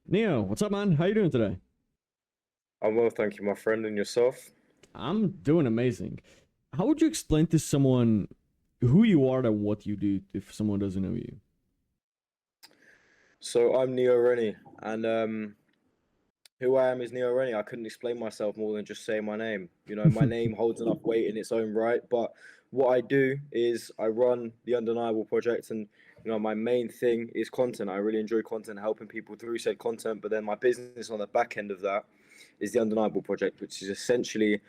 Neo, what's up, man? How you doing today? I'm well, thank you, my friend, and yourself. I'm doing amazing. How would you explain to someone who you are and what you do if someone doesn't know you? So I'm Neo Rennie, and who I am is Neo Rennie. I couldn't explain myself more than just saying my name. You know, my name holds enough weight in its own right. But what I do is I run the Undeniable Project, and my main thing is content. I really enjoy content, helping people through said content. But then my business on the back end of that is the Undeniable Project, which is essentially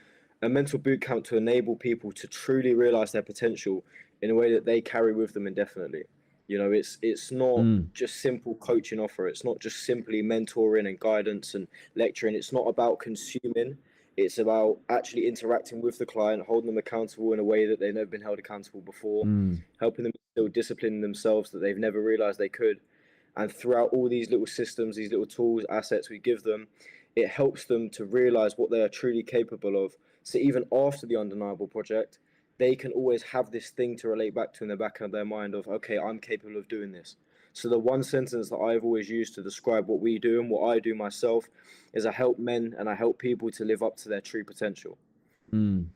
a mental boot camp to enable people to truly realize their potential in a way that they carry with them indefinitely. It's not Mm, just simple coaching offer. It's not just simply mentoring and guidance and lecturing. It's not about consuming. It's about actually interacting with the client, holding them accountable in a way that they've never been held accountable before, mm, helping them still discipline themselves that they've never realized they could. And throughout all these little systems, these little tools, assets we give them, it helps them to realize what they are truly capable of. So even after the Undeniable Project, they can always have this thing to relate back to in the back of their mind of, okay, I'm capable of doing this. So the one sentence that I've always used to describe what we do and what I do myself is I help men and I help people to live up to their true potential. mm.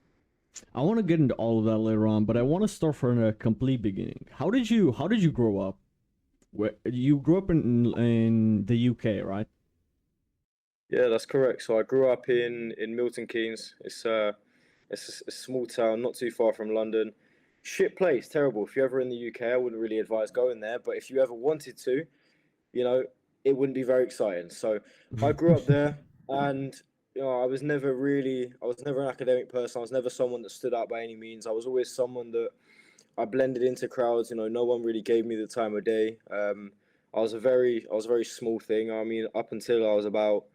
I want to get into all of that later on, but I want to start from a complete beginning. How did you grow up? Where you grew up in the UK, right? Yeah, that's correct. So I grew up in Milton Keynes. It's a small town, not too far from London. Shit place, terrible. If you're ever in the UK, I wouldn't really advise going there. But if you ever wanted to, you know, it wouldn't be very exciting. So I grew up there, and I was never an academic person. I was never someone that stood out by any means. I was always someone that I blended into crowds. No one really gave me the time of day. I was a very small thing. I mean, up until I was about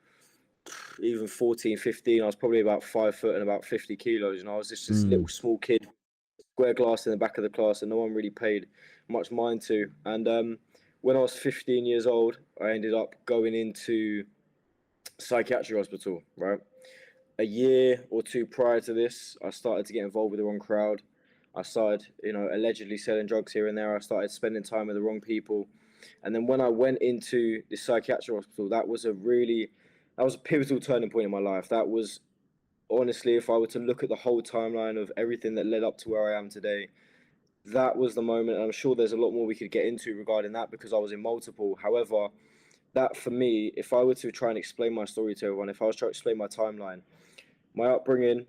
even 14, 15, I was probably about 5 foot and about 50 kilos. I was just this little Mm, small kid, square glass in the back of the class, and no one really paid much mind to. And when I was 15 years old, I ended up going into psychiatric hospital, right? A year or two prior to this, I started to get involved with the wrong crowd. I started, allegedly selling drugs here and there. I started spending time with the wrong people. And then when I went into the psychiatric hospital, that was a pivotal turning point in my life. That was honestly, if I were to look at the whole timeline of everything that led up to where I am today, that was the moment. And I'm sure there's a lot more we could get into regarding that because I was in multiple. However, that for me, if I were to try and explain my story to everyone, if I was trying to explain my timeline, my upbringing,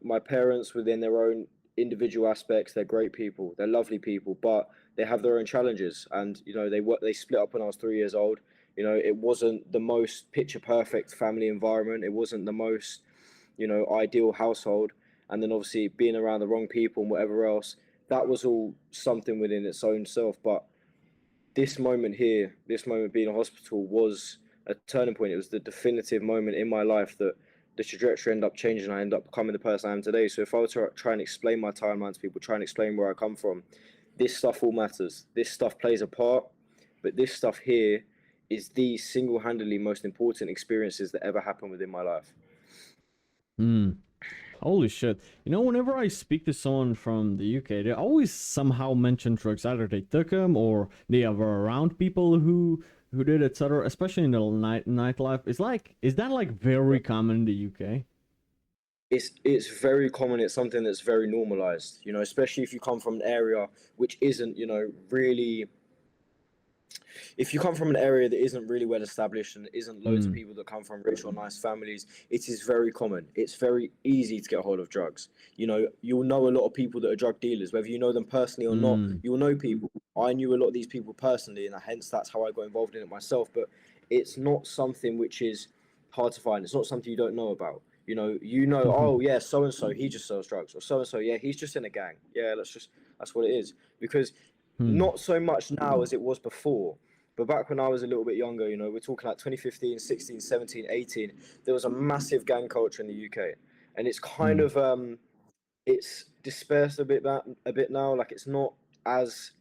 my parents within their own individual aspects, they're great people, they're lovely people, but they have their own challenges. And they split up when I was 3 years old. It wasn't the most picture perfect family environment. It wasn't the most ideal household. And then obviously being around the wrong people and whatever else, that was all something within its own self. But this moment here, this moment being in hospital was a turning point. It was the definitive moment in my life that the trajectory ended up changing. I ended up becoming the person I am today. So if I were to try and explain my timeline to people, try and explain where I come from, this stuff all matters. This stuff plays a part, but this stuff here is the single-handedly most important experiences that ever happened within my life. mm. Holy shit. Whenever I speak to someone from the UK, they always somehow mention drugs. Either they took them or they were around people who did, etc. Especially in the nightlife. Is that like very common in the UK? It's very common. It's something that's very normalized. Especially if you come from an area which isn't, really if you come from an area that isn't really well established and isn't loads of Mm, people that come from rich or nice families, it is very common. It's very easy to get hold of drugs. You'll know a lot of people that are drug dealers, whether you know them personally or not. mm, You'll know people. I knew a lot of these people personally, and hence that's how I got involved in it myself. But it's not something which is hard to find. It's not something you don't know about. Oh yeah, so and so he just sells drugs, or so and so yeah he's just in a gang. Yeah, that's what it is. Because mm, not so much now as it was before. But back when I was a little bit younger, we're talking like 2015, 16, 17, 18, there was a massive gang culture in the UK. And it's kind mm, of it's dispersed a bit now. Like it's not as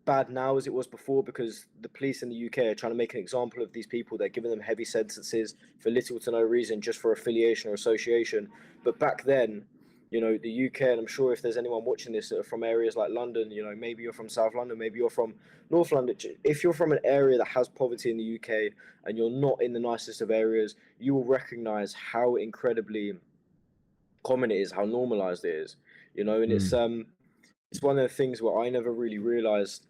bad now as it was before because the police in the UK are trying to make an example of these people. They're giving them heavy sentences for little to no reason, just for affiliation or association. But back then, you know, the UK, and I'm sure if there's anyone watching this that are from areas like London, you know, maybe you're from South London, maybe you're from North London. If you're from an area that has poverty in the UK and you're not in the nicest of areas, you will recognize how incredibly common it is, how normalized it is, you know, and Mm. it's one of the things where I never really realized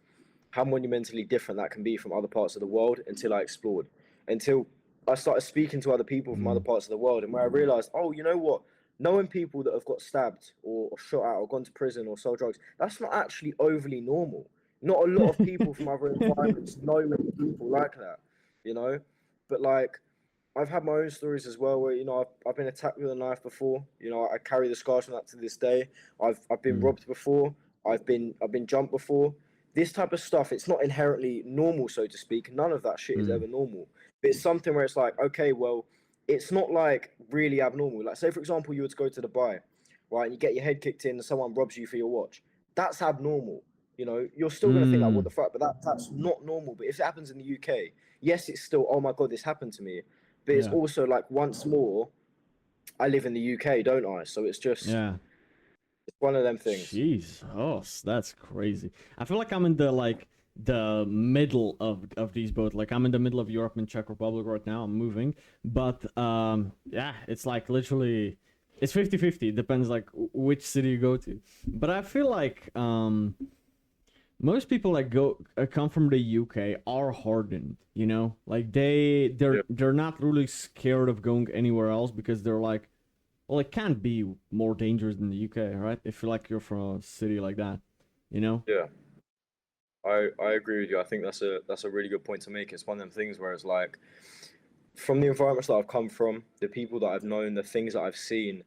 how monumentally different that can be from other parts of the world until I explored, until I started speaking to other people from other Mm. parts of the world, and where I realized, oh, you know what? Knowing people that have got stabbed or shot at or gone to prison or sold drugs, that's not actually overly normal. Not a lot of people from other environments know many people like that, you know? But like, I've had my own stories as well where, you know, I've been attacked with a knife before. You know, I carry the scars from that to this day. I've been Mm. robbed before. I've been jumped before. This type of stuff, it's not inherently normal, so to speak. None of that shit is Mm. ever normal. But it's something where it's like, okay, well, it's not like really abnormal. Like, say for example, you were to go to Dubai, right, and you get your head kicked in and someone robs you for your watch. That's abnormal. You know, you're still gonna think like, what Mm. the fuck? But that's not normal. But if it happens in the UK, yes, it's still, oh my god, this happened to me. But it's Yeah. also like, once more, I live in the UK, don't I? So it's just, Yeah. it's one of them things. Jeez, oh, that's crazy. I feel like I'm in the middle of these both. Like I'm in the middle of Europe and Czech Republic right now. I'm moving, but yeah, it's like literally, it's 50-50. It depends like which city you go to. But I feel like most people that go come from the UK are hardened. You know, like Yeah. they're not really scared of going anywhere else because they're like, well, it can't be more dangerous than the UK, right? If you're from a city like that, you know? Yeah. I agree with you. I think that's a really good point to make. It's one of them things where it's like, from the environments that I've come from, the people that I've known, the things that I've seen,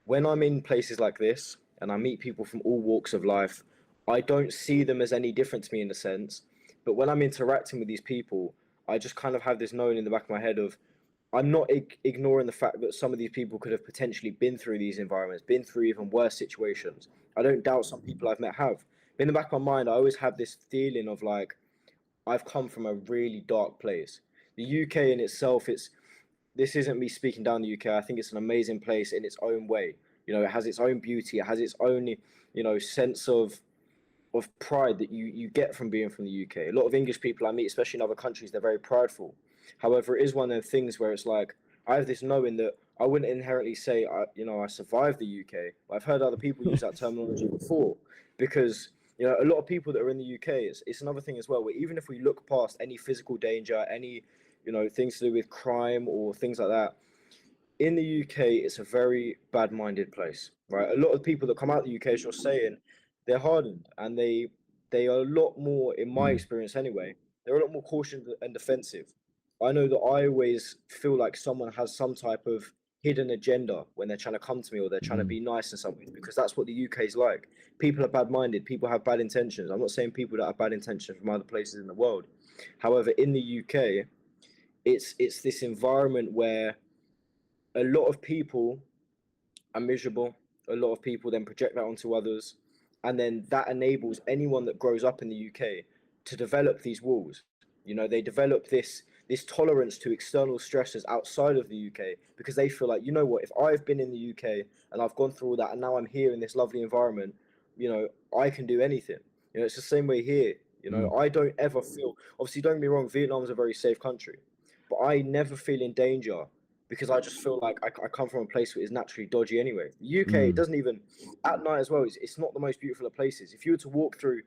when I'm in places like this and I meet people from all walks of life, I don't see them as any different to me in a sense. But when I'm interacting with these people, I just kind of have this knowing in the back of my head of, I'm not ignoring the fact that some of these people could have potentially been through these environments, been through even worse situations. I don't doubt some people I've met have. But in the back of my mind, I always have this feeling of like, I've come from a really dark place. The UK in itself, this isn't me speaking down the UK. I think it's an amazing place in its own way. You know, it has its own beauty. It has its own, you know, sense of pride that you get from being from the UK. A lot of English people I meet, especially in other countries, they're very prideful. However, it is one of the things where it's like, I have this knowing that I wouldn't inherently say I survived the UK. I've heard other people use that terminology before, because you know a lot of people that are in the UK. It's another thing as well. Where even if we look past any physical danger, any things to do with crime or things like that, in the UK, it's a very bad-minded place, right? A lot of people that come out of the UK, as you're saying, they're hardened, and they are a lot more, in my Mm. experience anyway, they're a lot more cautious and defensive. I know that I always feel like someone has some type of hidden agenda when they're trying to come to me or they're trying to Mm. be nice in some ways, because that's what the UK is like. People are bad-minded. People have bad intentions. I'm not saying people that have bad intentions from other places in the world. However, in the UK, it's this environment where a lot of people are miserable. A lot of people then project that onto others, and then that enables anyone that grows up in the UK to develop these walls. You know, they develop this tolerance to external stressors outside of the UK because they feel like, you know what, if I've been in the UK and I've gone through all that and now I'm here in this lovely environment, you know, I can do anything. You know, it's the same way here. You know, Mm. I don't ever feel, obviously, don't get me wrong, Vietnam is a very safe country, but I never feel in danger because I just feel like I come from a place that is naturally dodgy anyway. The UK, it Mm. doesn't even, at night as well, it's not the most beautiful of places. If you were to walk through,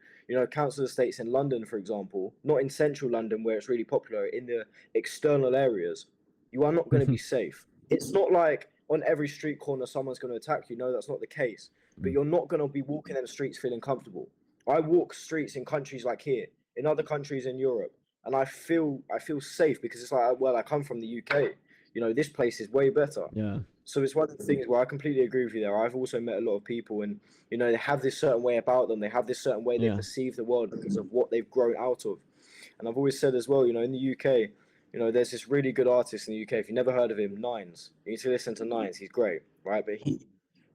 council estates in London, for example, not in central London where it's really popular, in the external areas, you are not going to be safe. It's not like on every street corner someone's going to attack you. No, that's not the case. But Mm. you're not going to be walking them streets feeling comfortable. I walk streets in countries like here, in other countries in Europe, and I feel safe because it's like, well, I come from the UK. You know, this place is way better. Yeah. So it's one of the things where I completely agree with you there. I've also met a lot of people, and they have this certain way about them. They have this certain way they Yeah. perceive the world because of what they've grown out of. And I've always said as well, in the UK, there's this really good artist in the UK. If you've never heard of him, Nines, you need to listen to Nines. He's great, right? But he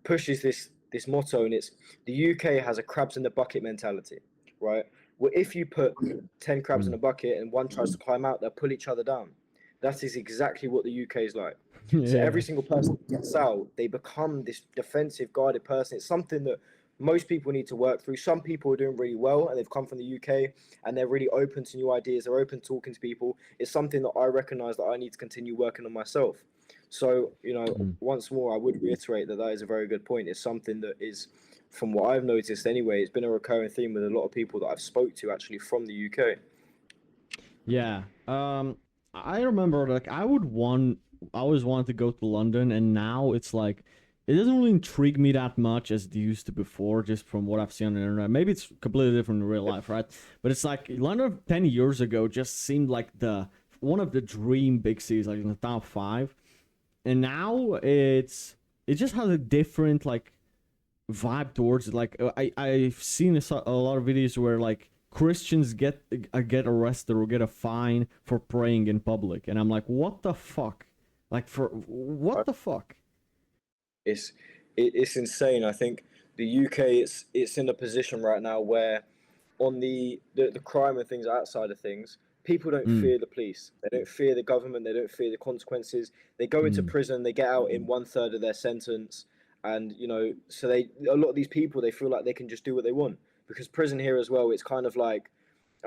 pushes this motto, and it's the UK has a crabs in the bucket mentality, right? Well, if you put 10 crabs in Mm. a bucket and one tries to climb out, they'll pull each other down. That is exactly what the UK is like. So Yeah. every single person that gets out, they become this defensive, guarded person. It's something that most people need to work through. Some people are doing really well and they've come from the UK and they're really open to new ideas. They're open to talking to people. It's something that I recognize that I need to continue working on myself. So, Mm. once more, I would reiterate that that is a very good point. It's something that is, from what I've noticed anyway, it's been a recurring theme with a lot of people that I've spoke to actually from the UK. Yeah. I remember like I always wanted to go to London, and now it's like it doesn't really intrigue me that much as it used to before, just from what I've seen on the internet. Maybe it's completely different in real life, right? But it's like London 10 years ago just seemed like the one of the dream big cities, like in the top five. And now it just has a different like vibe towards it. Like I've seen a lot of videos where like Christians get arrested or get a fine for praying in public, and I'm like, what the fuck? Like for what the fuck? It's it's insane. I think the UK it's in a position right now where on the crime and things outside of things, people don't Mm, fear the police. They don't fear the government. They don't fear the consequences. They go into mm, prison. They get out in one third of their sentence, and so a lot of these people they feel like they can just do what they want because prison here as well. It's kind of like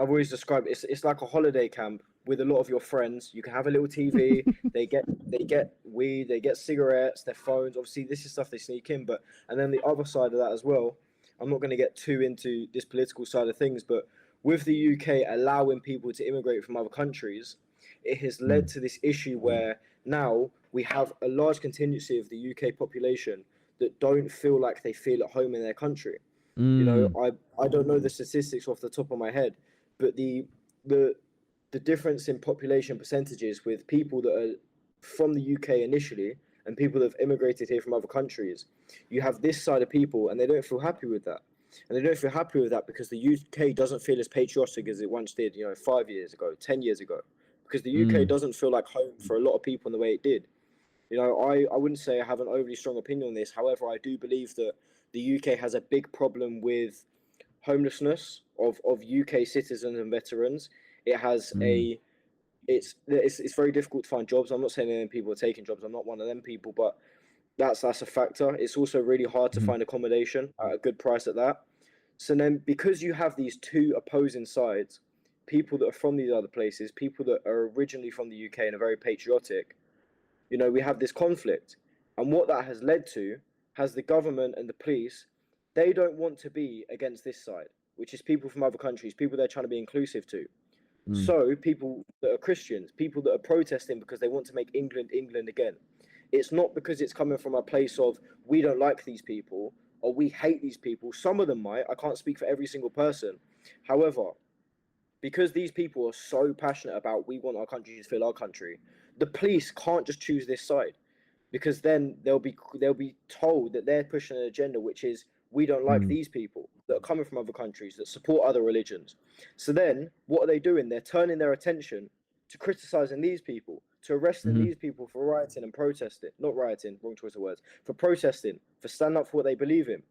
I've always described it's like a holiday camp with a lot of your friends. You can have a little TV. They get weed, they get cigarettes, their phones. Obviously, this is stuff they sneak in, but and then the other side of that as well. I'm not going to get too into this political side of things, but with the UK allowing people to immigrate from other countries, it has led mm, to this issue where now we have a large contingency of the UK population that don't feel like they feel at home in their country. You know, mm, I don't know the statistics off the top of my head, but the the difference in population percentages with people that are from the UK initially and people that have immigrated here from other countries, you have this side of people and they don't feel happy with that. And they don't feel happy with that because the UK doesn't feel as patriotic as it once did, 5 years ago, 10 years ago. Because the UK mm, doesn't feel like home for a lot of people in the way it did. I wouldn't say I have an overly strong opinion on this. However, I do believe that the UK has a big problem with homelessness of UK citizens and veterans. It has mm, a it's very difficult to find jobs. I'm not saying any people are taking jobs. I'm not one of them people, but that's a factor. It's also really hard to mm, find accommodation at a good price at that. So then, because you have these two opposing sides, people that are from these other places, people that are originally from the UK and are very patriotic, we have this conflict. And what that has led to has the government and the police, they don't want to be against this side, which is people from other countries, people they're trying to be inclusive to. mm, So people that are Christians, people that are protesting because they want to make England England again. It's not because it's coming from a place of we don't like these people or we hate these people. Some of them might. I can't speak for every single person. However, because these people are so passionate about we want our country to feel our country, the police can't just choose this side because then they'll be told that they're pushing an agenda which is we don't like mm, these people that are coming from other countries that support other religions. So then what are they doing? They're turning their attention to criticizing these people, to arresting mm, these people for rioting and protesting. Not rioting, wrong choice of words. For protesting, for standing up for what they believe in.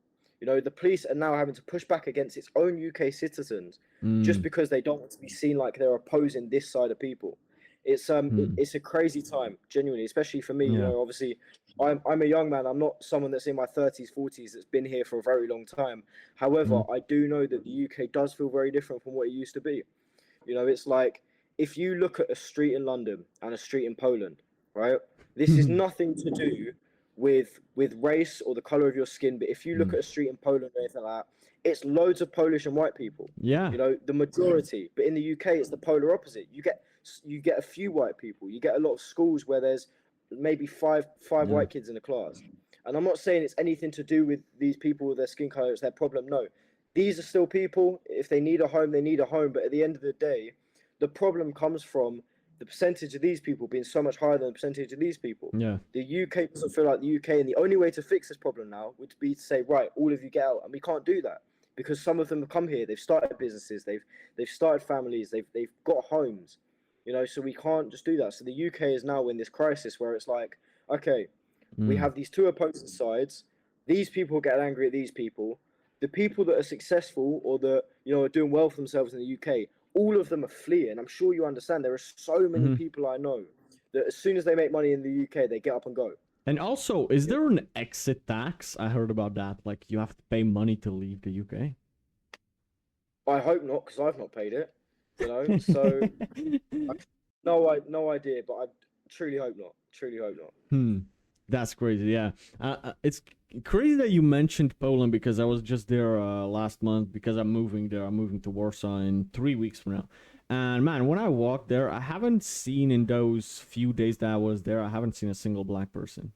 The police are now having to push back against its own UK citizens just mm, because they don't want to be seen like they're opposing this side of people. mm. It's a crazy time, genuinely, especially for me. Yeah. Obviously, I'm a young man. I'm not someone that's in my 30s, 40s that's been here for a very long time. However, Mm, I do know that the UK does feel very different from what it used to be. It's like if you look at a street in London and a street in Poland, right? This is nothing to do with race or the color of your skin, but if you look mm. at a street in Poland or anything like that, it's loads of Polish and white people. Yeah. The majority. But in the UK, it's the polar opposite. You get a few white people. You get a lot of schools where there's maybe five Yeah. white kids in a class. And I'm not saying it's anything to do with these people with their skin color, it's their problem. No, these are still people. If they need a home, they need a home. But at the end of the day, the problem comes from the percentage of these people being so much higher than the percentage of these people. Yeah. The UK doesn't feel like the UK, and the only way to fix this problem now would be to say, right, all of you get out, and we can't do that because some of them have come here, they've started businesses, they've started families, they've got homes, so we can't just do that. So the UK is now in this crisis where it's like, okay, we Mm, have these two opposing sides. These people get angry at these people. The people that are successful or that are doing well for themselves in the UK, all of them are fleeing. I'm sure you understand. There are so many mm, people I know that as soon as they make money in the UK, they get up and go. And also, is there an exit tax? I heard about that. Like, you have to pay money to leave the UK. I hope not, because I've not paid it. You know, so no idea, but I truly hope not. Truly hope not. That's crazy. Yeah, it's crazy that you mentioned Poland because I was just there last month because I'm moving there. I'm moving to Warsaw in 3 weeks from now. And man, when I walked there, I haven't seen in those few days that I was there, I haven't seen a single black person.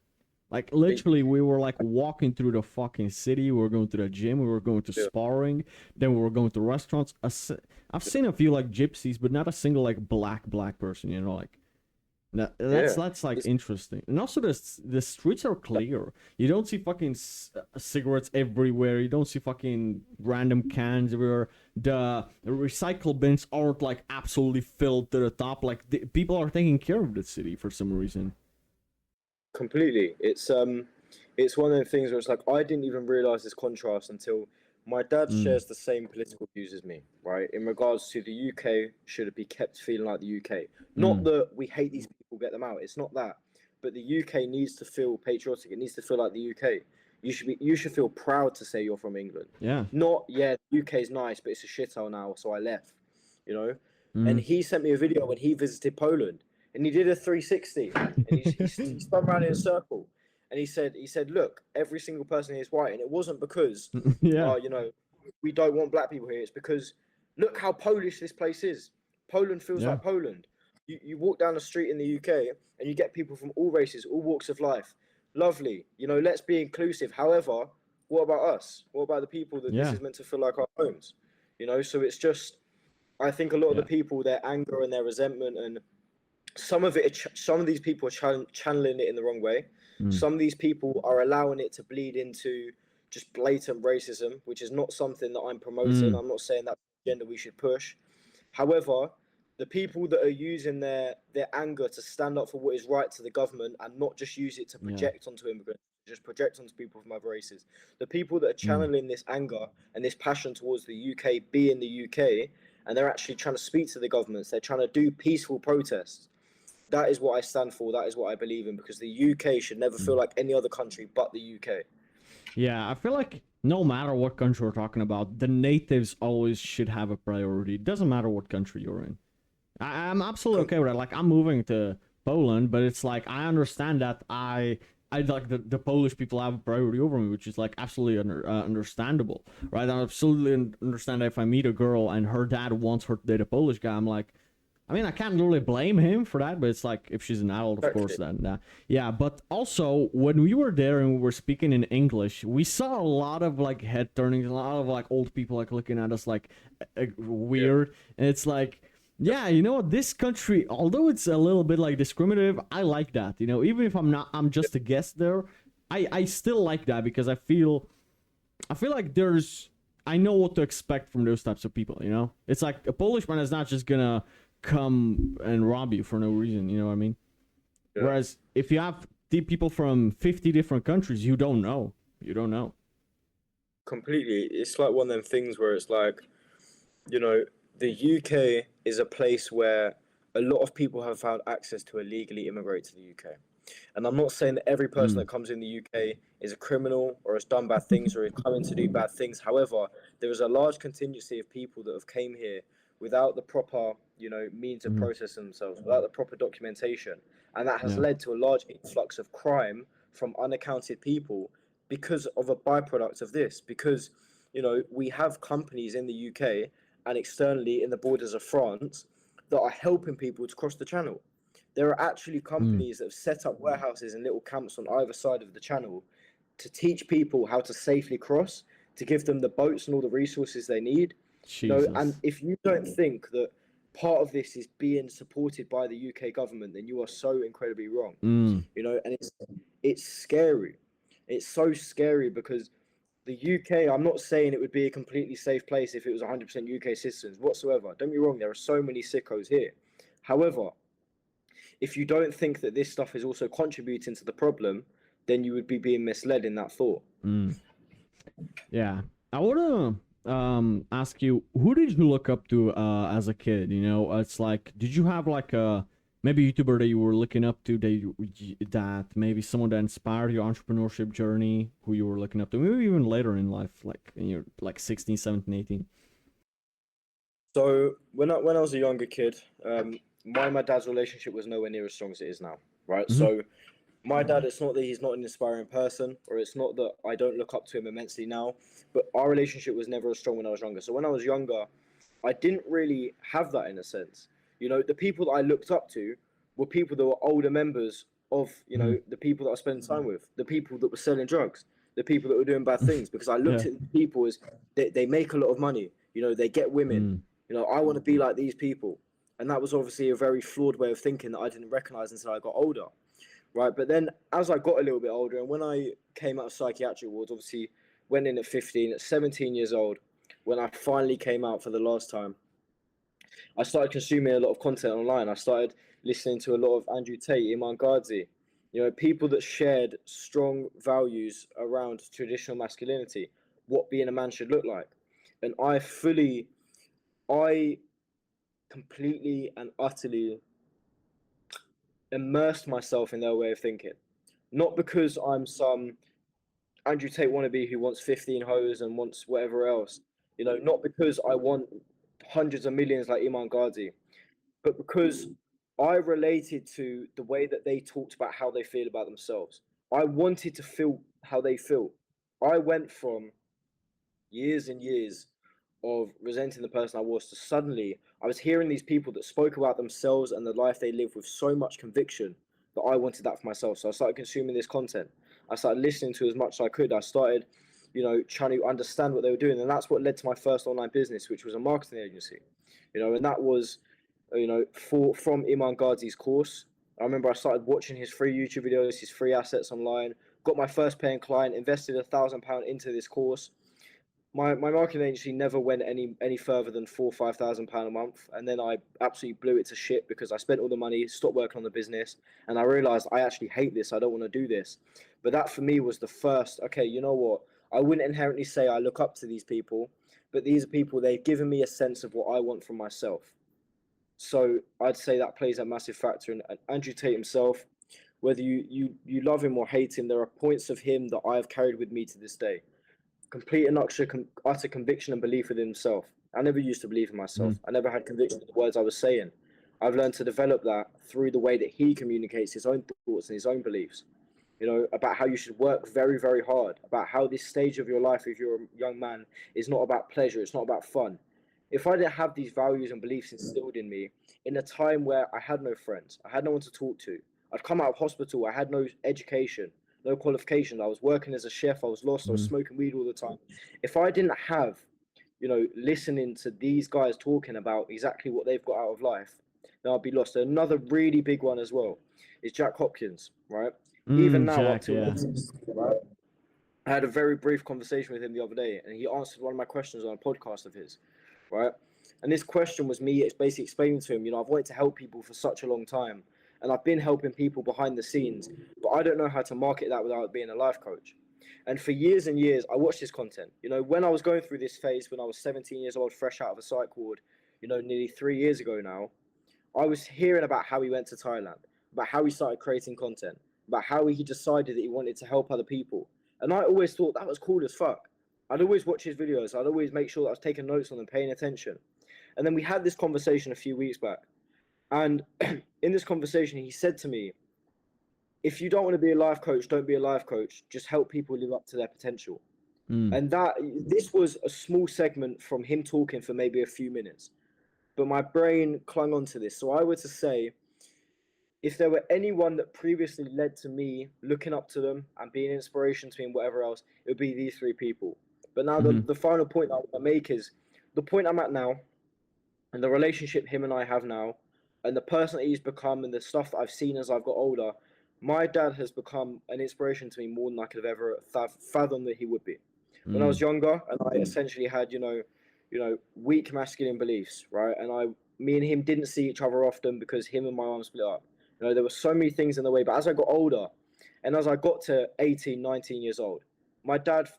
Like literally, we were like walking through the fucking city. We were going to the gym. We were going to sparring. Then we were going to restaurants. I've seen a few like gypsies, but not a single like black person. You know, like that's like interesting. And also the streets are clear. You don't see fucking cigarettes everywhere. You don't see fucking random cans everywhere. The recycle bins aren't like absolutely filled to the top. Like people are taking care of the city for some reason. Completely. It's one of the things where it's like I didn't even realize this contrast until my dad shares the same political views as me, right? In regards to the UK should be kept feeling like the UK. Not that we hate these people, get them out. It's not that. But the UK needs to feel patriotic. It needs to feel like the UK. You should feel proud to say you're from England. Yeah. Not, the UK's nice, but it's a shithole now, so I left. You know? And he sent me a video when he visited Poland. And he did a 360, and he spun around in a circle, and he said, look, every single person here is white, and it wasn't because, you know, we don't want black people here. It's because look how Polish this place is. Poland feels like Poland. You walk down the street in the UK, and you get people from all races, all walks of life. Lovely, you know. Let's be inclusive. However, what about us? What about the people that this is meant to feel like our homes? You know. So it's just, I think a lot of the people, their anger and their resentment and some of these people are channeling it in the wrong way. Some of these people are allowing it to bleed into just blatant racism, which is not something that I'm promoting. I'm not saying that's the agenda we should push. However, the people that are using their anger to stand up for what is right to the government and not just use it to project onto immigrants, just project onto people from other races. The people that are channeling this anger and this passion towards the UK being the UK, and they're actually trying to speak to the governments, they're trying to do peaceful protests. That is what I stand for. That is what I believe in, because the UK should never feel like any other country but the UK. Yeah, I feel like no matter what country we're talking about, the natives always should have a priority. It doesn't matter what country you're in. I'm absolutely okay with that. Like, I'm moving to Poland, but it's like I understand that I like the Polish people have a priority over me, which is like absolutely understandable, right? I absolutely understand that if I meet a girl and her dad wants her to date a Polish guy, I'm like, I mean, I can't really blame him for that, but it's like, if she's an adult, of course, then, yeah. But also, when we were there and we were speaking in English, we saw a lot of, like, head turnings, a lot of, like, old people, like, looking at us, like, weird. And it's like, yeah, you know what, this country, although it's a little bit, like, discriminative, I like that, you know, even if I'm just a guest there, I still like that, because I feel like I know what to expect from those types of people, you know? It's like, a Polish man is not just gonna come and rob you for no reason, you know what I mean? Whereas if you have people from 50 different countries, you don't know. Completely. It's like one of them things where it's like, you know, the UK is a place where a lot of people have found access to illegally immigrate to the UK. And I'm not saying that every person that comes in the UK is a criminal or has done bad things or is coming to do bad things. However, there is a large contingency of people that have came here without the proper, you know, means of processing themselves, without the proper documentation. And that has led to a large influx of crime from unaccounted people because of a byproduct of this. Because, you know, we have companies in the UK and externally in the borders of France that are helping people to cross the channel. There are actually companies that have set up warehouses and little camps on either side of the channel to teach people how to safely cross, to give them the boats and all the resources they need. You know, and if you don't think that part of this is being supported by the UK government, then you are so incredibly wrong. You know, and it's scary. It's so scary because the UK, I'm not saying it would be a completely safe place if it was 100% UK citizens whatsoever. Don't be wrong, there are so many sickos here. However, if you don't think that this stuff is also contributing to the problem, then you would be being misled in that thought. Yeah. I want to ask you, who did you look up to as a kid? You know, it's like, did you have like a maybe YouTuber that you were looking up to, that maybe someone that inspired your entrepreneurship journey, who you were looking up to, maybe even later in life, like in your like 16, 17, 18. So when I was a younger kid, my and my dad's relationship was nowhere near as strong as it is now, right? Mm-hmm. So my dad, it's not that he's not an inspiring person, or it's not that I don't look up to him immensely now, but our relationship was never as strong when I was younger. So when I was younger, I didn't really have that in a sense. You know, the people that I looked up to were people that were older members of, you Mm-hmm. know, the people that I spent time with, the people that were selling drugs, the people that were doing bad things, because I looked Yeah. at people as they make a lot of money, you know, they get women, Mm. you know, I want to be like these people. And that was obviously a very flawed way of thinking that I didn't recognize until I got older, right? But then as I got a little bit older and when I came out of psychiatric wards, obviously went in at 15, at 17 years old, when I finally came out for the last time, I started consuming a lot of content online. I started listening to a lot of Andrew Tate, Iman Gadzhi, you know, people that shared strong values around traditional masculinity, what being a man should look like. And I completely and utterly immersed myself in their way of thinking. Not because I'm some Andrew Tate wannabe who wants 15 hoes and wants whatever else, you know, not because I want hundreds of millions like Iman Gadzhi, but because I related to the way that they talked about how they feel about themselves. I wanted to feel how they feel. I went from years and years of resenting the person I was to suddenly I was hearing these people that spoke about themselves and the life they live with so much conviction that I wanted that for myself. So I started consuming this content. I started listening to as much as I could. I started, you know, trying to understand what they were doing. And that's what led to my first online business, which was a marketing agency. You know, and that was, you know, from Iman Gadzhi's course. I remember I started watching his free YouTube videos, his free assets online, got my first paying client, invested £1,000 into this course. My marketing agency never went any further than £4,000 or £5,000 a month, and then I absolutely blew it to shit because I spent all the money, stopped working on the business, and I realized I actually hate this. I don't want to do this. But that for me was the first. Okay, you know what? I wouldn't inherently say I look up to these people, but these are people. They've given me a sense of what I want from myself. So I'd say that plays a massive factor. And Andrew Tate himself, whether you love him or hate him, there are points of him that I have carried with me to this day. Complete and utter conviction and belief within himself. I never used to believe in myself. Mm. I never had conviction in the words I was saying. I've learned to develop that through the way that he communicates his own thoughts and his own beliefs. You know, about how you should work very, very hard, about how this stage of your life, if you're a young man, is not about pleasure, it's not about fun. If I didn't have these values and beliefs instilled in me in a time where I had no friends, I had no one to talk to, I'd come out of hospital, I had no education, no qualifications, I was working as a chef, I was lost, I was Mm. smoking weed all the time. If I didn't have, you know, listening to these guys talking about exactly what they've got out of life, then I'd be lost. Another really big one as well is Jack Hopkins, right? Even now, up Jack, till yeah. right? I had a very brief conversation with him the other day, and he answered one of my questions on a podcast of his, right? And this question was me basically explaining to him, you know, I've wanted to help people for such a long time, and I've been helping people behind the scenes, but I don't know how to market that without being a life coach. And for years and years, I watched his content. You know, when I was going through this phase, when I was 17 years old, fresh out of a psych ward, you know, nearly 3 years ago now, I was hearing about how he went to Thailand, about how he started creating content, about how he decided that he wanted to help other people. And I always thought that was cool as fuck. I'd always watch his videos. I'd always make sure that I was taking notes on them, paying attention. And then we had this conversation a few weeks back. And in this conversation, he said to me, if you don't want to be a life coach, don't be a life coach. Just help people live up to their potential. Mm. And this was a small segment from him talking for maybe a few minutes. But my brain clung on to this. So I were to say, if there were anyone that previously led to me looking up to them and being an inspiration to me and whatever else, it would be these three people. But now Mm-hmm. the final point I want to make is the point I'm at now and the relationship him and I have now and the person that he's become and the stuff that I've seen as I've got older, my dad has become an inspiration to me more than I could have ever fathomed that he would be. When I was Mm. younger and I essentially had, weak masculine beliefs, right? And me and him didn't see each other often because him and my mum split up. You know, there were so many things in the way. But as I got older and as I got to 18, 19 years old, my dad,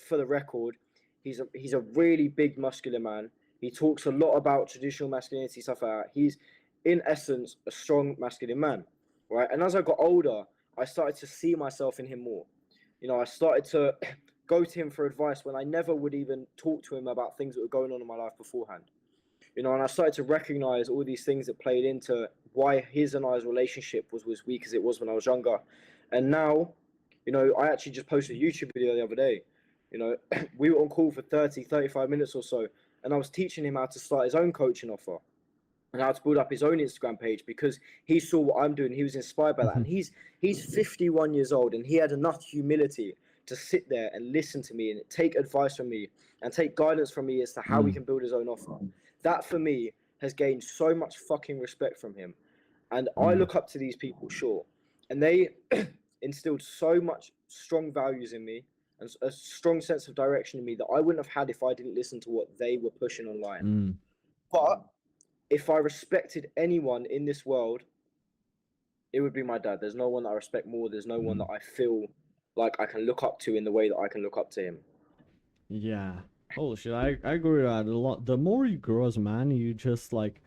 for the record, he's a really big muscular man. He talks a lot about traditional masculinity, stuff like that. in essence, a strong masculine man, right? And as I got older, I started to see myself in him more. I started to go to him for advice when I never would even talk to him about things that were going on in my life beforehand. And I started to recognize all these things that played into why his and I's relationship was as weak as it was when I was younger. And now, I actually just posted a YouTube video the other day. We were on call for 30, 35 minutes or so, and I was teaching him how to start his own coaching offer and how to build up his own Instagram page because he saw what I'm doing. He was inspired by that. And he's 51 years old, and he had enough humility to sit there and listen to me and take advice from me and take guidance from me as to how we can build his own offer. That for me has gained so much fucking respect from him. And I look up to these people, sure. And they instilled so much strong values in me and a strong sense of direction in me that I wouldn't have had if I didn't listen to what they were pushing online. But if I respected anyone in this world, it would be my dad. There's no one that I respect more. There's no one that I feel like I can look up to in the way that I can look up to him. Yeah. Holy shit, I agree with that a lot. The more you grow as a man, you just like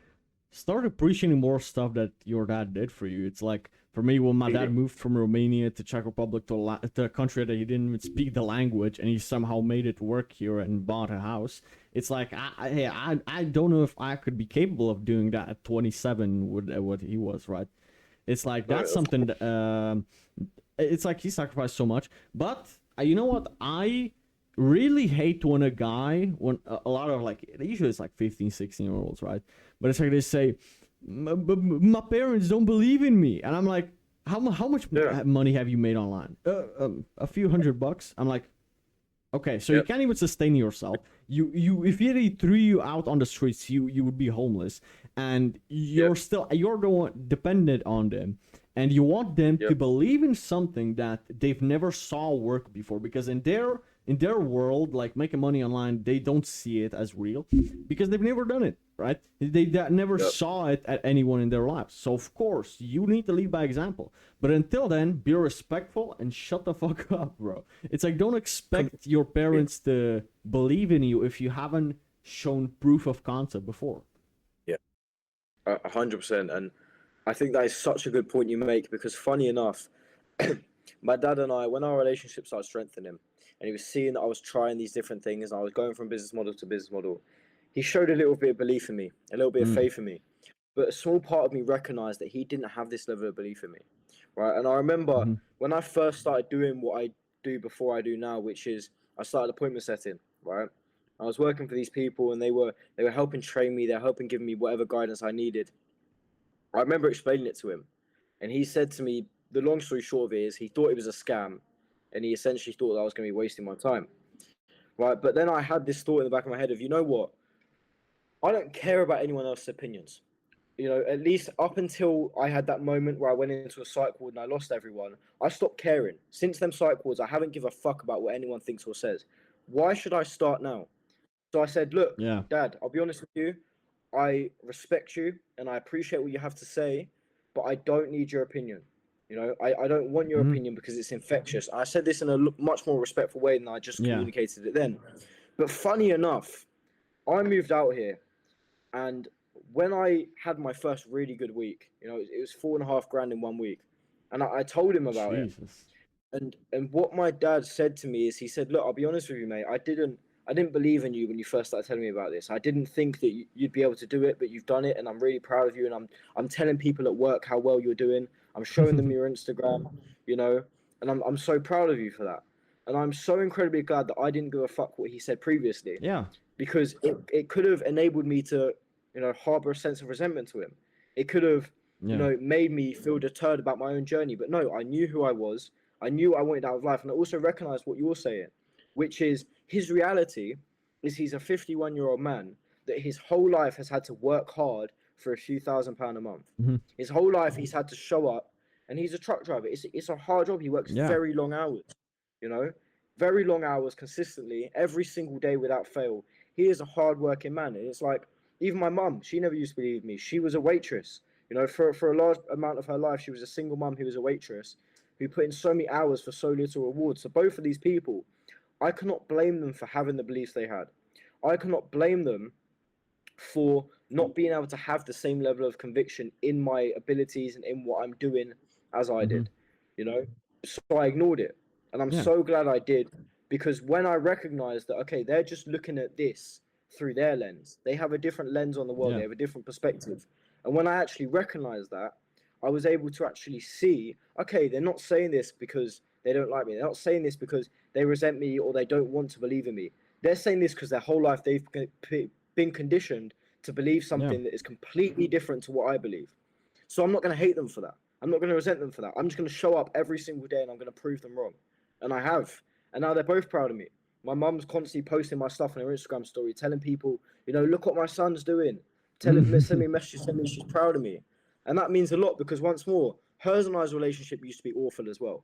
start appreciating more stuff that your dad did for you. It's like for me when my dad moved from Romania to Czech Republic to a country that he didn't even speak the language, and he somehow made it work here and bought a house. It's like I don't know if I could be capable of doing that at 27 with what he was, right? It's like that's something that, it's like he sacrificed so much. But you know what? I really hate when a lot of like, usually it's like 15, 16-year-olds, right? But it's like they say, my parents don't believe in me. And I'm like, how much money have you made online? A few $100. I'm like, okay, so you can't even sustain yourself. You if they threw you out on the streets, you would be homeless, and you're the one dependent on them, and you want them to believe in something that they've never saw work before, because in their world, like making money online, they don't see it as real because they've never done it, right? They never saw it at anyone in their lives. So of course you need to lead by example. But until then, be respectful and shut the fuck up, bro. It's like, don't expect your parents to believe in you if you haven't shown proof of concept before. Yeah, 100%. And I think that is such a good point you make, because funny enough, my dad and I, when our relationship started strengthening, and he was seeing that I was trying these different things, and I was going from business model to business model, he showed a little bit of belief in me, a little bit of faith in me. But a small part of me recognized that he didn't have this level of belief in me, right? And I remember when I first started doing what I do before I do now, which is I started appointment setting, right? I was working for these people, and they were helping train me, they're helping give me whatever guidance I needed. I remember explaining it to him, and he said to me, the long story short of it is, he thought it was a scam, and he essentially thought that I was going to be wasting my time, right? But then I had this thought in the back of my head of, you know what? I don't care about anyone else's opinions. At least up until I had that moment where I went into a psych ward and I lost everyone, I stopped caring. Since them psych wards, I haven't given a fuck about what anyone thinks or says. Why should I start now? So I said, look, Dad, I'll be honest with you. I respect you and I appreciate what you have to say, but I don't need your opinion. I don't want your opinion because it's infectious. I said this in a much more respectful way than I just communicated it then. But funny enough, I moved out here, and when I had my first really good week, it was $4,500 in 1 week, and I told him about it. And what my dad said to me is, he said, look, I'll be honest with you, mate. I didn't believe in you when you first started telling me about this. I didn't think that you'd be able to do it, but you've done it, and I'm really proud of you. And I'm telling people at work how well you're doing. I'm showing them your Instagram, and I'm so proud of you for that. And I'm so incredibly glad that I didn't give a fuck what he said previously. Yeah. Because it could have enabled me to, harbor a sense of resentment to him. It could have, made me feel deterred about my own journey. But no, I knew who I was. I knew what I wanted out of life. And I also recognized what you're saying, which is his reality is he's a 51-year-old man that his whole life has had to work hard for a few £1,000s a month. His whole life he's had to show up, and he's a truck driver. It's a hard job. He works very long hours, very long hours consistently every single day without fail. He is a hard-working man. And it's like, even my mum, she never used to believe me. She was a waitress. For a large amount of her life, she was a single mum who was a waitress, who put in so many hours for so little reward. So both of these people, I cannot blame them for having the beliefs they had. I cannot blame them for not being able to have the same level of conviction in my abilities and in what I'm doing as I Mm-hmm. did, you know? So I ignored it. And I'm Yeah. so glad I did, because when I recognized that, okay, they're just looking at this through their lens, they have a different lens on the world, Yeah. they have a different perspective. And when I actually recognized that, I was able to actually see, okay, they're not saying this because they don't like me. They're not saying this because they resent me or they don't want to believe in me. They're saying this because their whole life they've been conditioned to believe Yeah. something that is completely different to what I believe. So I'm not going to hate them for that. I'm not going to resent them for that. I'm just going to show up every single day and I'm going to prove them wrong. And I have. And now they're both proud of me. My mum's constantly posting my stuff on her Instagram story, telling people, look what my son's doing. Send me a message, send me she's proud of me. And that means a lot because, once more, hers and I's relationship used to be awful as well.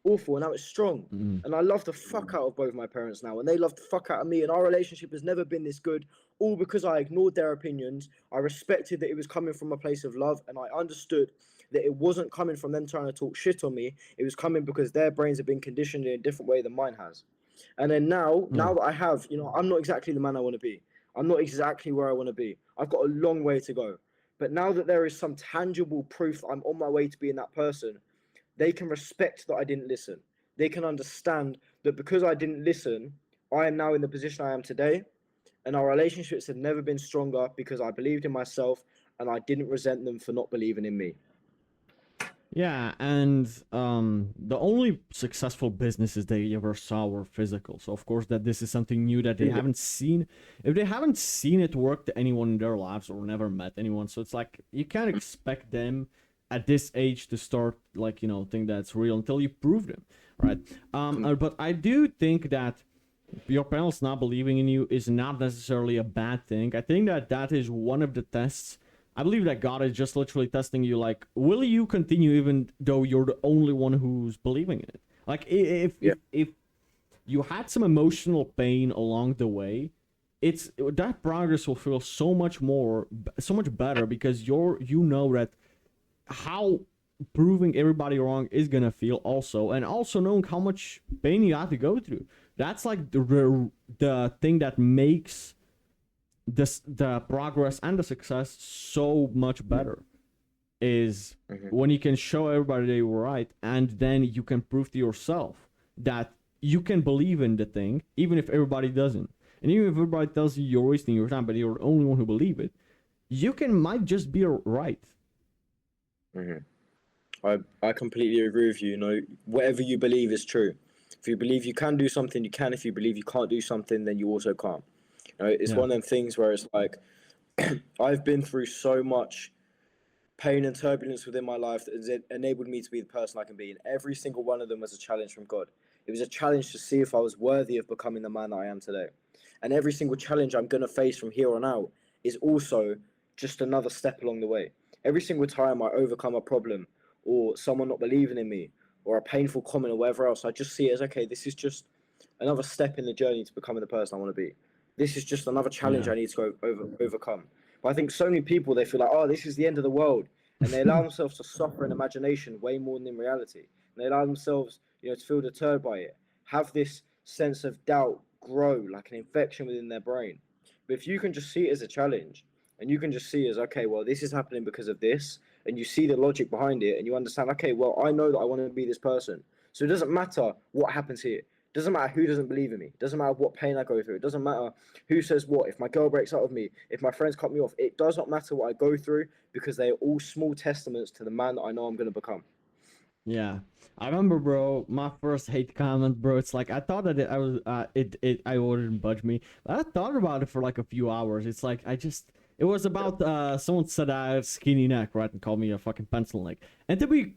Awful, and now it's strong. Mm-hmm. And I love the fuck out of both my parents now, and they love the fuck out of me. And our relationship has never been this good, all because I ignored their opinions. I respected that it was coming from a place of love, and I understood that it wasn't coming from them trying to talk shit on me. It was coming because their brains have been conditioned in a different way than mine has. And then now Yeah. that I have, I'm not exactly the man I want to be. I'm not exactly where I want to be. I've got a long way to go. But now that there is some tangible proof that I'm on my way to being that person, they can respect that I didn't listen. They can understand that because I didn't listen, I am now in the position I am today. And our relationships have never been stronger because I believed in myself and I didn't resent them for not believing in me. Yeah, and the only successful businesses they ever saw were physical. So of course that this is something new that they haven't seen. If they haven't seen it work to anyone in their lives or never met anyone, so it's like you can't expect them at this age to start like think that's real until you prove them, right? But I do think that your parents not believing in you is not necessarily a bad thing. I think that that is one of the tests. I believe that God is just literally testing you, like, will you continue even though you're the only one who's believing in it? Like, if you had some emotional pain along the way, it's that progress will feel so much better because you know that how proving everybody wrong is gonna feel also, and also knowing how much pain you have to go through. That's like the thing that makes the progress and the success so much better is when you can show everybody they were right, and then you can prove to yourself that you can believe in the thing even if everybody doesn't. And even if everybody tells you you're wasting your time but you're the only one who believe it, you might just be right. I completely agree with you. Whatever you believe is true. If you believe you can do something, you can. If you believe you can't do something, then you also can't. It's one of them things where it's like I've been through so much pain and turbulence within my life that has enabled me to be the person I can be. And every single one of them was a challenge from God. It was a challenge to see if I was worthy of becoming the man that I am today. And every single challenge I'm going to face from here on out is also just another step along the way. Every single time I overcome a problem or someone not believing in me or a painful comment or whatever else, I just see it as, okay, this is just another step in the journey to becoming the person I want to be. This is just another challenge I need to overcome. But I think so many people, they feel like, oh, this is the end of the world. And they allow themselves to suffer in imagination way more than in reality. And they allow themselves, to feel deterred by it, have this sense of doubt grow like an infection within their brain. But if you can just see it as a challenge, and you can just see it as, okay, well, this is happening because of this, and you see the logic behind it, and you understand, okay, well, I know that I want to be this person. So it doesn't matter what happens here. It doesn't matter who doesn't believe in me. It doesn't matter what pain I go through. It doesn't matter who says what. If my girl breaks up with me, if my friends cut me off, it does not matter what I go through because they are all small testaments to the man that I know I'm going to become. Yeah, I remember, bro. My first hate comment, bro. It's like I thought that I wouldn't budge me. But I thought about it for like a few hours. It's like it was about someone said I have skinny neck, right, and called me a fucking pencil neck. And to be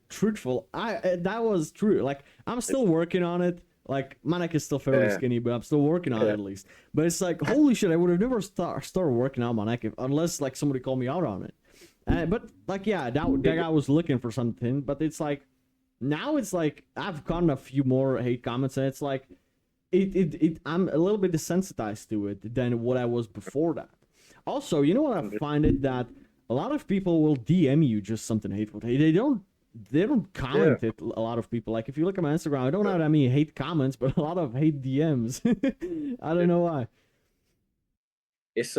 truthful, that was true. Like I'm still working on it. Like my neck is still fairly skinny, but I'm still working on it at least. But it's like holy shit, I would have never started working on my neck unless like somebody called me out on it. But like that guy was looking for something, but it's like now it's like I've gotten a few more hate comments, and it's like I'm a little bit desensitized to it than what I was before that. Also, you know what I find it that a lot of people will DM you just something hateful. They don't comment it. A lot of people, like if you look at my Instagram, I don't have that many hate comments, but a lot of hate DMs. I don't know why. It's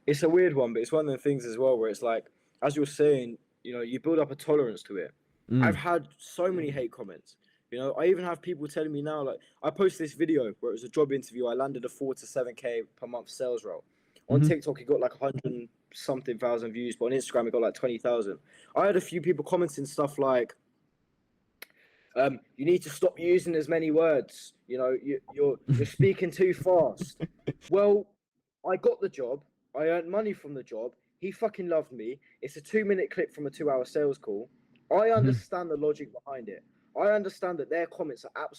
it's a weird one, but it's one of the things as well where it's like, as you're saying, you build up a tolerance to it. I've Mm. had so many hate comments. I even have people telling me now, like, I posted this video where it was a job interview. I landed a 4 to 7K per month sales role. On Mm-hmm. TikTok, it got like 100 something thousand views, but on Instagram, it got like 20,000. I had a few people commenting stuff like, you need to stop using as many words. You're speaking too fast. Well, I got the job. I earned money from the job. He fucking loved me. It's a 2 minute clip from a 2 hour sales call. I Mm-hmm. understand the logic behind it. I understand that their comments are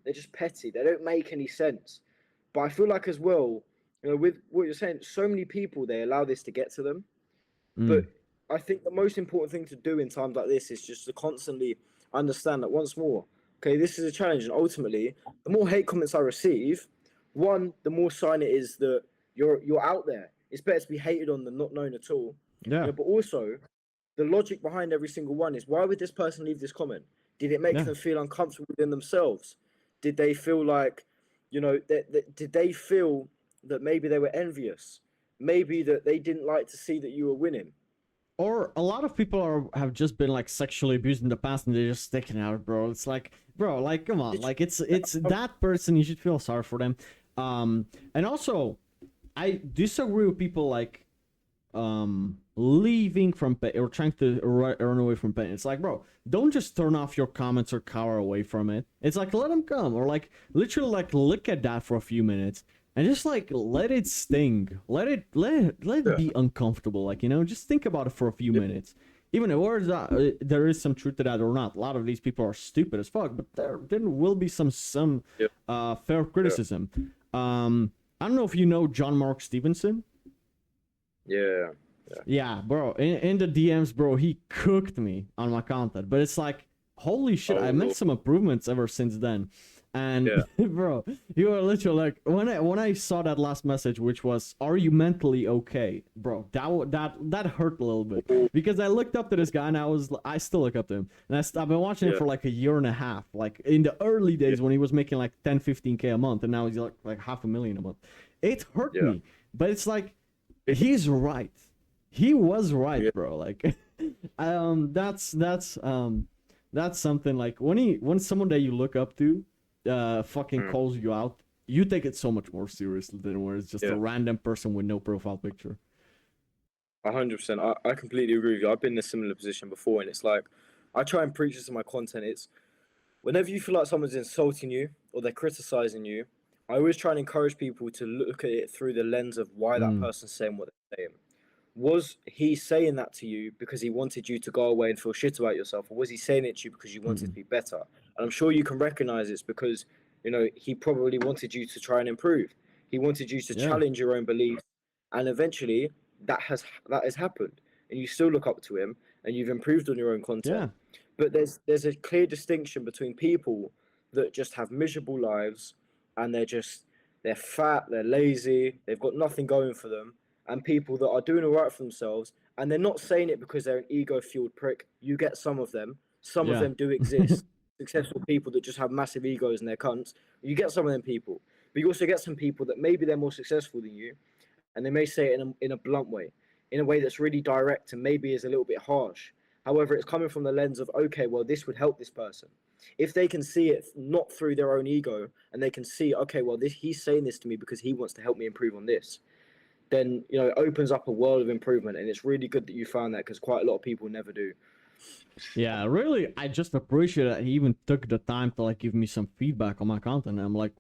they're just petty. They don't make any sense. But I feel like as well, with what you're saying, so many people, they allow this to get to them. But Mm. I think the most important thing to do in times like this is just to constantly understand that once more, okay, this is a challenge, and ultimately, the more hate comments I receive, one, the more sign it is that you're out there. It's better to be hated on than not known at all. Yeah. But also, the logic behind every single one is, why would this person leave this comment? Did it make Yeah. them feel uncomfortable within themselves? Did they feel like, did they feel that maybe they were envious? Maybe that they didn't like to see that you were winning. Or a lot of people have just been like sexually abused in the past and they're just sticking out, bro. It's like, bro, like, come on, like it's that person. You should feel sorry for them. And also, I disagree with people like leaving from pain or trying to run away from pain. It's like, bro, don't just turn off your comments or cower away from it. It's like, let them come, or like literally like look at that for a few minutes and just like let it sting, let it be uncomfortable, like, just think about it for a few minutes. Even though there is some truth to that or not, a lot of these people are stupid as fuck, but there will be some Yep. fair criticism. I don't know if you know John Mark Stevenson. Yeah. Yeah, bro. In the DMs, bro, he cooked me on my content. But it's like, holy shit, Oh, I made Lord. some improvements ever since then. And Yeah. bro, you were literally like, when I saw that last message, which was, "Are you mentally okay?" Bro, that hurt a little bit because I looked up to this guy and I still look up to him, and I've been watching him Yeah. for like a year and a half, like in the early days when he was making like 10-15K a month, and now he's like $500,000 a month. It hurt Yeah. me, but it's like, he's right. He was right, Yeah. bro. Like, that's something like when someone that you look up to, fucking Mm. calls you out, you take it so much more seriously than where it's just Yeah. a random person with no profile picture. 100%. I completely agree with you. I've been in a similar position before, and it's like, I try and preach this in my content. It's whenever you feel like someone's insulting you or they're criticizing you, I always try and encourage people to look at it through the lens of why that Mm, person's saying what they're saying. Was he saying that to you because he wanted you to go away and feel shit about yourself, or was he saying it to you because you wanted to mm, be better? And I'm sure you can recognize it's because he probably wanted you to try and improve. He wanted you to yeah, challenge your own beliefs, and eventually that has happened, and you still look up to him, and you've improved on your own yeah, content. But there's a clear distinction between people that just have miserable lives, and they're fat, they're lazy, they've got nothing going for them, and people that are doing all right for themselves, and they're not saying it because they're an ego-fueled prick. You get some of them. Some of yeah, them do exist. Successful people that just have massive egos and they're cunts. You get some of them people, but you also get some people that maybe they're more successful than you, and they may say it in a blunt way, in a way that's really direct and maybe is a little bit harsh. However, it's coming from the lens of, okay, well, this would help this person. If they can see it not through their own ego, and they can see, okay, well, he's saying this to me because he wants to help me improve on this, then it opens up a world of improvement, and it's really good that you found that, because quite a lot of people never do. yeah. Really, I just appreciate that he even took the time to like give me some feedback on my content. I'm like,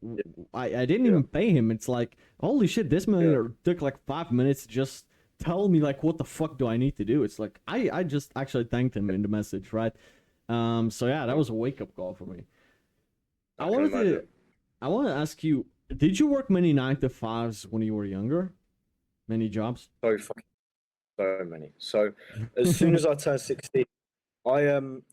I didn't Yeah. even pay him. It's like, holy shit, this man took like 5 minutes to just tell me like what the fuck do I need to do. It's like I just actually thanked him in the message, right? So yeah, that was a wake up call for me. I I can wanted to imagine. I want to ask you, did you work many 9 to 5s when you were younger? Many jobs? So fucking so many. So as soon as I turned 16, I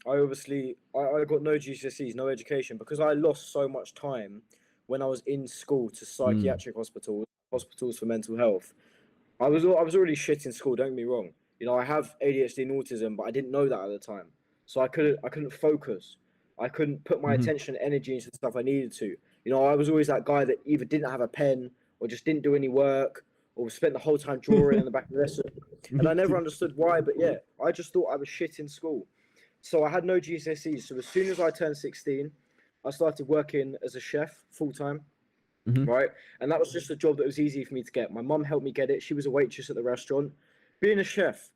obviously I got no GCSEs, no education, because I lost so much time when I was in school to Mm, psychiatric hospitals for mental health. I was already shit in school. Don't get me wrong. I have ADHD and autism, but I didn't know that at the time, so I couldn't focus. I couldn't put my mm-hmm, attention and energy into the stuff I needed to. I was always that guy that either didn't have a pen or just didn't do any work, or spent the whole time drawing in the back of the lesson. And I never understood why, but yeah, I just thought I was shit in school. So I had no GCSEs. So as soon as I turned 16, I started working as a chef full time, Mm-hmm. right? And that was just a job that was easy for me to get. My mum helped me get it. She was a waitress at the restaurant. Being a chef,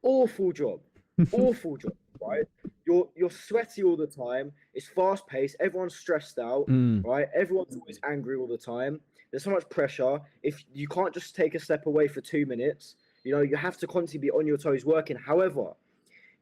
awful job, awful job, right? You're sweaty all the time. It's fast paced. Everyone's stressed out, Mm. right? Everyone's always angry all the time. There's so much pressure. If you can't just take a step away for 2 minutes, you have to constantly be on your toes working. However,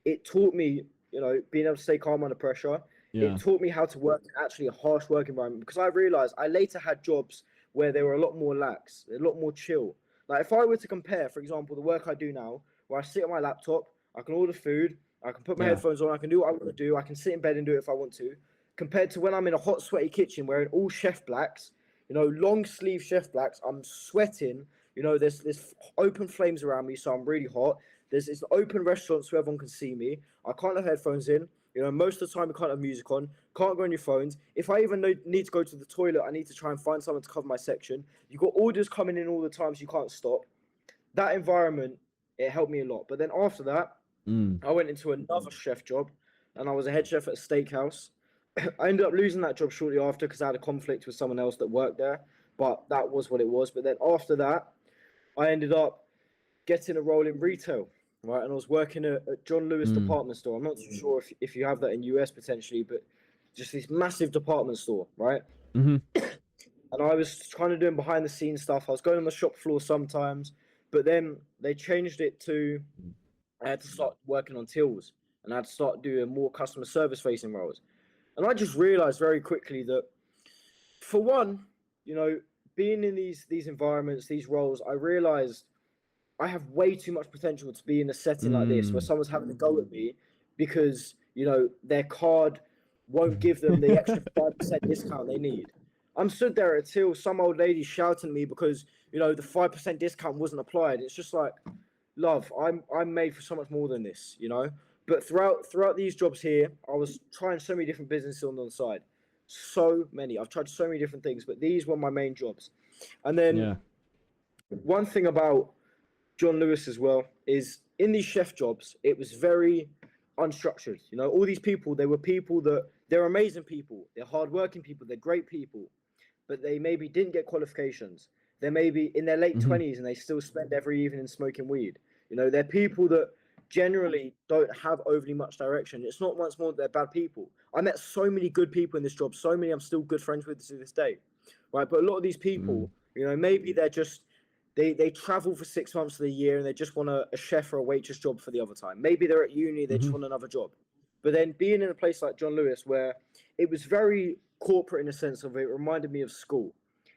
it taught me, being able to stay calm under pressure. Yeah. It taught me how to work in actually a harsh work environment, because I realized I later had jobs where they were a lot more lax, a lot more chill. Like if I were to compare, for example, the work I do now, where I sit on my laptop, I can order food, I can put my Yeah. headphones on, I can do what I want to do, I can sit in bed and do it if I want to, compared to when I'm in a hot, sweaty kitchen wearing all chef blacks, long sleeve chef blacks, I'm sweating, there's open flames around me, so I'm really hot. There's this open restaurant so everyone can see me. I can't have headphones in. Most of the time you can't have music on. Can't go on your phones. If I even need to go to the toilet, I need to try and find someone to cover my section. You got orders coming in all the time, so you can't stop. That environment, it helped me a lot. But then after that, I went into another chef job, and I was a head chef at a steakhouse. I ended up losing that job shortly after because I had a conflict with someone else that worked there. But that was what it was. But then after that, I ended up getting a role in retail, right? And I was working at John Lewis department store. I'm not too sure if you have that in US potentially, but just this massive department store, right? Mm-hmm. And I was kind of doing behind the scenes stuff. I was going on the shop floor sometimes, but then they changed it to I had to start working on tills, and I had to start doing more customer service facing roles. And I just realized very quickly that, for one, being in these environments, these roles, I realized I have way too much potential to be in a setting like this where someone's having to go at me because their card won't give them the extra 5% discount they need. I'm stood there until some old lady shouting at me because the 5% discount wasn't applied. It's just like, love, I'm made for so much more than this, But throughout these jobs here, I was trying so many different businesses on the side. So many. I've tried so many different things, but these were my main jobs. And then one thing about John Lewis as well is in these chef jobs, it was very unstructured. All these people, they're amazing people. They're hardworking people. They're great people, but they maybe didn't get qualifications. They're maybe in their late 20s and they still spend every evening smoking weed. They're people that generally don't have overly much direction. It's not once more that they're bad people. I met so many good people in this job. So many I'm still good friends with to this day, right? But a lot of these people, maybe they're just, they travel for 6 months of the year and they just want a chef or a waitress job for the other time. Maybe they're at uni, they just want another job. But then being in a place like John Lewis, where it was very corporate in a sense of it reminded me of school.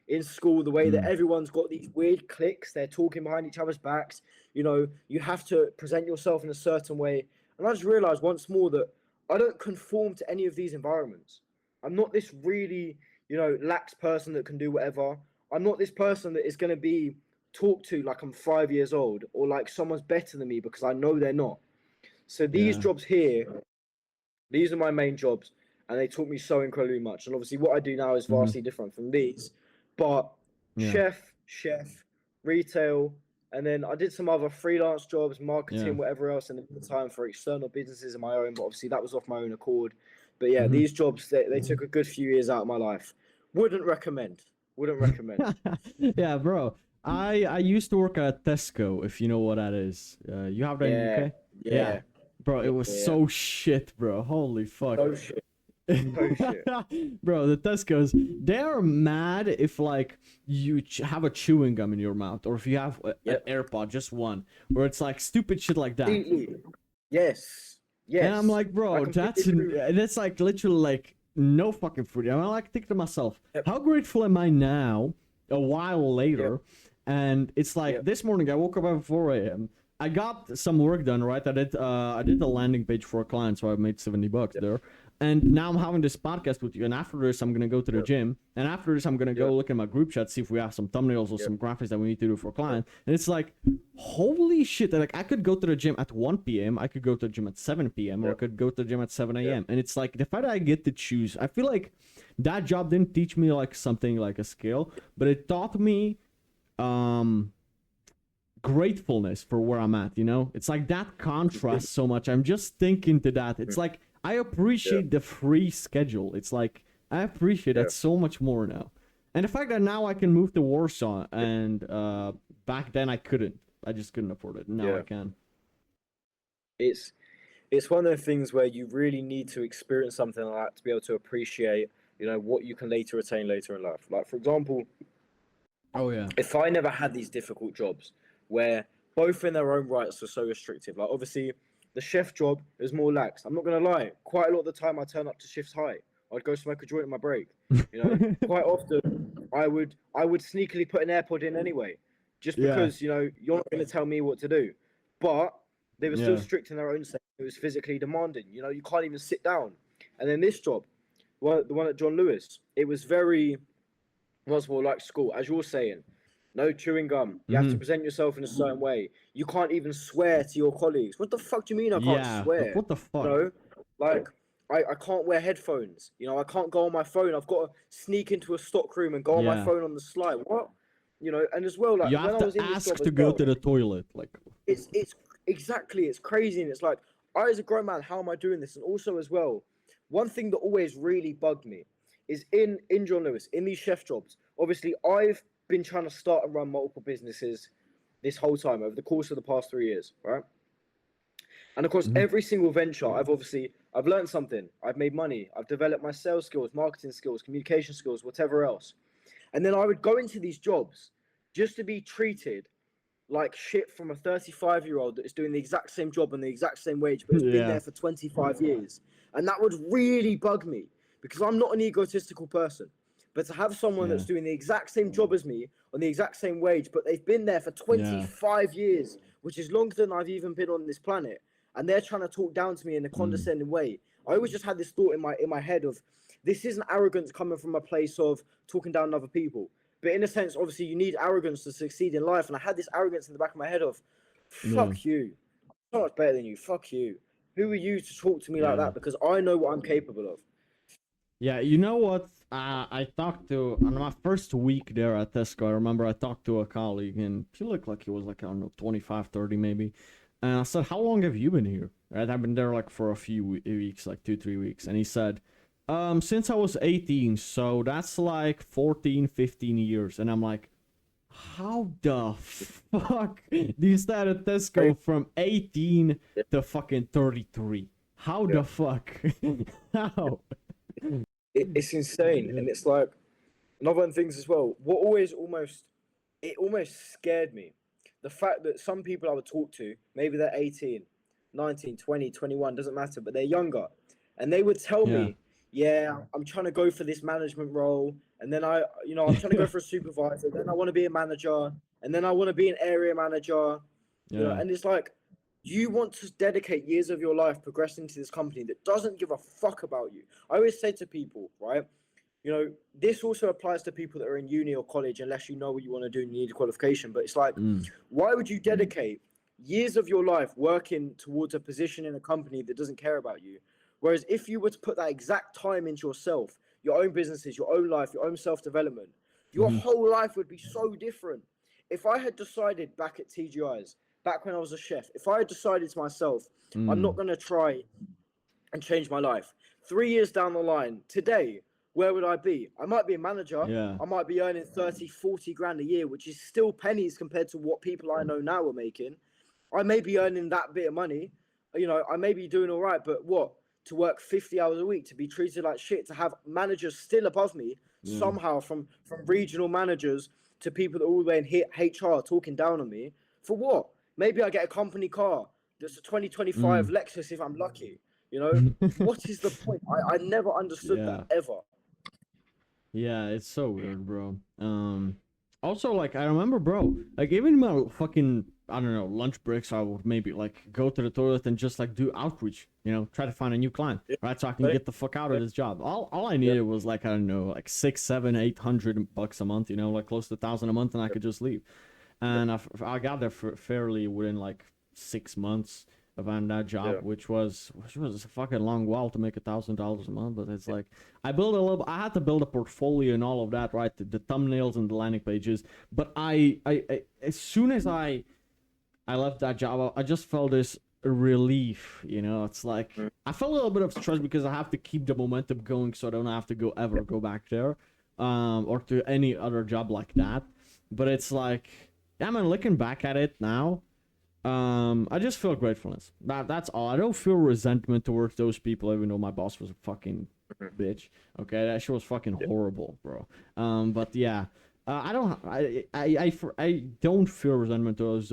In school, the way that everyone's got these weird cliques, they're talking behind each other's backs. You have to present yourself in a certain way. And I just realized once more that I don't conform to any of these environments. I'm not this really, lax person that can do whatever. I'm not this person that is going to be talked to like I'm 5 years old or like someone's better than me, because I know they're not. So these jobs here, these are my main jobs, and they taught me so incredibly much. And obviously what I do now is vastly different from these, but chef, retail, and then I did some other freelance jobs, marketing, whatever else in the meantime for external businesses of my own, but obviously that was off my own accord. But yeah, these jobs, they took a good few years out of my life. Wouldn't recommend. Yeah, bro. I used to work at Tesco, if you know what that is. You have that in the UK? Yeah. Bro, it was so shit, bro. Holy fuck. So shit. Bro, the Tesco's, they're mad if like you have a chewing gum in your mouth, or if you have an AirPod, just one, where it's like stupid shit like that. Yes. And I'm like, bro, that's like literally like no fucking fruity. I like think to myself, how grateful am I now, a while later, and it's like this morning I woke up at 4 a.m. I got some work done, right? I did the landing page for a client, so I made $70 there. And now I'm having this podcast with you, and after this I'm gonna go to the gym, and after this I'm gonna go look at my group chat, see if we have some thumbnails or some graphics that we need to do for a client. And it's like, holy shit! Like I could go to the gym at 1 p.m., I could go to the gym at 7 p.m., or I could go to the gym at 7 a.m. And it's like the fact that I get to choose. I feel like that job didn't teach me like something like a skill, but it taught me um gratefulness for where I'm at, you know? It's like that contrast so much. I'm just thinking to that. It's like I Yeah, appreciate the free schedule. It's like I appreciate yeah. that so much more now. And the fact that now I can move to Warsaw and back then I couldn't. I just couldn't afford it. Now I Yeah. can. It's it's one of those things where you really need to experience something like that to be able to appreciate, what you can later attain later in life. Like for example, Oh yeah. if I never had these difficult jobs where both in their own rights are so restrictive, like obviously the chef job is more lax. I'm not gonna lie, quite a lot of the time I turn up to shifts high. I'd go smoke a joint in my break. Quite often I would sneakily put an AirPod in anyway, just Yeah. because you're not gonna tell me what to do. But they were still Yeah. strict in their own sense. It was physically demanding. You can't even sit down. And then this job, the one at John Lewis, it was very was more like school, as you're saying. No chewing gum. You have to Mm-hmm. present yourself in a certain way. You can't even swear to your colleagues. What the fuck do you mean I can't Yeah. Like swear? what the You fuck? know, like I can't wear headphones. I can't go on my phone. I've got to sneak into a stock room and go on my Yeah. phone on the slide. What? And as well, like You when have I to was in this ask job to as go well, to the toilet. Like it's exactly it's crazy, and it's like I as a grown man, how am I doing this? And also as well, one thing that always really bugged me is in John Lewis in these chef jobs. Obviously, I've been trying to start and run multiple businesses this whole time over the course of the past 3 years, right? And of course, Mhm. every single venture, I've learned something. I've made money. I've developed my sales skills, marketing skills, communication skills, whatever else. And then I would go into these jobs just to be treated like shit from a 35-year-old that is doing the exact same job and the exact same wage, but has been Yeah. there for 25 years. And that would really bug me because I'm not an egotistical person. But to have someone Yeah. that's doing the exact same job as me on the exact same wage, but they've been there for Yeah. 25 years, which is longer than I've even been on this planet, and they're trying to talk down to me in a Mm. condescending way. I always just had this thought in my head of this isn't arrogance coming from a place of talking down other people. But in a sense, obviously, you need arrogance to succeed in life. And I had this arrogance in the back of my head of, Yeah. fuck you. I'm so much better than you. Fuck you. Who are you to talk to me like Yeah. that? Because I know what I'm capable of. Yeah, you know what? I talked to on my first week there at Tesco. I remember I talked to a colleague, and he looked like he was like I don't know 25, 30 maybe. And I said, "How long have you been here?" Right, I've been there like for a few weeks, like 2, 3 weeks. And he said, since I was 18, so that's like 14, 15 years." And I'm like, "How the fuck do you start at Tesco from 18 Yeah, to fucking 33? How yeah. the fuck? How?" It's insane. Yeah. And it's like, another one things as well. What always it almost scared me. The fact that some people I would talk to, maybe they're 18, 19, 20, 21, doesn't matter, but they're younger. And they would tell Yeah. me, yeah, I'm trying to go for this management role. And then I'm trying to go for a supervisor. Then I want to be a manager. And then I want to be an area manager. Yeah. And it's like, you want to dedicate years of your life progressing to this company that doesn't give a fuck about you. I always say to people, right? This also applies to people that are in uni or college, unless you know what you want to do and you need a qualification. But it's like, Mm. why would you dedicate years of your life working towards a position in a company that doesn't care about you? Whereas if you were to put that exact time into yourself, your own businesses, your own life, your own self development, your Hmm. whole life would be so different. If I had decided back at TGI's, back when I was a chef, if I had decided to myself, I'm not Mm. going to try and change my life. 3 years down the line, today, where would I be? I might be a manager. Yeah. I might be earning 30, 40 grand a year, which is still pennies compared to what people I know now are making. I may be earning that bit of money. I may be doing all right, but what? To work 50 hours a week, to be treated like shit, to have managers still above me, Yeah. somehow from regional managers to people that are all the way in HR talking down on me. For what? Maybe I get a company car that's a 2025 Mm. Lexus if I'm lucky. What is the point? I never understood that Yeah. ever. Yeah, it's so weird, bro. Also, like, I remember, bro, like, even my fucking, I don't know, lunch breaks, I would maybe, like, go to the toilet and just, like, do outreach, try to find a new client, Yeah, right? So I can same, get the fuck out of same. this job. All I Yeah, needed was, like, I don't know, like, 6, 7, 800 bucks a month, like, close to 1,000 a month, and I yeah, could just leave. yeah, And I got there fairly within, like, 6 months. than that job, Yeah. which was a fucking long while to make $1,000 a month. But it's like I built a little. I had to build a portfolio and all of that, right? The thumbnails and the landing pages. But I as soon as I left that job, I just felt this relief. It's like Mm. I felt a little bit of stress because I have to keep the momentum going, so I don't have to go back there, or to any other job like that. But it's like, yeah, man, looking back at it now, I just feel gratefulness. That's all. I don't feel resentment towards those people, even though my boss was a fucking Mhm. bitch. Okay, that shit was fucking Yeah. horrible, bro. But yeah, I don't. I don't feel resentment towards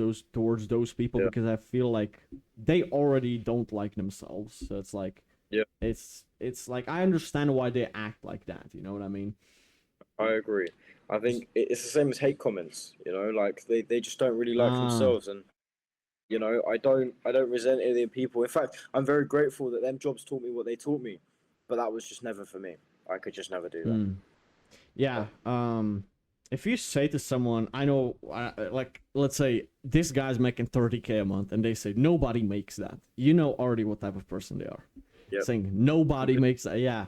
those people Yeah. because I feel like they already don't like themselves. So it's like, Yeah. it's like I understand why they act like that. You know what I mean? I agree. I think it's the same as hate comments. Like they just don't really like Ah, themselves, and I don't resent any of the people. In fact, I'm very grateful that them jobs taught me what they taught me, but that was just never for me. I could just never do that. yeah. If you say to someone, I know, like, let's say this guy's making 30K a month, and they say nobody makes that, you know already what type of person they are. Yep. Saying nobody makes that, yeah,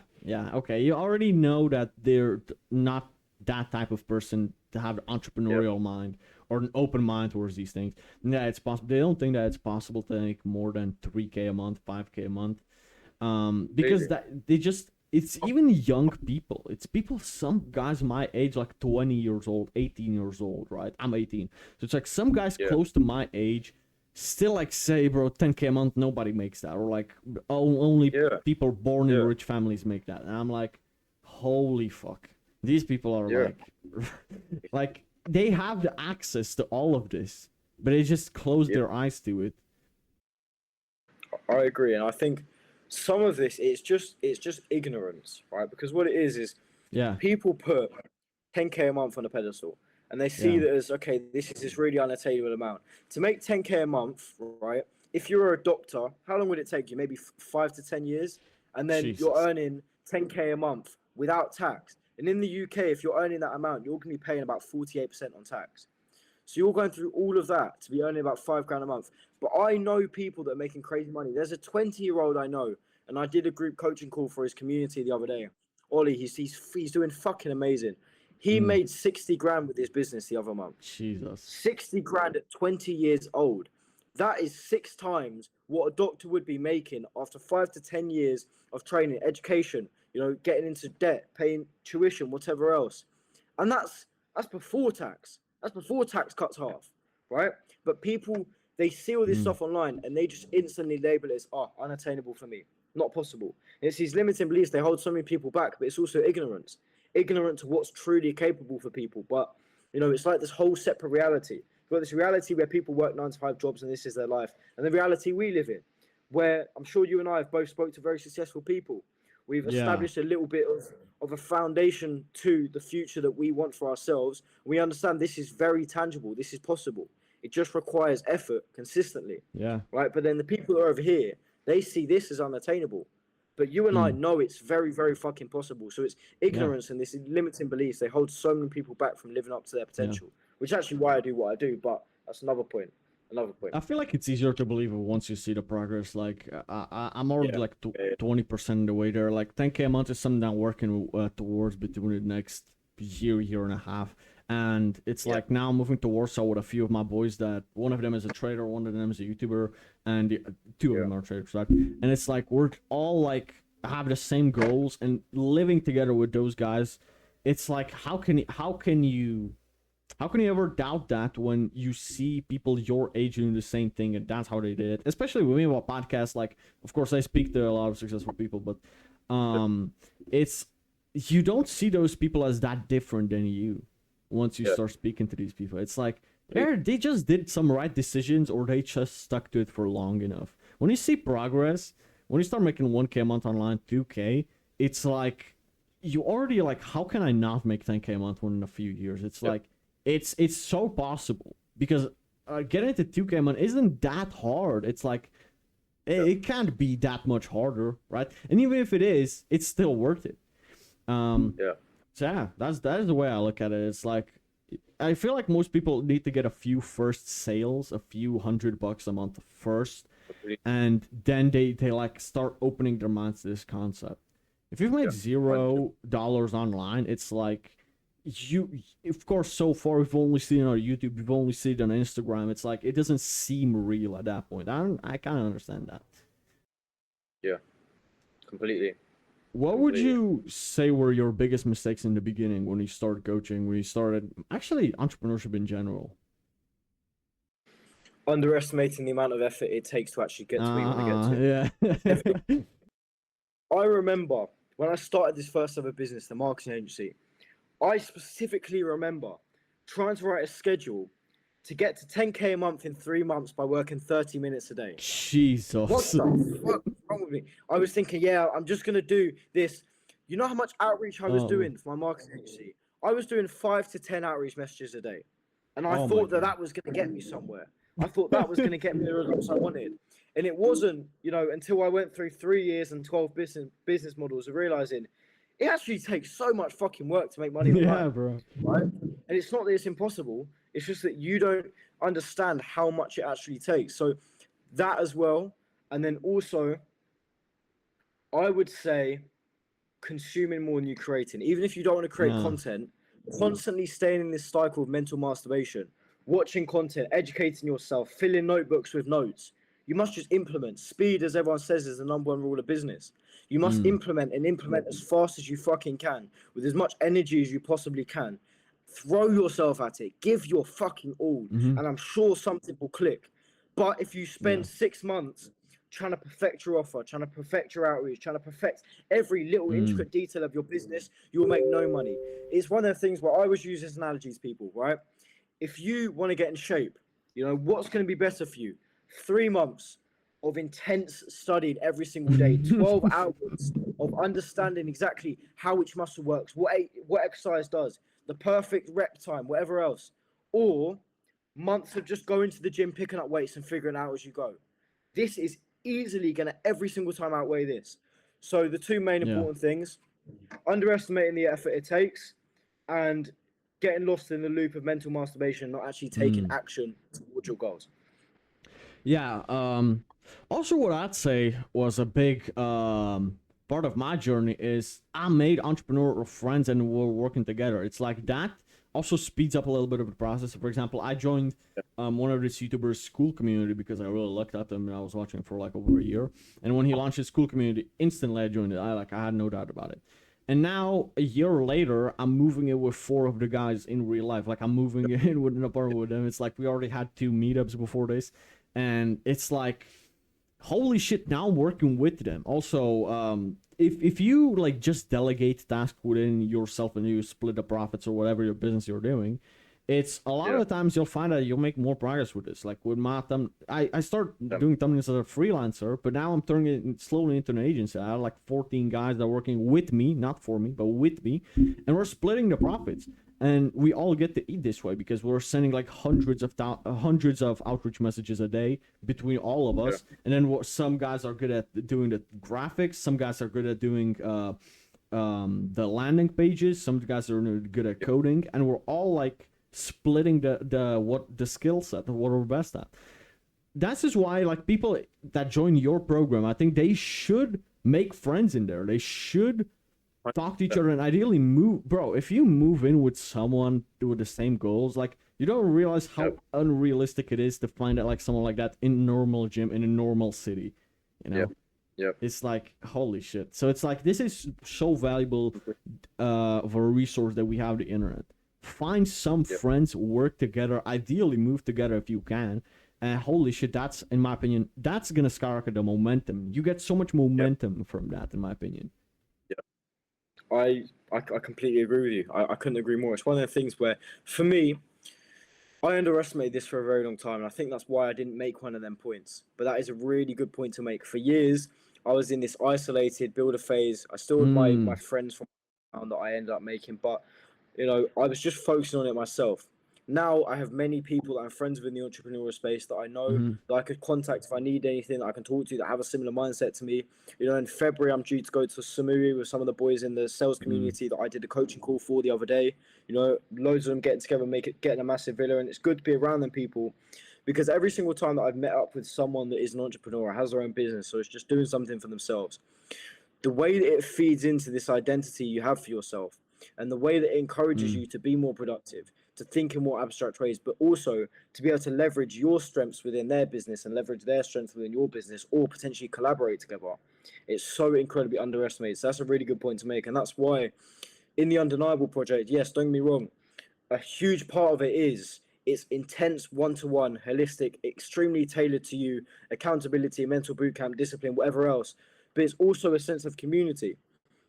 okay. You already know that they're not that type of person to have an entrepreneurial mind or an open mind towards these things. Yeah, it's possible. They don't think that it's possible to make more than 3K a month, 5K a month. Because Really? that they just it's even young people. It's people, some guys my age, like 20 years old, 18 years old, right? I'm 18. So it's like some guys Yeah. close to my age still like say, bro, 10K a month, nobody makes that. Or like only Yeah. people born in Yeah. rich families make that. And I'm like, holy fuck. These people are Yeah. like they have the access to all of this, but they just close Yeah. their eyes to it. I agree, and I think some of this it's just ignorance, right? Because what it is Yeah. people put 10K a month on a pedestal, and they see Yeah. that as okay, this is this really unattainable amount. To make 10K a month, right? If you're a doctor, how long would it take you? Maybe 5 to 10 years, and then you're Jesus. earning 10K a month without tax. And in the UK, if you're earning that amount, you're going to be paying about 48% on tax. So you're going through all of that to be earning about £5 a month. But I know people that are making crazy money. There's a 20-year-old I know, and I did a group coaching call for his community the other day. Ollie, he's doing fucking amazing. He Mm. made 60 grand with his business the other month. Jesus. 60 grand at 20 years old. That is 6 times what a doctor would be making after 5 to 10 years of training, education, getting into debt, paying tuition, whatever else. And that's before tax. That's before tax cuts half, right? But people, they see all this Mm. stuff online and they just instantly label it as unattainable for me, not possible. It's these limiting beliefs, they hold so many people back, but it's also ignorance. Ignorant to what's truly capable for people. But it's like this whole separate reality. You've got this reality where people work 9 to 5 jobs and this is their life, and the reality we live in, where I'm sure you and I have both spoke to very successful people. We've Yeah. established a little bit of a foundation to the future that we want for ourselves. We understand this is very tangible. This is possible. It just requires effort consistently, Yeah. right? But then the people that are over here, they see this as unattainable. But you and I know it's very, very fucking possible. So it's ignorance and this limiting beliefs. They hold so many people back from living up to their potential, which is actually why I do what I do. But that's another point. Another point. I feel like it's easier to believe it once you see the progress. Like I'm already Yeah. like Yeah. 20% of the way there. Like 10K a month is something I'm working towards between the next year and a half. And it's Yeah. like now I'm moving to Warsaw with a few of my boys. That one of them is a trader, one of them is a YouTuber, and two of them are traders. Right? And it's like we're all like have the same goals and living together with those guys. It's like how can you ever doubt that when you see people your age doing the same thing and that's how they did it? Especially with me about podcasts. Like, of course, I speak to a lot of successful people, but it's you don't see those people as that different than you once you start speaking to these people. It's like they just did some right decisions or they just stuck to it for long enough. When you see progress, when you start making 1K a month online, 2K, it's like you already like, how can I not make 10K a month within a few years? It's like it's so possible because getting to 2K a month isn't that hard. It's like it can't be that much harder, right? And even if it is, it's still worth it. So yeah, that is the way I look at it. It's like I feel like most people need to get a few first sales, a few $100 a month first, and then they like start opening their minds to this concept. If you've made Yeah. $0 online, it's like you, of course, so far we've only seen it on YouTube, we've only seen it on Instagram. It's like it doesn't seem real at that point. I kind of understand that. Yeah, completely. What would Completely. you say were your biggest mistakes in the beginning when you started coaching, when you started actually entrepreneurship in general? Underestimating the amount of effort it takes to actually get to where you want to get to. Yeah. I remember when I started this first ever business, the marketing agency, I specifically remember trying to write a schedule to get to 10K a month in 3 months by working 30 minutes a day. What Jesus. the fuck is wrong with me? I was thinking, yeah, I'm just gonna do this. You know how much outreach I was Oh. doing for my marketing agency? I was doing 5 to 10 outreach messages a day, and I Oh my thought that God. that was gonna get me somewhere. I thought that was gonna get me the results I wanted, and it wasn't. Until I went through 3 years and 12 business models of realizing it actually takes so much fucking work to make money Yeah, online, bro. right? And it's not that it's impossible. It's just that you don't understand how much it actually takes. So that as well, and then also, I would say consuming more than you're creating. Even if you don't want to create Yeah. content, constantly staying in this cycle of mental masturbation, watching content, educating yourself, filling notebooks with notes. You must just implement. Speed, as everyone says, is the number one rule of business. You must implement and implement as fast as you fucking can, with as much energy as you possibly can. Throw yourself at it. Give your fucking all, Mm-hmm. and I'm sure something will click. But if you spend Yeah. 6 months trying to perfect your offer, trying to perfect your outreach, trying to perfect every little intricate detail of your business, you'll make no money. It's one of the things where I always use this analogy to people, right? If you want to get in shape, what's going to be better for you? 3 months of intense studying every single day, 12 hours of understanding exactly how each muscle works, what exercise does, the perfect rep time, whatever else, or months of just going to the gym, picking up weights and figuring out as you go. This is easily going to every single time outweigh this. So the two main Yeah. important things: underestimating the effort it takes, and getting lost in the loop of mental masturbation, not actually taking action towards your goals. Yeah. Also, what I'd say was a big part of my journey is I made entrepreneurial friends and we're working together. It's like that also speeds up a little bit of the process. For example, I joined one of this YouTuber's school community because I really looked at him and I was watching for like over a year. And when he launched his school community, instantly I joined it. I had no doubt about it. And now a year later, I'm moving in with 4 of the guys in real life. Like I'm moving in with an apartment with them. It's like we already had 2 meetups before this, and it's like, holy shit! Now I'm working with them. Also, if you like just delegate tasks within yourself and you split the profits or whatever your business you're doing, it's a lot of the times you'll find that you'll make more progress with this. Like with my I start doing thumbnails as a freelancer, but now I'm turning it slowly into an agency. I have like 14 guys that are working with me, not for me, but with me, and we're splitting the profits. And we all get to eat this way because we're sending like hundreds of outreach messages a day between all of us. And then some guys are good at doing the graphics, some guys are good at doing the landing pages, some guys are good at coding, and we're all like splitting the skill set of what we're best at. That's just why like people that join your program, I think they should make friends in there. They should talk to each other and ideally move. Bro, if you move in with someone with the same goals, like you don't realize how unrealistic it is to find out like someone like that in a normal gym in a normal city, it's like holy shit. So it's like this is so valuable of a resource that we have, the internet. Find some friends, work together, ideally move together if you can. And holy shit, that's, in my opinion, that's gonna skyrocket the momentum. You get so much momentum from that, in my opinion. I completely agree with you. I couldn't agree more. It's one of the things where, for me, I underestimated this for a very long time, and I think that's why I didn't make one of them points. But that is a really good point to make. For years, I was in this isolated builder phase. I still had my friends from that I ended up making, but I was just focusing on it myself. Now I have many people that I'm friends with in the entrepreneurial space that I know that I could contact if I need anything, that I can talk to, that have a similar mindset to me. In February, I'm due to go to Samui with some of the boys in the sales community that I did a coaching call for the other day. Loads of them getting together, getting a massive villa, and it's good to be around them people Because every single time that I've met up with someone that is an entrepreneur or has their own business or is just doing something for themselves, the way that it feeds into this identity you have for yourself and the way that it encourages you to be more productive, to think in more abstract ways, but also to be able to leverage your strengths within their business and leverage their strengths within your business or potentially collaborate together. It's so incredibly underestimated. So that's a really good point to make. And that's why in the Undeniable project, yes, don't get me wrong, a huge part of it is it's intense, one-to-one, holistic, extremely tailored to you, accountability, mental bootcamp, discipline, whatever else. But it's also a sense of community.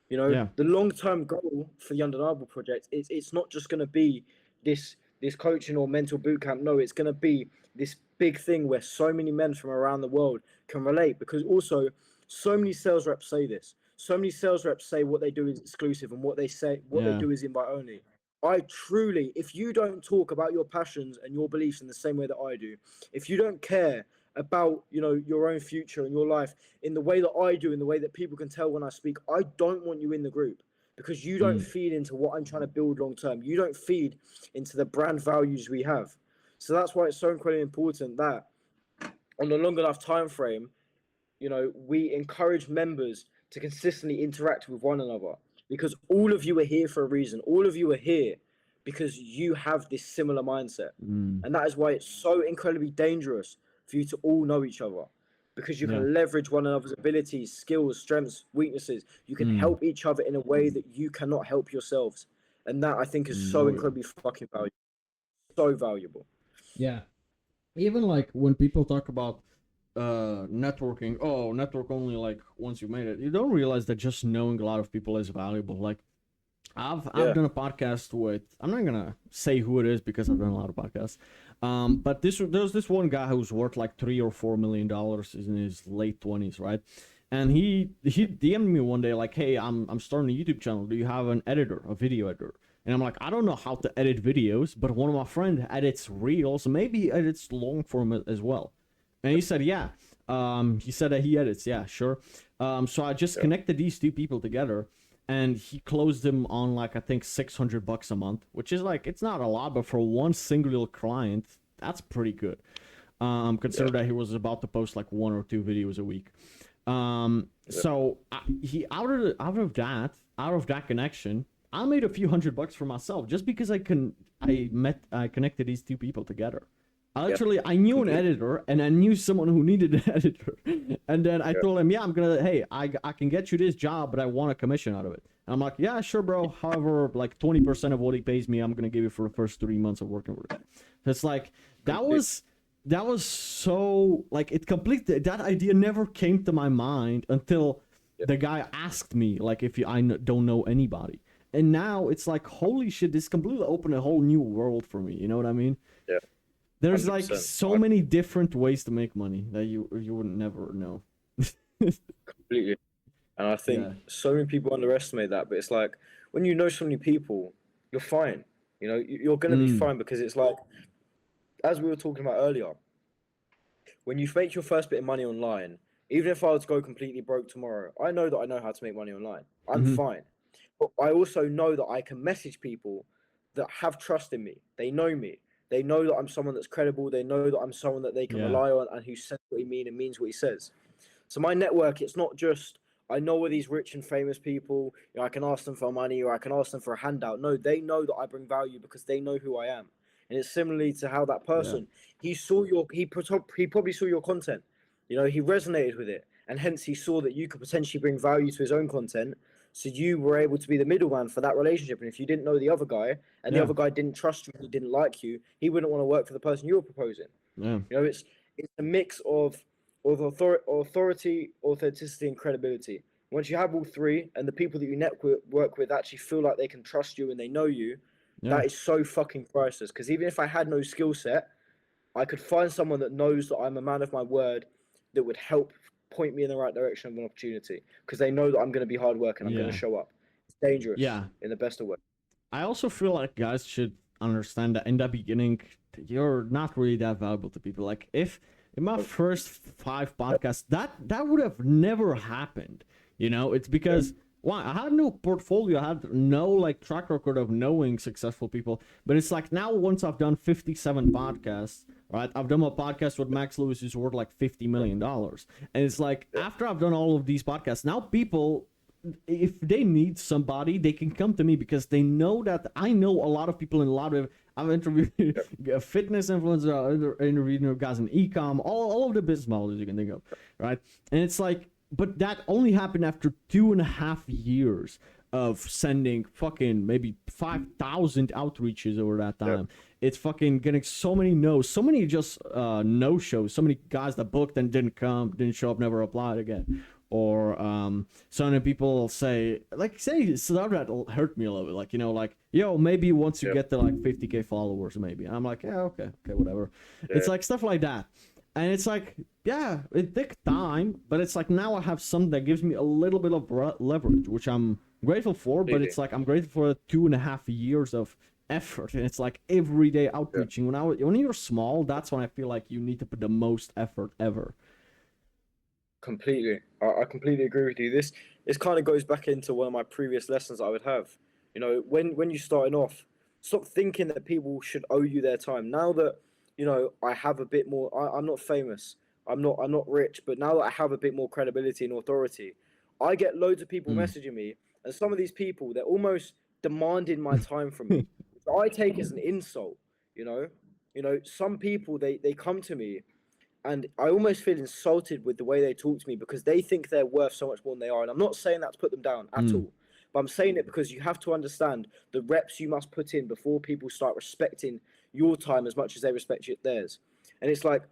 You know, Yeah. the long-term goal for the Undeniable project is it's not just going to be this coaching or mental bootcamp. No, it's going to be this big thing where so many men from around the world can relate, because also so many sales reps say this. So many sales reps say what they do is exclusive and what they do is invite only. I truly, if you don't talk about your passions and your beliefs in the same way that I do, if you don't care about, you know, your own future and your life in the way that I do, in the way that people can tell when I speak, I don't want you in the group, because you don't feed into what I'm trying to build long term. You don't feed into the brand values we have. So that's why it's so incredibly important that on a long enough time frame, you know, we encourage members to consistently interact with one another, because all of you are here for a reason. All of you are here because you have this similar mindset. And that is why it's so incredibly dangerous for you to all know each other, because you can leverage one another's abilities, skills, strengths, weaknesses. You can help each other in a way that you cannot help yourselves. And that, I think, is so incredibly fucking valuable. So valuable. Yeah. Even like when people talk about networking, oh, network only like once you made it, you don't realize that just knowing a lot of people is valuable. Like I've done a podcast with, I'm not gonna say who it is because I've done a lot of podcasts. But there's this one guy who's worth like $3 or $4 million in his late 20s, right? And he DM'd me one day like, hey, I'm starting a YouTube channel. Do you have an editor, a video editor? And I'm like, I don't know how to edit videos, but one of my friends edits reels, maybe he edits long form as well. And he said, yeah. He said that he edits, yeah, sure. So I just connected these two people together, and he closed them on like I think $600 a month, which is like, it's not a lot, but for one single client, that's pretty good. Consider that he was about to post like 1 or 2 videos a week. So he out of that connection, I made a few $100 for myself just because I connected these two people together. I knew an editor, and I knew someone who needed an editor, and then I told him, yeah, I can get you this job, but I want a commission out of it. And I'm like, yeah, sure, bro. However, like 20% of what he pays me, I'm gonna give you for the first 3 months of working with it. It's like that was so like that idea never came to my mind until the guy asked me like if I don't know anybody. And now it's like, holy shit, this completely opened a whole new world for me. You know what I mean? Yeah. There's like so many different ways to make money that you would never know. Completely. And I think so many people underestimate that. But it's like, when you know so many people, you're fine. You know, you're going to be fine, because it's like, as we were talking about earlier, when you make your first bit of money online, even if I was to go completely broke tomorrow, I know that I know how to make money online. I'm fine. But I also know that I can message people that have trust in me. They know me. They know that I'm someone that's credible. They know that I'm someone that they can rely on and who says what he means and means what he says. So my network, it's not just, I know all these rich and famous people, you know, I can ask them for money or I can ask them for a handout. No, they know that I bring value because they know who I am. And it's similarly to how that person, he probably saw your content. You know, he resonated with it. And hence he saw that you could potentially bring value to his own content. So you were able to be the middleman for that relationship. And if you didn't know the other guy, and the other guy didn't trust you, he didn't like you, he wouldn't want to work for the person you were proposing. Yeah. You know, it's a mix of authority, authenticity, and credibility. Once you have all three, and the people that you work with actually feel like they can trust you and they know you, that is so fucking priceless. Because even if I had no skill set, I could find someone that knows that I'm a man of my word that would help point me in the right direction of an opportunity, because they know that I'm going to be hard work and I'm going to show up. It's dangerous in the best of ways. I also feel like guys should understand that in the beginning, you're not really that valuable to people. Like if in my first 5 podcasts, that would have never happened. You know, it's because why? I had no portfolio. I had no like track record of knowing successful people. But it's like now once I've done 57 podcasts, right? I've done a podcast with Max Lewis who's worth like $50 million, and it's like after I've done all of these podcasts, now people, if they need somebody, they can come to me because they know that I know a lot of people in a lot of. I've interviewed fitness influencers, interviewed guys in e-com, all of the business models you can think of, right? And it's like, but that only happened after 2.5 years of sending fucking maybe 5,000 outreaches over that time. It's fucking getting so many no's, so many just no shows, so many guys that booked and didn't come, didn't show up, never applied again. Or so many people say stuff that hurt me a little bit, like, you know, like, yo, maybe once you get to like 50K followers, maybe. And I'm like, yeah, okay, whatever. It's like stuff like that. And it's like, yeah, it took time, but it's like now I have something that gives me a little bit of leverage, which I'm grateful for. But it's like I'm grateful for 2.5 years of effort, and it's like everyday outreaching. When you're small, that's when I feel like you need to put the most effort ever. Completely. I completely agree with you. This kind of goes back into one of my previous lessons I would have. You know, when you're starting off, stop thinking that people should owe you their time. Now that, you know, I have a bit more, I'm not famous, I'm not rich, but now that I have a bit more credibility and authority, I get loads of people messaging me, and some of these people, they're almost demanding my time from me, which I take as an insult, you know? You know, some people, they come to me, and I almost feel insulted with the way they talk to me because they think they're worth so much more than they are. And I'm not saying that to put them down at all, but I'm saying it because you have to understand the reps you must put in before people start respecting your time as much as they respect theirs. And it's like,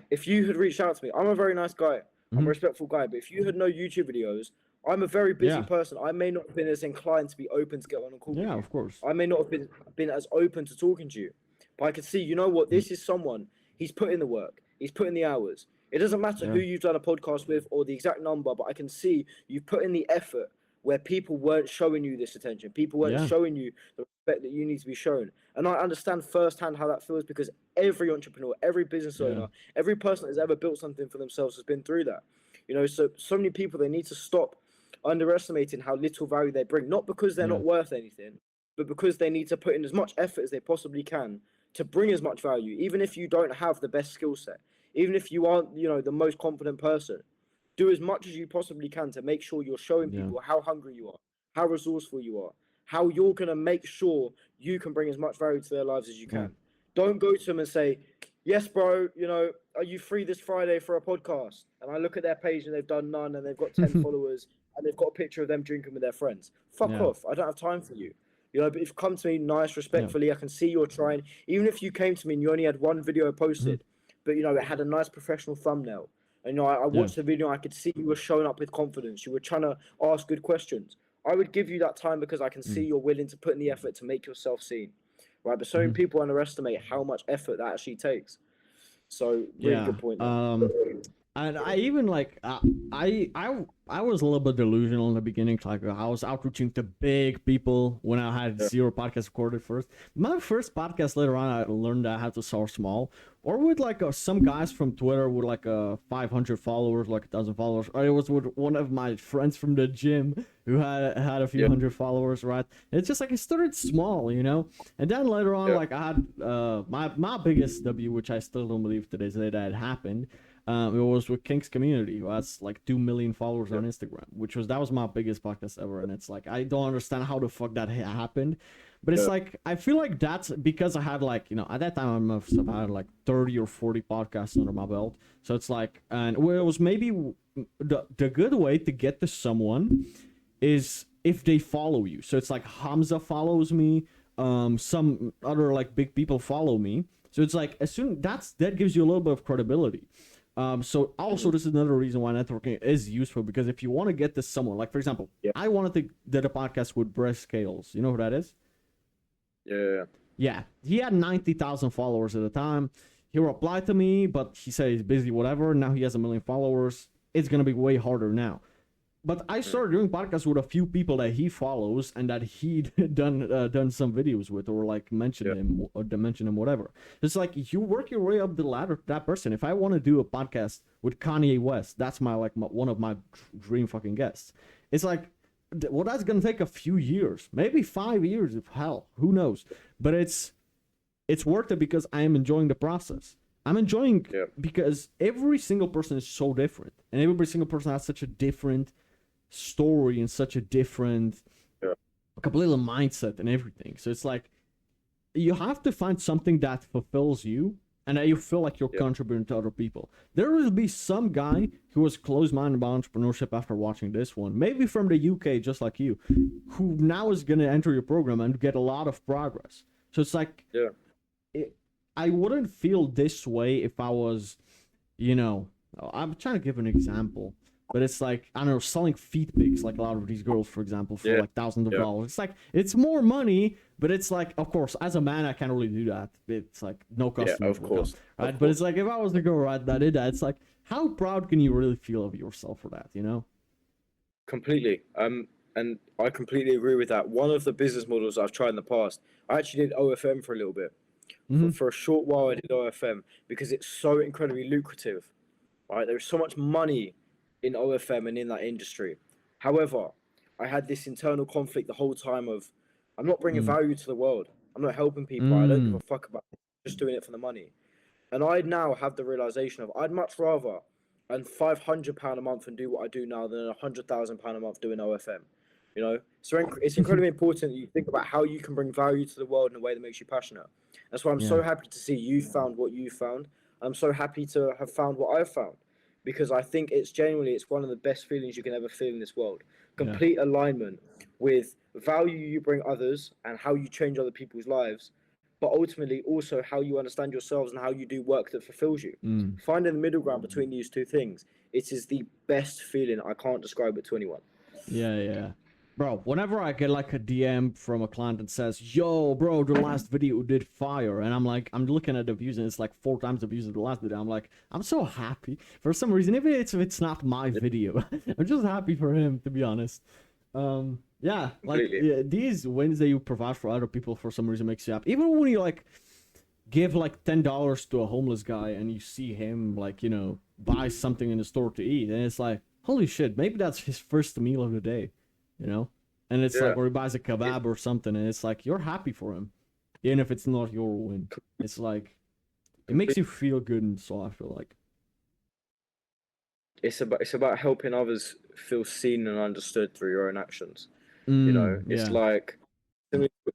if you had reached out to me, I'm a very nice guy, I'm a respectful guy, but if you had no YouTube videos, I'm a very busy person. I may not have been as inclined to be open to get on a call with you. Of course. I may not have been as open to talking to you, but I could see, you know what, this is someone, he's put in the work. He's put in the hours. It doesn't matter who you've done a podcast with or the exact number, but I can see you've put in the effort where people weren't showing you this attention. People weren't showing you the respect that you need to be shown. And I understand firsthand how that feels because every entrepreneur, every business owner, every person that's ever built something for themselves has been through that. You know, so many people, they need to stop underestimating how little value they bring, not because they're not worth anything, but because they need to put in as much effort as they possibly can to bring as much value, even if you don't have the best skill set. Even if you aren't, you know, the most confident person, do as much as you possibly can to make sure you're showing people how hungry you are, how resourceful you are, how you're going to make sure you can bring as much value to their lives as you can. Don't go to them and say, yes, bro, you know, are you free this Friday for a podcast? And I look at their page and they've done none and they've got 10 followers and they've got a picture of them drinking with their friends. Fuck off. I don't have time for you. You know, but if you come to me nice, respectfully, I can see you're trying. Even if you came to me and you only had one video posted, but, you know, it had a nice professional thumbnail. And, you know, I watched the video, I could see you were showing up with confidence. You were trying to ask good questions. I would give you that time because I can see you're willing to put in the effort to make yourself seen. Right? But so many people underestimate how much effort that actually takes. So, really good point. And I even like I was a little bit delusional in the beginning. Like I was outreaching to big people when I had 0 podcasts recorded first. My first podcast later on, I learned that I had to start small, or with like some guys from Twitter with like 500 followers, like 1,000 followers. Or it was with one of my friends from the gym who had a few hundred followers. Right? It's just like it started small, you know. And then later on, like I had my biggest W, which I still don't believe to this day that it happened. It was with King's Community, who has like 2 million followers on Instagram, that was my biggest podcast ever. And it's like, I don't understand how the fuck that happened, but it's like, I feel like that's because I had like, you know, at that time I must have had like 30 or 40 podcasts under my belt. So it's like, and where it was maybe the good way to get to someone is if they follow you. So it's like Hamza follows me, some other like big people follow me. So it's like, as soon that gives you a little bit of credibility. So also this is another reason why networking is useful, because if you want to get to someone, like for example, I wanted to do a podcast with Brett Scales. You know who that is? Yeah. He had 90,000 followers at the time. He replied to me, but he said he's busy, whatever. Now he has 1 million followers. It's going to be way harder now. But I started doing podcasts with a few people that he follows and that he done some videos with, or like mentioned him or mention him, whatever. It's like you work your way up the ladder to that person. If I want to do a podcast with Kanye West, that's one of my dream fucking guests. It's like well, that's gonna take a few years, maybe 5 years, if hell, who knows? But it's worth it because I am enjoying the process. I'm enjoying Yeah. because every single person is so different, and every single person has such a different story and such a different, Yeah. completely mindset and everything. So it's like you have to find something that fulfills you and that you feel like you're Yeah. contributing to other people. There will be some guy who was closed-minded about entrepreneurship after watching this one, maybe from the UK, just like you, who now is going to enter your program and get a lot of progress. So it's like, Yeah. I wouldn't feel this way if I was, I'm trying to give an example, but it's like, I don't know, selling feet pics, like a lot of these girls, for example, for Yeah. like thousands of Yeah. dollars. It's like, it's more money, but it's like, of course, as a man, I can't really do that. It's like, no Yeah, customers of will come, course. right? Of But it's like, if I was the girl, right, that did that, it's like, how proud can you really feel of yourself for that, Completely. And I completely agree with that. One of the business models I've tried in the past, I actually did OFM for a little bit. Mhm. For a short while, I did OFM because it's so incredibly lucrative. Right, there's so much money in OFM and in that industry. However, I had this internal conflict the whole time of, I'm not bringing Mm. value to the world. I'm not helping people. I don't give a Mm. fuck about it. I'm just doing it for the money. And I now have the realization of I'd much rather earn £500 a month and do what I do now than £100,000 a month doing OFM. So it's incredibly important that you think about how you can bring value to the world in a way that makes you passionate. That's why I'm so Yeah. happy to see you found what you found. I'm so happy to have found what I've found, because I think it's one of the best feelings you can ever feel in this world. Yeah. Complete alignment with value you bring others and how you change other people's lives, but ultimately also how you understand yourselves and how you do work that fulfills you. Mm. Finding the middle ground between these two things, it is the best feeling. I can't describe it to anyone. Yeah. Bro, whenever I get like a DM from a client that says, yo, bro, the last video did fire, and I'm looking at the views and it's like 4 times the views of the last video, I'm like, I'm so happy. For some reason, even if it's not my video, I'm just happy for him, to be honest. Yeah, like these wins that you provide for other people for some reason makes you happy. Even when you like give like $10 to a homeless guy and you see him like, buy something in the store to eat, and it's like, holy shit, maybe that's his first meal of the day. And it's like, or he buys a kebab or something, and it's like, you're happy for him, even if it's not your win. It's like, it makes you feel good, and so I feel like it's about helping others feel seen and understood through your own actions. It's yeah. like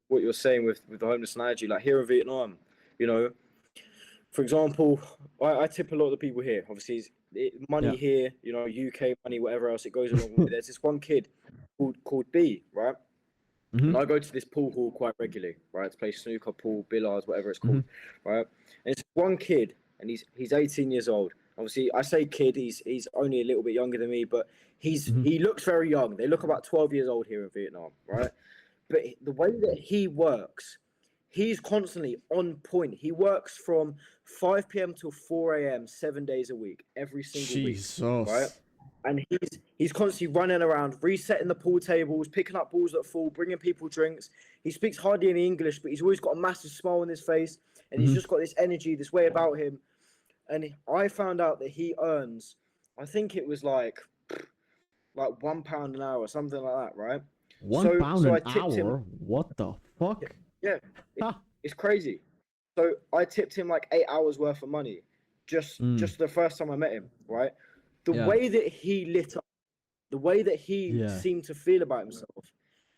what you're saying with the homeless analogy, like here in Vietnam, for example, I tip a lot of the people here. Obviously, money here, UK money, whatever else, it goes along with it. There's this one kid called B, right? Mm-hmm. And I go to this pool hall quite regularly, right? To play snooker, pool, billiards, whatever it's called, right? And it's one kid, and he's 18 years old. Obviously, I say kid, he's only a little bit younger than me, but he looks very young. They look about 12 years old here in Vietnam, right? But the way that he works, he's constantly on point. He works from 5 p.m. till 4 a.m. 7 days a week, every single week, right? And he's constantly running around, resetting the pool tables, picking up balls that fall, bringing people drinks. He speaks hardly any English, but he's always got a massive smile on his face, and he's just got this energy, this way about him. And I found out that he earns, I think it was like £1 an hour, something like that, right? £1 so I an tipped him. hour? What the fuck? Yeah, it's crazy. So I tipped him like 8 hours worth of money, just the first time I met him, right? The way that he lit up, the way that he seemed to feel about himself,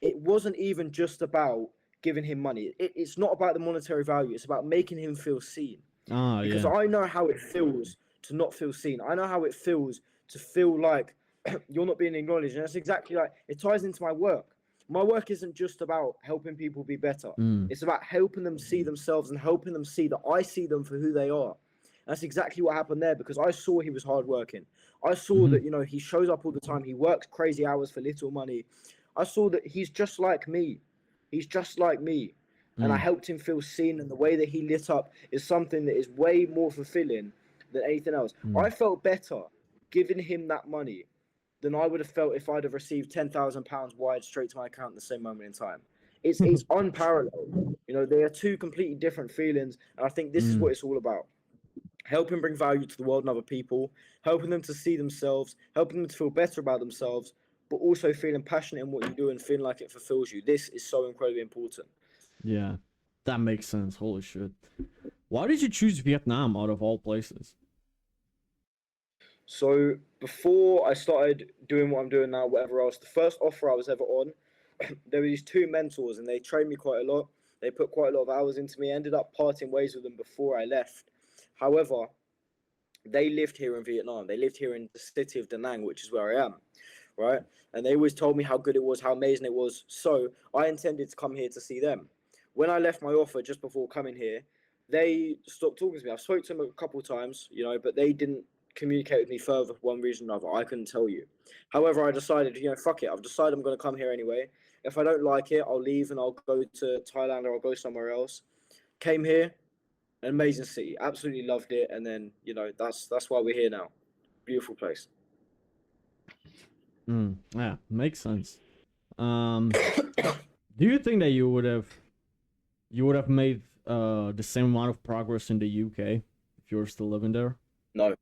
it wasn't even just about giving him money. It's not about the monetary value. It's about making him feel seen. Because I know how it feels to not feel seen. I know how it feels to feel like you're not being acknowledged. And that's exactly like, it ties into my work. My work isn't just about helping people be better. It's about helping them see themselves and helping them see that I see them for who they are. That's exactly what happened there, because I saw he was hardworking. I saw that, he shows up all the time. He works crazy hours for little money. I saw that he's just like me. He's just like me. And I helped him feel seen, and the way that he lit up is something that is way more fulfilling than anything else. I felt better giving him that money than I would have felt if I'd have received £10,000 wired straight to my account at the same moment in time. It's unparalleled. They are two completely different feelings, and I think this is what it's all about. Helping bring value to the world and other people, helping them to see themselves, helping them to feel better about themselves, but also feeling passionate in what you do and feeling like it fulfills you. This is so incredibly important. Yeah, that makes sense. Holy shit. Why did you choose Vietnam out of all places? So before I started doing what I'm doing now, whatever else, the first offer I was ever on, there were these two mentors and they trained me quite a lot. They put quite a lot of hours into me. I ended up parting ways with them before I left. However, they lived here in Vietnam. They lived here in the city of Da Nang, which is where I am, right? And they always told me how good it was, how amazing it was. So I intended to come here to see them. When I left my offer just before coming here, they stopped talking to me. I've spoken to them a couple of times, but they didn't communicate with me further for one reason or another. I couldn't tell you. However, I decided, fuck it. I've decided I'm going to come here anyway. If I don't like it, I'll leave and I'll go to Thailand or I'll go somewhere else. Came here, an amazing city, absolutely loved it, and then that's why we're here now. Beautiful place. Yeah, makes sense. Do you think that you would have made the same amount of progress in the UK if you were still living there? No,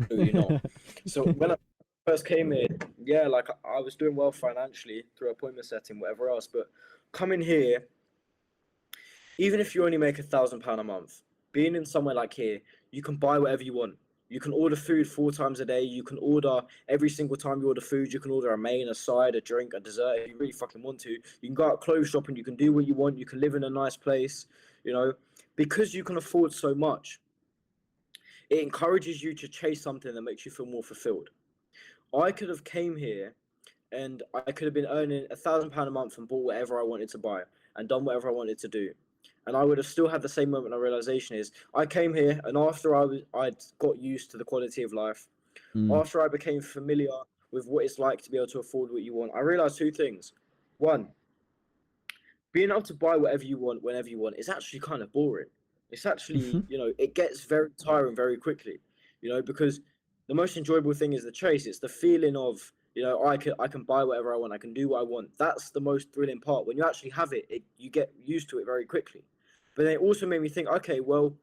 absolutely not. So when I first came here, yeah, like I was doing well financially through appointment setting, whatever else, but coming here, even if you only make £1,000 a month, being in somewhere like here, you can buy whatever you want. You can order food 4 times a day. You can order every single time you order food. You can order a main, a side, a drink, a dessert if you really fucking want to. You can go out clothes shopping. You can do what you want. You can live in a nice place, because you can afford so much. It encourages you to chase something that makes you feel more fulfilled. I could have came here and I could have been earning £1,000 a month and bought whatever I wanted to buy and done whatever I wanted to do. And I would have still had the same moment of realization is I came here and after I'd got used to the quality of life, after I became familiar with what it's like to be able to afford what you want, I realized two things. One, being able to buy whatever you want whenever you want is actually kind of boring. It's actually, it gets very tiring very quickly, because the most enjoyable thing is the chase. It's the feeling of, I can buy whatever I want. I can do what I want. That's the most thrilling part. When you actually have it, you get used to it very quickly. But then it also made me think, okay, well,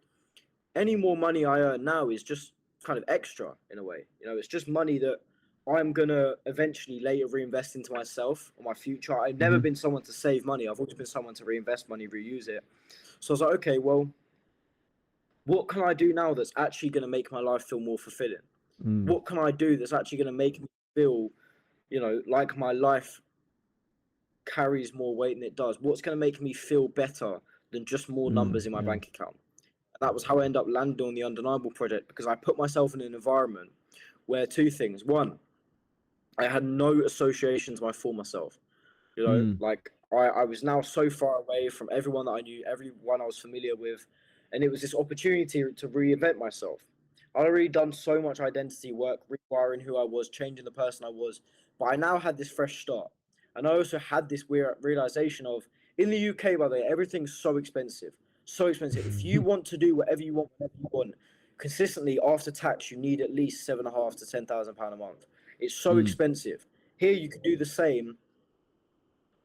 any more money I earn now is just kind of extra in a way. It's just money that I'm gonna eventually later reinvest into myself or my future. I've never been someone to save money. I've always been someone to reinvest money, reuse it. So I was like, okay, well, what can I do now that's actually gonna make my life feel more fulfilling? What can I do that's actually gonna make me feel, like my life carries more weight than it does? What's gonna make me feel better than just more numbers in my bank account? And that was how I ended up landing on the Undeniable project, because I put myself in an environment where two things. One, I had no association to my former self. Like I was now so far away from everyone that I knew, everyone I was familiar with, and it was this opportunity to reinvent myself. I'd already done so much identity work, rewiring who I was, changing the person I was, but I now had this fresh start. And I also had this weird realization of, in the UK, by the way, everything's so expensive. So expensive. If you want to do whatever you want, whenever you want, consistently after tax, you need at least £7,500 to £10,000 a month. It's so expensive. Here, you can do the same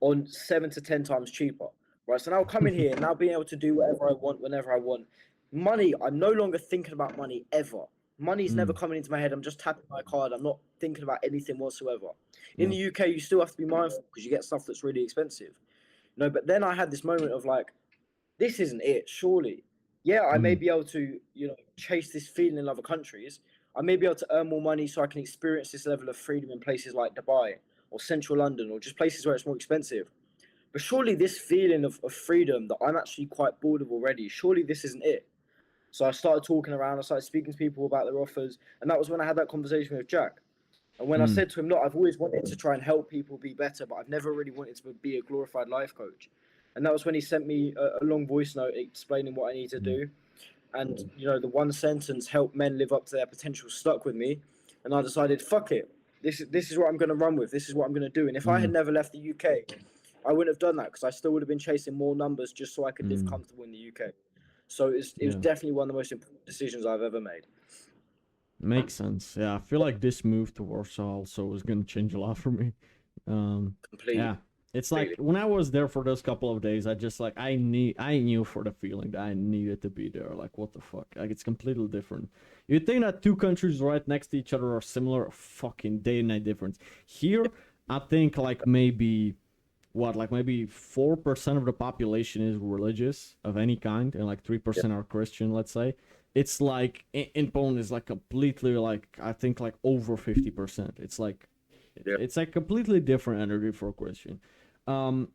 on 7 to 10 times cheaper, right? So now coming here, now being able to do whatever I want, whenever I want. Money, I'm no longer thinking about money ever. Money's never coming into my head. I'm just tapping my card. I'm not thinking about anything whatsoever. In the UK, you still have to be mindful because you get stuff that's really expensive. But then I had this moment of like, this isn't it, surely. Yeah, I may be able to, chase this feeling in other countries. I may be able to earn more money so I can experience this level of freedom in places like Dubai or central London or just places where it's more expensive. But surely this feeling of freedom that I'm actually quite bored of already, surely this isn't it. So I started talking around, I started speaking to people about their offers, and that was when I had that conversation with Jack. And when I said to him, look, I've always wanted to try and help people be better, but I've never really wanted to be a glorified life coach. And that was when he sent me a long voice note explaining what I need to do. And, the one sentence, help men live up to their potential, stuck with me. And I decided, fuck it. This is what I'm going to run with. This is what I'm going to do. And if I had never left the UK, I wouldn't have done that because I still would have been chasing more numbers just so I could live comfortable in the UK. So it was definitely one of the most important decisions I've ever made. Makes sense. Yeah, I feel like this move to Warsaw also was gonna change a lot for me. Completely. Yeah, it's like when I was there for those couple of days, I knew for the feeling that I needed to be there. Like, what the fuck? Like, it's completely different. You'd think that two countries right next to each other are similar, fucking day and night difference. Here, I think like maybe what, like maybe 4% of the population is religious of any kind, and like 3% are Christian, let's say. It's like in Poland is like completely like, I think like over 50%. It's like Yeah. it's like completely different energy for a Christian. Um,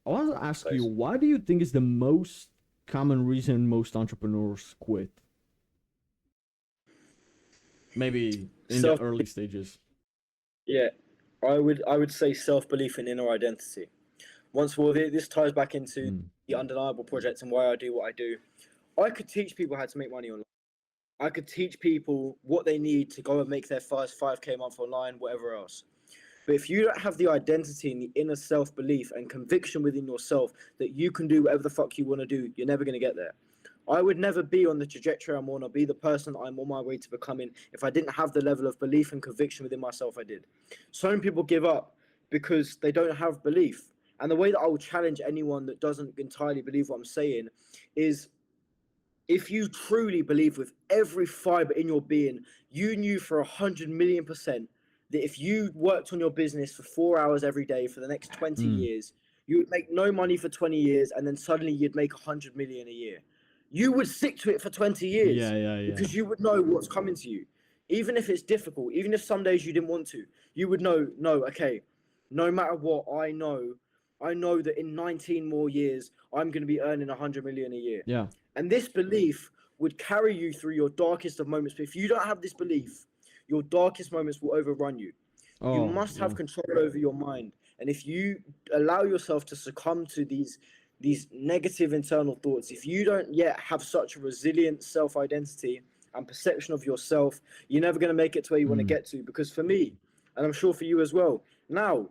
I want to ask you, Nice. why do you think is the most common reason most entrepreneurs quit? Maybe in the Self, early stages. yeah, I would say self belief and inner identity. Once more, this ties back into Mm. the undeniable project and why I do what I do. I could teach people how to make money online. I could teach people what they need to go and make their first 5K month online, whatever else. But if you don't have the identity and the inner self belief and conviction within yourself that you can do whatever the fuck you want to do, you're never going to get there. I would never be on the trajectory I'm on or be the person I'm on my way to becoming if I didn't have the level of belief and conviction within myself I did. So many people give up because they don't have belief. And the way that I will challenge anyone that doesn't entirely believe what I'm saying is, if you truly believe with every fiber in your being, you knew for 100 million% that if you worked on your business for 4 hours every day for the next 20 Mm. years, you would make no money for 20 years and then suddenly you'd make 100 million a year. You would stick to it for 20 years Yeah. because you would know what's coming to you. Even if it's difficult, even if some days you didn't want to, you would know, no, okay, no matter what, I know that in 19 more years, I'm going to be earning 100 million a year. Yeah. And this belief would carry you through your darkest of moments. But if you don't have this belief, your darkest moments will overrun you. You Oh, must have yeah. control over your mind. And if you allow yourself to succumb to these negative internal thoughts, if you don't yet have such a resilient self-identity and perception of yourself, you're never going to make it to where you want to Mm. get to. Because for me, and I'm sure for you as well, now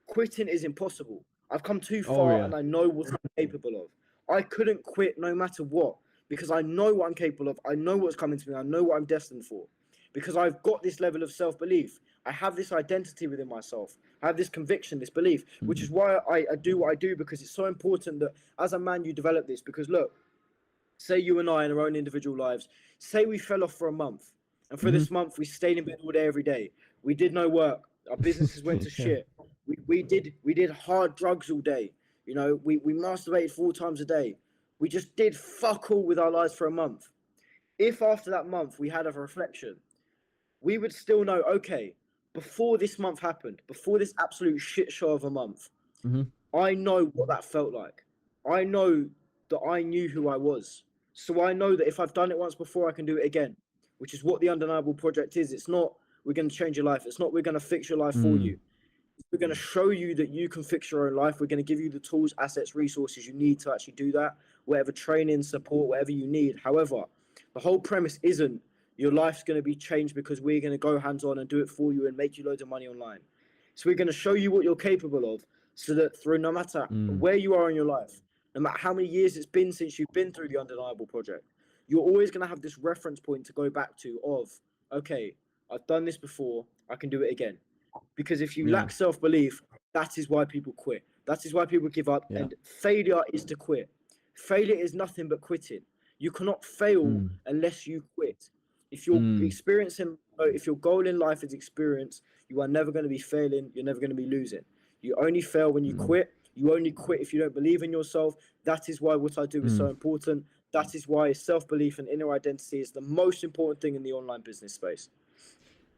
quitting is impossible. I've come too Oh, far yeah. and I know what I'm capable of. I couldn't quit no matter what because I know what I'm capable of. I know what's coming to me. I know what I'm destined for because I've got this level of self belief. I have this identity within myself. I have this conviction, this belief, which is Mm. why I do what I do, because it's so important that as a man you develop this. Because look, say you and I in our own individual lives, say we fell off for a month, and for Mm-hmm. this month we stayed in bed all day every day. We did no work. Our businesses went to Yeah. shit. We did hard drugs all day. We masturbated 4 times a day. We just did fuck all with our lives for a month. If after that month we had a reflection, we would still know, okay, before this month happened, before this absolute shit show of a month, Mm-hmm. I know what that felt like. I know that I knew who I was. So I know that if I've done it once before, I can do it again, which is what the Undeniable Project is. It's not we're going to change your life. It's not we're going to fix your life for Mm. you. We're going to show you that you can fix your own life. We're going to give you the tools, assets, resources you need to actually do that, whatever training, support, whatever you need. However, the whole premise isn't your life's going to be changed because we're going to go hands on and do it for you and make you loads of money online. So we're going to show you what you're capable of so that through no matter Mm. where you are in your life, no matter how many years it's been since you've been through the Undeniable Project, you're always going to have this reference point to go back to of, okay, I've done this before, I can do it again. Because if you Yeah. lack self-belief, that is why people quit. That is why people give up. Yeah. And failure is to quit. Failure is nothing but quitting. You cannot fail Mm. unless you quit. If you're Mm. experiencing, if your goal in life is experience, you are never going to be failing. You're never going to be losing. You only fail when you Mm. quit. You only quit if you don't believe in yourself. That is why what I do is so Mm. important. That is why self-belief and inner identity is the most important thing in the online business space.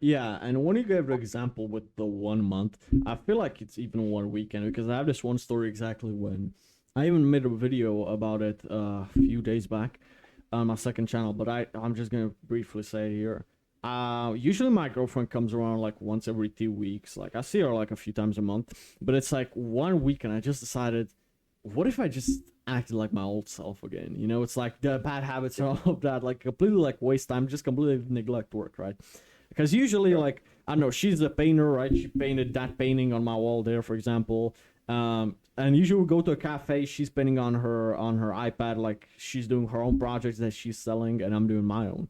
Yeah, and when you gave the example with the 1 month, I feel like it's even 1 weekend, because I have this one story exactly when I even made a video about it a few days back on my second channel, but I'm just gonna briefly say it here. Usually my girlfriend comes around like once every 2 weeks. Like I see her like a few times a month, but it's like 1 week, and I just decided, what if I just acted like my old self again? You know, it's like the bad habits and all of that, like completely like waste time, just completely neglect work, right? Because usually, like, I don't know, she's a painter, right? She painted that painting on my wall there, for example. And usually we go to a cafe, she's painting on her iPad, like she's doing her own projects that she's selling, and I'm doing my own.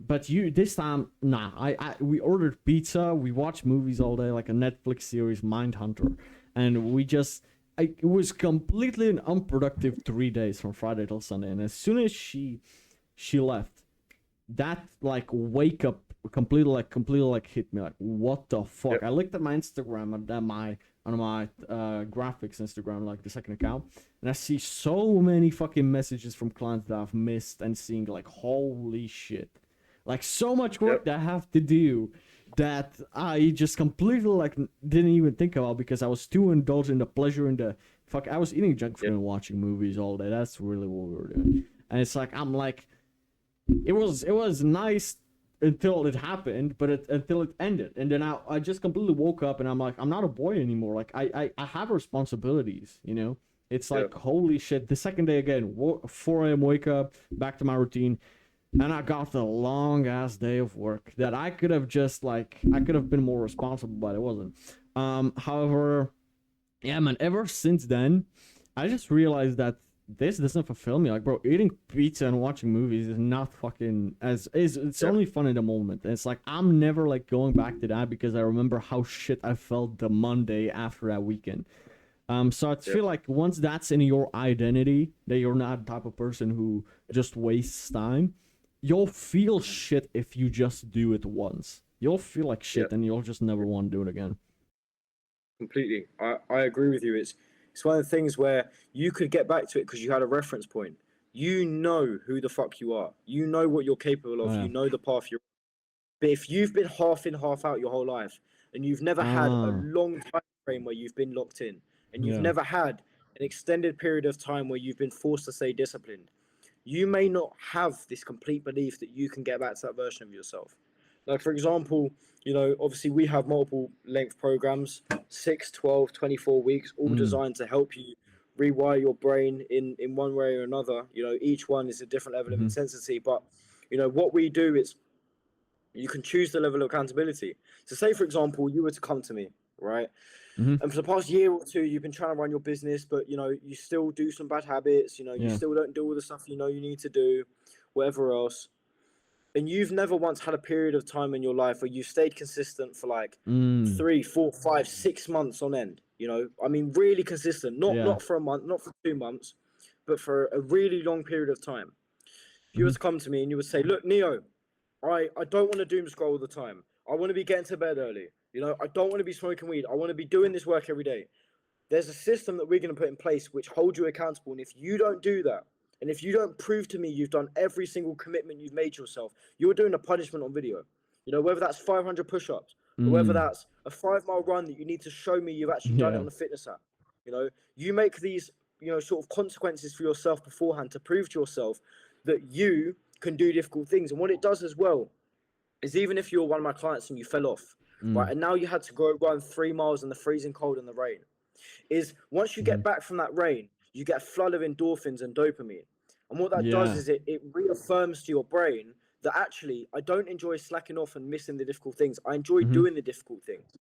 But you this time, nah. We ordered pizza, we watched movies all day, like a Netflix series, Mindhunter, and it was completely an unproductive 3 days from Friday till Sunday. And as soon as she left, that like wake up completely like hit me like, what the fuck. Yep. I looked at my Instagram and my graphics Instagram, like the second account, and I see so many fucking messages from clients that I've missed, and seeing like, holy shit, like so much work Yep. that I have to do that I just completely like didn't even think about, because I was too indulged in the pleasure in the fuck. I was eating junk food Yep. and watching movies all day. That's really what we were doing. And it's like, I'm like, it was nice until it happened, but until it ended, and then I just completely woke up, and I'm like, I'm not a boy anymore. Like I have responsibilities, you know. It's like, Yep. holy shit. The second day again, 4 a.m. wake up, back to my routine, and I got the long ass day of work that I could have just like, I could have been more responsible, but I wasn't. However, yeah, man, ever since then, I just realized that this doesn't fulfill me. Like, bro, eating pizza and watching movies is not fucking it's Yeah. only fun in the moment. And it's like, I'm never like going back to that, because I remember how shit I felt the Monday after that weekend. So I Yeah. feel like once that's in your identity, that you're not the type of person who just wastes time, you'll feel shit if you just do it once. You'll feel like shit, Yeah. and you'll just never want to do it again. Completely. I agree with you. It's one of the things where you could get back to it because you had a reference point. You know who the fuck you are. You know what you're capable of. Oh, yeah. You know the path you're. But if you've been half in, half out your whole life, and you've never had a Ah, long time frame where you've been locked in, and you've yeah. never had an extended period of time where you've been forced to stay disciplined, you may not have this complete belief that you can get back to that version of yourself. Like, for example, obviously we have multiple length programs, 6, 12, 24 weeks, all designed to help you rewire your brain in one way or another. Each one is a different level of Mm-hmm. intensity, but what we do is you can choose the level of accountability. So say, for example, you were to come to me, right? Mm-hmm. And for the past year or two, you've been trying to run your business, but you still do some bad habits, you Yeah. still don't do all the stuff you need to do, whatever else. And you've never once had a period of time in your life where you stayed consistent for like Mm. 3, 4, 5, 6 months on end. I mean, really consistent, Yeah. not for a month, not for 2 months, but for a really long period of time. If you were to come to me and you would say, look, Neo, I don't want to doom scroll all the time. I want to be getting to bed early. I don't want to be smoking weed. I want to be doing this work every day. There's a system that we're going to put in place which holds you accountable. And if you don't do that, and if you don't prove to me you've done every single commitment you've made yourself, you're doing a punishment on video. Whether that's 500 push-ups, or whether that's a 5-mile run that you need to show me you've actually done it Yeah. on a fitness app. You make these, sort of consequences for yourself beforehand to prove to yourself that you can do difficult things. And what it does as well is, even if you're one of my clients and you fell off, right, and now you had to go run 3 miles in the freezing cold and the rain, is once you get back from that rain, you get a flood of endorphins and dopamine. And what that does Yeah. is it reaffirms to your brain that actually, I don't enjoy slacking off and missing the difficult things. I enjoy doing the difficult things.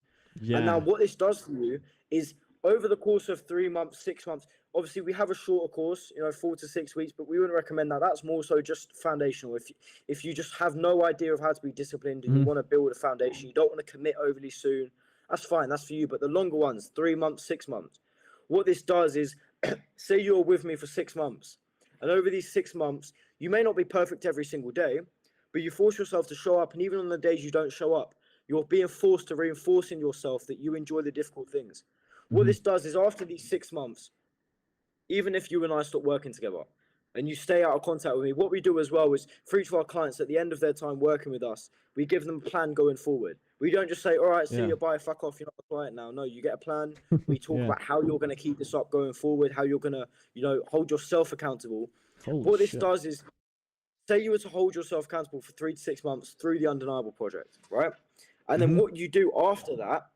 And now Yeah. what this does for you is, over the course of 3 months, 6 months, obviously we have a shorter course, 4 to 6 weeks, but we wouldn't recommend that. That's more so just foundational. If you just have no idea of how to be disciplined and you want to build a foundation, you don't want to commit overly soon, that's fine, that's for you. But the longer ones, 3 months, 6 months, what this does is, say you're with me for 6 months, and over these 6 months, you may not be perfect every single day, but you force yourself to show up. And even on the days you don't show up, you're being forced to reinforce in yourself that you enjoy the difficult things. What this does is, after these 6 months, even if you and I stop working together and you stay out of contact with me, what we do as well is, for each of our clients, at the end of their time working with us, we give them a plan going forward. We don't just say, all right, see Yeah. you, bye, fuck off, you're not a client now. No, you get a plan. We talk Yeah. about how you're going to keep this up going forward, how you're going to, hold yourself accountable. Holy What this shit. does is, say you were to hold yourself accountable for 3 to 6 months through the Undeniable Project, right? And then what you do after that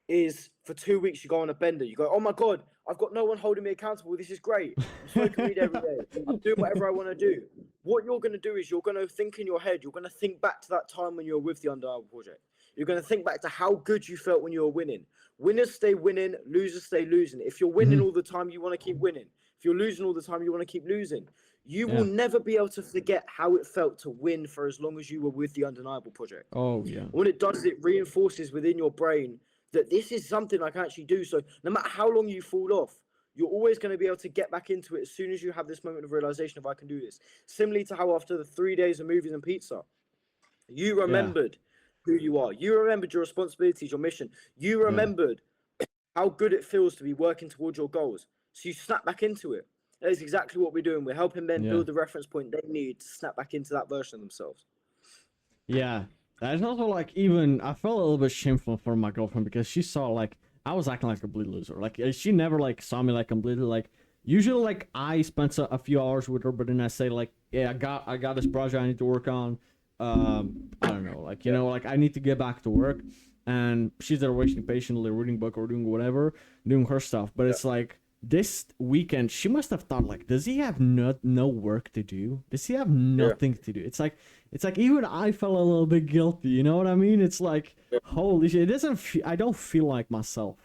is, for 2 weeks, you go on a bender. You go, oh my God, I've got no one holding me accountable. This is great. I'm smoking weed every day. I'm doing whatever I want to do. What you're going to do is, you're going to think in your head, you're going to think back to that time when you were with the Undeniable Project. You're going to think back to how good you felt when you were winning. Winners stay winning, losers stay losing. If you're winning all the time, you want to keep winning. If you're losing all the time, you want to keep losing. You will never be able to forget how it felt to win for as long as you were with the Undeniable Project. Oh yeah. And what it does is, it reinforces within your brain that this is something I can actually do. So no matter how long you fall off, you're always going to be able to get back into it as soon as you have this moment of realization of, I can do this. Similarly to how after the 3 days of movies and pizza, you remembered who you are. You remembered your responsibilities, your mission. You remembered how good it feels to be working towards your goals. So you snap back into it. That is exactly what we're doing. We're helping men build the reference point they need to snap back into that version of themselves. Yeah. That's also like, even I felt a little bit shameful for my girlfriend because she saw like I was acting like a complete loser. Like she never like saw me like completely like. Usually like I spent a few hours with her, but then I say like, yeah, I got this project I need to work on. I don't know, like, you know, like I need to get back to work, and she's there waiting patiently, reading book or doing whatever, doing her stuff. But it's like this weekend she must have thought like, does he have no work to do? Does he have nothing to do? It's like even I felt a little bit guilty. You know what I mean? It's like, holy shit! It doesn't. I don't feel like myself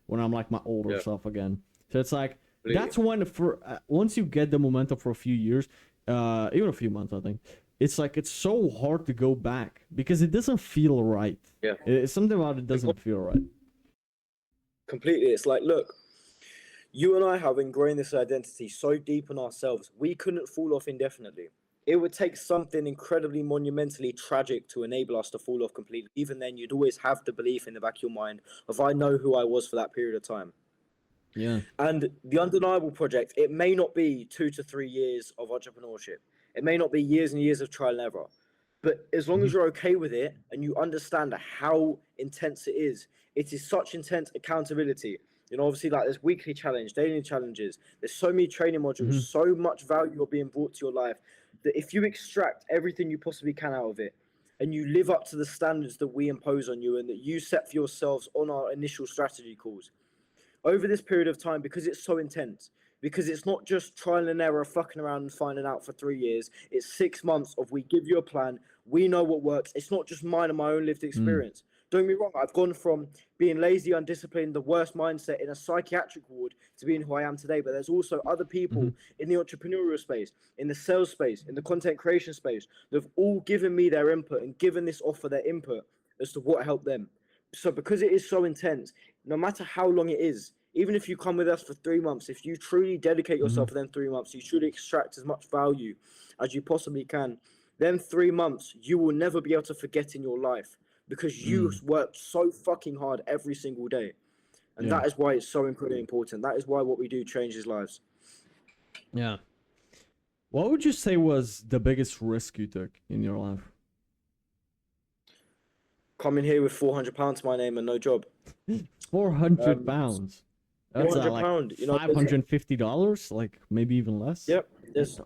when I'm like my older self again. So it's like that's when once you get the momentum for a few years, even a few months, I think. It's like it's so hard to go back because it doesn't feel right. Yeah. It's something about it doesn't feel right. Completely. It's like, look, you and I have ingrained this identity so deep in ourselves, we couldn't fall off indefinitely. It would take something incredibly monumentally tragic to enable us to fall off completely. Even then, you'd always have the belief in the back of your mind of, I know who I was for that period of time. Yeah. And the Undeniable Project, it may not be 2 to 3 years of entrepreneurship. It may not be years and years of trial and error. But as long as you're okay with it and you understand how intense it is such intense accountability. You know, obviously, like there's weekly challenge, daily challenges. There's so many training modules, so much value are being brought to your life that if you extract everything you possibly can out of it and you live up to the standards that we impose on you and that you set for yourselves on our initial strategy calls, over this period of time, because it's so intense, because it's not just trial and error, fucking around and finding out for 3 years. It's 6 months of we give you a plan. We know what works. It's not just mine and my own lived experience. Don't get me wrong. I've gone from being lazy, undisciplined, the worst mindset in a psychiatric ward to being who I am today. But there's also other people in the entrepreneurial space, in the sales space, in the content creation space that have all given me their input and given this offer their input as to what helped them. So because it is so intense, no matter how long it is, even if you come with us for 3 months, if you truly dedicate yourself for them 3 months, you truly extract as much value as you possibly can, then 3 months you will never be able to forget in your life because you worked so fucking hard every single day. And that is why it's so incredibly important. That is why what we do changes lives. Yeah. What would you say was the biggest risk you took in your life? Coming here with £400 to my name and no job. 400 pounds. That's £400, you know, $550, like maybe even less. Yep, there's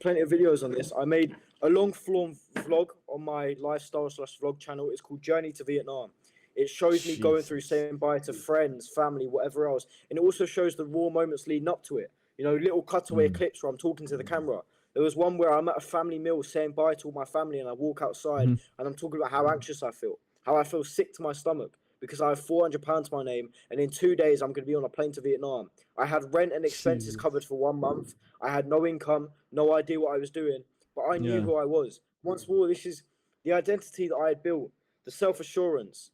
plenty of videos on this. I made a long form vlog on my lifestyle/vlog channel. It's called Journey to Vietnam. It shows me going through saying bye to friends, family, whatever else, and it also shows the raw moments leading up to it. You know, little cutaway clips where I'm talking to the camera. There was one where I'm at a family meal saying bye to all my family, and I walk outside and I'm talking about how anxious I feel, how I feel sick to my stomach, because I have £400 to my name, and in 2 days I'm going to be on a plane to Vietnam. I had rent and expenses covered for 1 month. I had no income, no idea what I was doing, but I knew who I was. Once more, this is the identity that I had built, the self-assurance.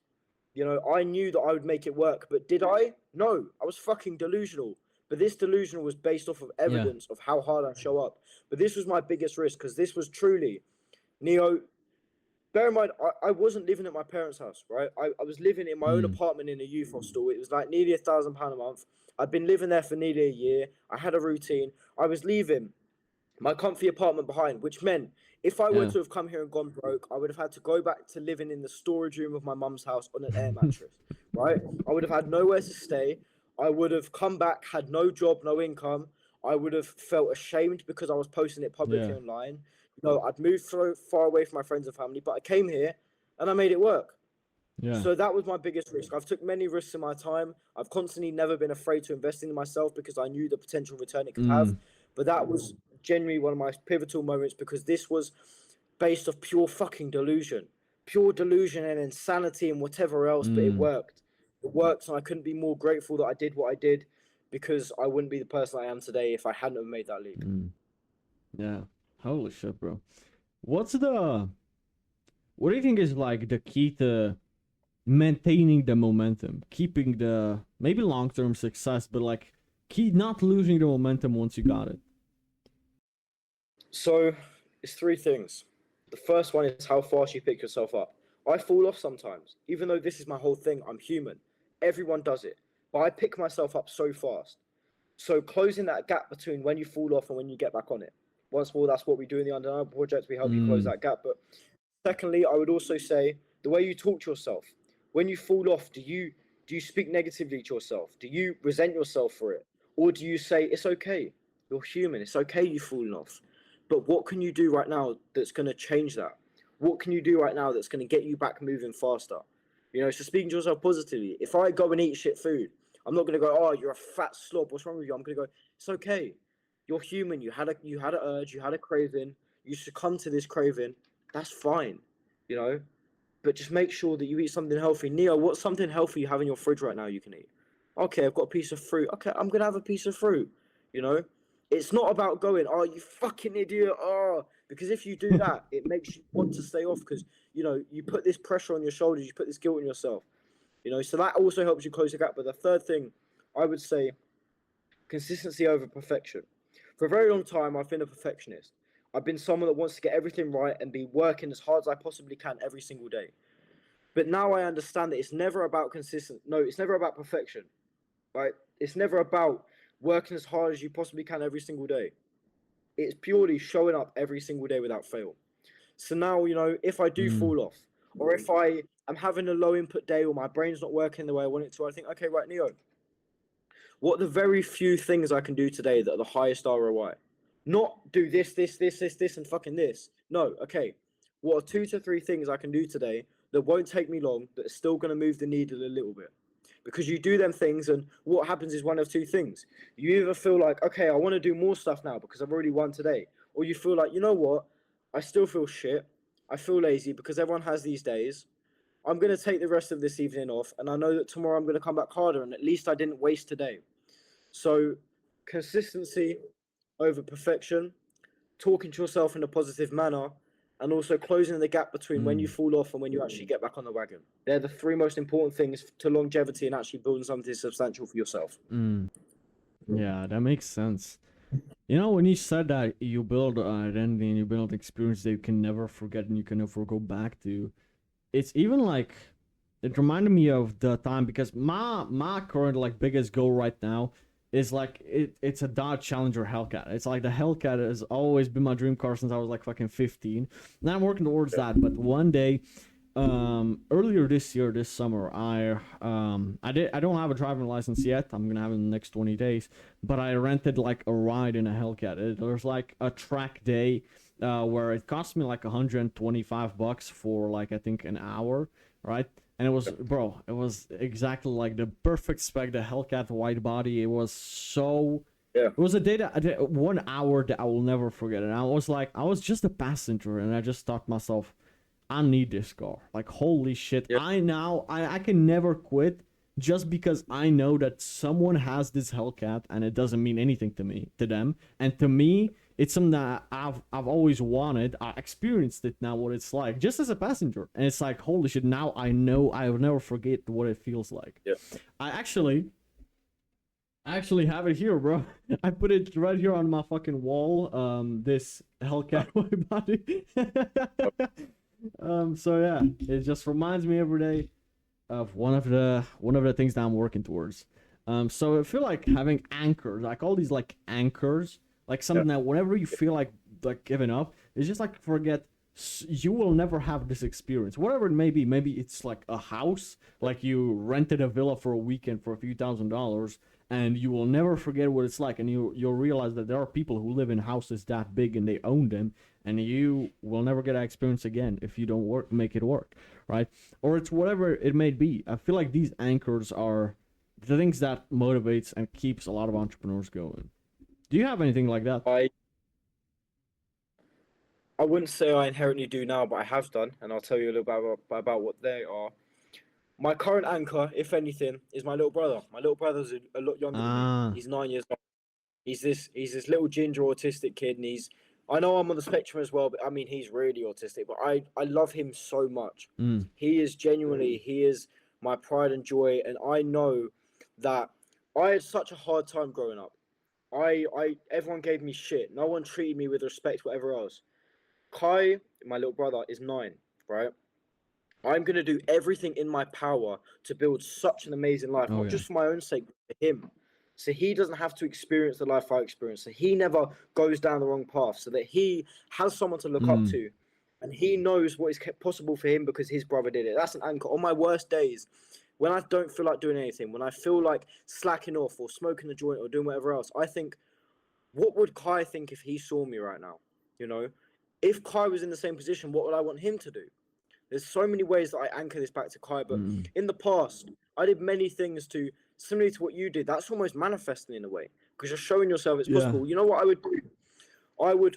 You know, I knew that I would make it work, but did I? No, I was fucking delusional. But this delusional was based off of evidence of how hard I show up. But this was my biggest risk, because this was truly, Neo, bear in mind, I wasn't living at my parents' house, right? I was living in my own apartment in a youth hostel. It was like nearly £1,000 a month. I'd been living there for nearly a year. I had a routine. I was leaving my comfy apartment behind, which meant if I were to have come here and gone broke, I would have had to go back to living in the storage room of my mum's house on an air mattress, right? I would have had nowhere to stay. I would have come back, had no job, no income. I would have felt ashamed because I was posting it publicly online. No, I'd moved so far away from my friends and family, but I came here and I made it work. Yeah. So that was my biggest risk. I've took many risks in my time. I've constantly never been afraid to invest in myself because I knew the potential return it could have. But that was genuinely one of my pivotal moments, because this was based off pure fucking delusion and insanity and whatever else. But it worked. It worked, and I couldn't be more grateful that I did what I did, because I wouldn't be the person I am today if I hadn't have made that leap. Yeah. Holy shit, bro. What do you think is like the key to maintaining the momentum, keeping the maybe long-term success, but like not losing the momentum once you got it? So it's 3 things. The first one is how fast you pick yourself up. I fall off sometimes, even though this is my whole thing. I'm human. Everyone does it, but I pick myself up so fast. So closing that gap between when you fall off and when you get back on it. Once more, that's what we do in the Undeniable Project. We help you close Mm. that gap. But secondly, I would also say the way you talk to yourself. When you fall off, do you speak negatively to yourself? Do you resent yourself for it? Or do you say it's okay? You're human. It's okay you've fallen off. But what can you do right now that's going to change that? What can you do right now that's going to get you back moving faster? So speaking to yourself positively. If I go and eat shit food, I'm not gonna go, oh, you're a fat slob. What's wrong with you? I'm gonna go, it's okay. You're human. You had an urge. You had a craving. You succumbed to this craving. That's fine. You know. But just make sure that you eat something healthy. Neo, what's something healthy you have in your fridge right now you can eat? Okay, I've got a piece of fruit. Okay, I'm gonna have a piece of fruit. You know. It's not about going, oh, you fucking idiot. Oh, because if you do that, it makes you want to stay off because you put this pressure on your shoulders. You put this guilt on yourself. So that also helps you close the gap. But the third thing, I would say, consistency over perfection. For a very long time, I've been a perfectionist. I've been someone that wants to get everything right and be working as hard as I possibly can every single day. But now I understand that it's never about consistent. No, it's never about perfection, right? It's never about working as hard as you possibly can every single day. It's purely showing up every single day without fail. So now, if I do Mm. fall off, or if I am having a low input day, or my brain's not working the way I want it to, I think, okay, right, Neo, what are the very few things I can do today that are the highest ROI? Not do this, and fucking this. No, okay. What are 2 to 3 things I can do today that won't take me long, that are still going to move the needle a little bit? Because you do them things, and what happens is one of two things. You either feel like, okay, I want to do more stuff now because I've already won today, or you feel like, you know what, I still feel shit. I feel lazy because everyone has these days. I'm going to take the rest of this evening off, and I know that tomorrow I'm going to come back harder, and at least I didn't waste today. So, consistency over perfection, talking to yourself in a positive manner, and also closing the gap between when you Mm. fall off and when you actually get back on the wagon. They're the three most important things to longevity and actually building something substantial for yourself. Mm. Yeah, that makes sense. When you said that you build identity and you build experience that you can never forget and you can never go back to, it's even like it reminded me of the time because my current like biggest goal right now is like it's a Dodge Challenger Hellcat. It's like the Hellcat has always been my dream car since I was like fucking 15. Now I'm working towards that, but one day earlier this year, this summer, I don't have a driving license yet. I'm gonna have it in the next 20 days, but I rented like a ride in a Hellcat. It was like a track day where it cost me like $125 for like I think an hour, right? And it was, bro, it was exactly like the perfect spec, the Hellcat wide body. It was so. Yeah. It was a day that 1 hour that I will never forget. And I was just a passenger, and I just thought to myself, I need this car. Like, holy shit. Yep. I can never quit just because I know that someone has this Hellcat and it doesn't mean anything to them. And to me, it's something that I've always wanted. I experienced it now, what it's like, just as a passenger. And it's like, holy shit, now I know I will never forget what it feels like. Yep. I actually have it here, bro. I put it right here on my fucking wall. This Hellcat white body. So yeah, it just reminds me every day of one of the things that I'm working towards. So I feel like having anchors, like all these like anchors, like something that whenever you feel like giving up, it's just like forget you will never have this experience, whatever it may be. Maybe it's like a house, like you rented a villa for a weekend for a few $1,000s, and you will never forget what it's like, and you'll realize that there are people who live in houses that big and they own them, and you will never get that experience again if you don't make it work, right? Or it's whatever it may be. I feel like these anchors are the things that motivates and keeps a lot of entrepreneurs going. Do you have anything like that? I wouldn't say I inherently do now, but I have done, and I'll tell you a little bit about what they are. My current anchor, if anything, is my little brother. My little brother's a lot younger than me. He's 9 years old. He's this little ginger autistic kid, and I know I'm on the spectrum as well, but I mean he's really autistic. But I love him so much. He is my pride and joy, and I know that I had such a hard time growing up. Everyone gave me shit. No one treated me with respect, whatever else. Kai, my little brother, is 9, right? I'm going to do everything in my power to build such an amazing life, Oh not yeah. just for my own sake, but for him. So he doesn't have to experience the life I experienced. So he never goes down the wrong path. So that he has someone to look up Mm. to, and he knows what is possible for him because his brother did it. That's an anchor. On my worst days, when I don't feel like doing anything, when I feel like slacking off or smoking a joint or doing whatever else, I think, what would Kai think if he saw me right now? You know, if Kai was in the same position, what would I want him to do? There's so many ways that I anchor this back to Kai, but Mm. in the past, I did many things to similarly to what you did. That's almost manifesting in a way because you're showing yourself it's Yeah. possible. You know what I would do? I would,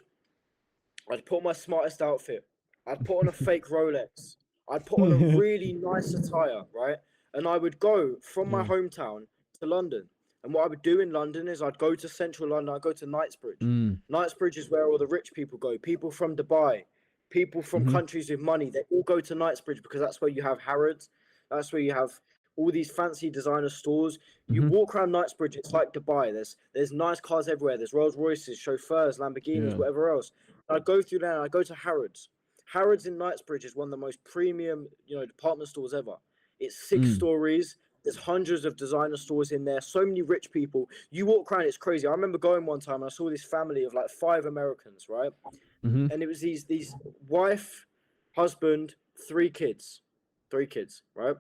I'd put on my smartest outfit. I'd put on a fake Rolex. I'd put on a really nice attire, right? And I would go from my Yeah. hometown to London. And what I would do in London is I'd go to central London. I'd go to Knightsbridge. Mm. Knightsbridge is where all the rich people go. People from Dubai, people from Mm-hmm. countries with money. They all go to Knightsbridge because that's where you have Harrods. That's where you have all these fancy designer stores. You Mm-hmm. walk around Knightsbridge, it's like Dubai. There's nice cars everywhere. There's Rolls Royces, chauffeurs, Lamborghinis, Yeah. whatever else. I go through there and I go to Harrods. Harrods in Knightsbridge is one of the most premium, department stores ever. It's six Mm. stories. There's hundreds of designer stores in there. So many rich people. You walk around, it's crazy. I remember going one time and I saw this family of like 5 Americans, right? Mm-hmm. And it was these wife, husband, 3 kids, right?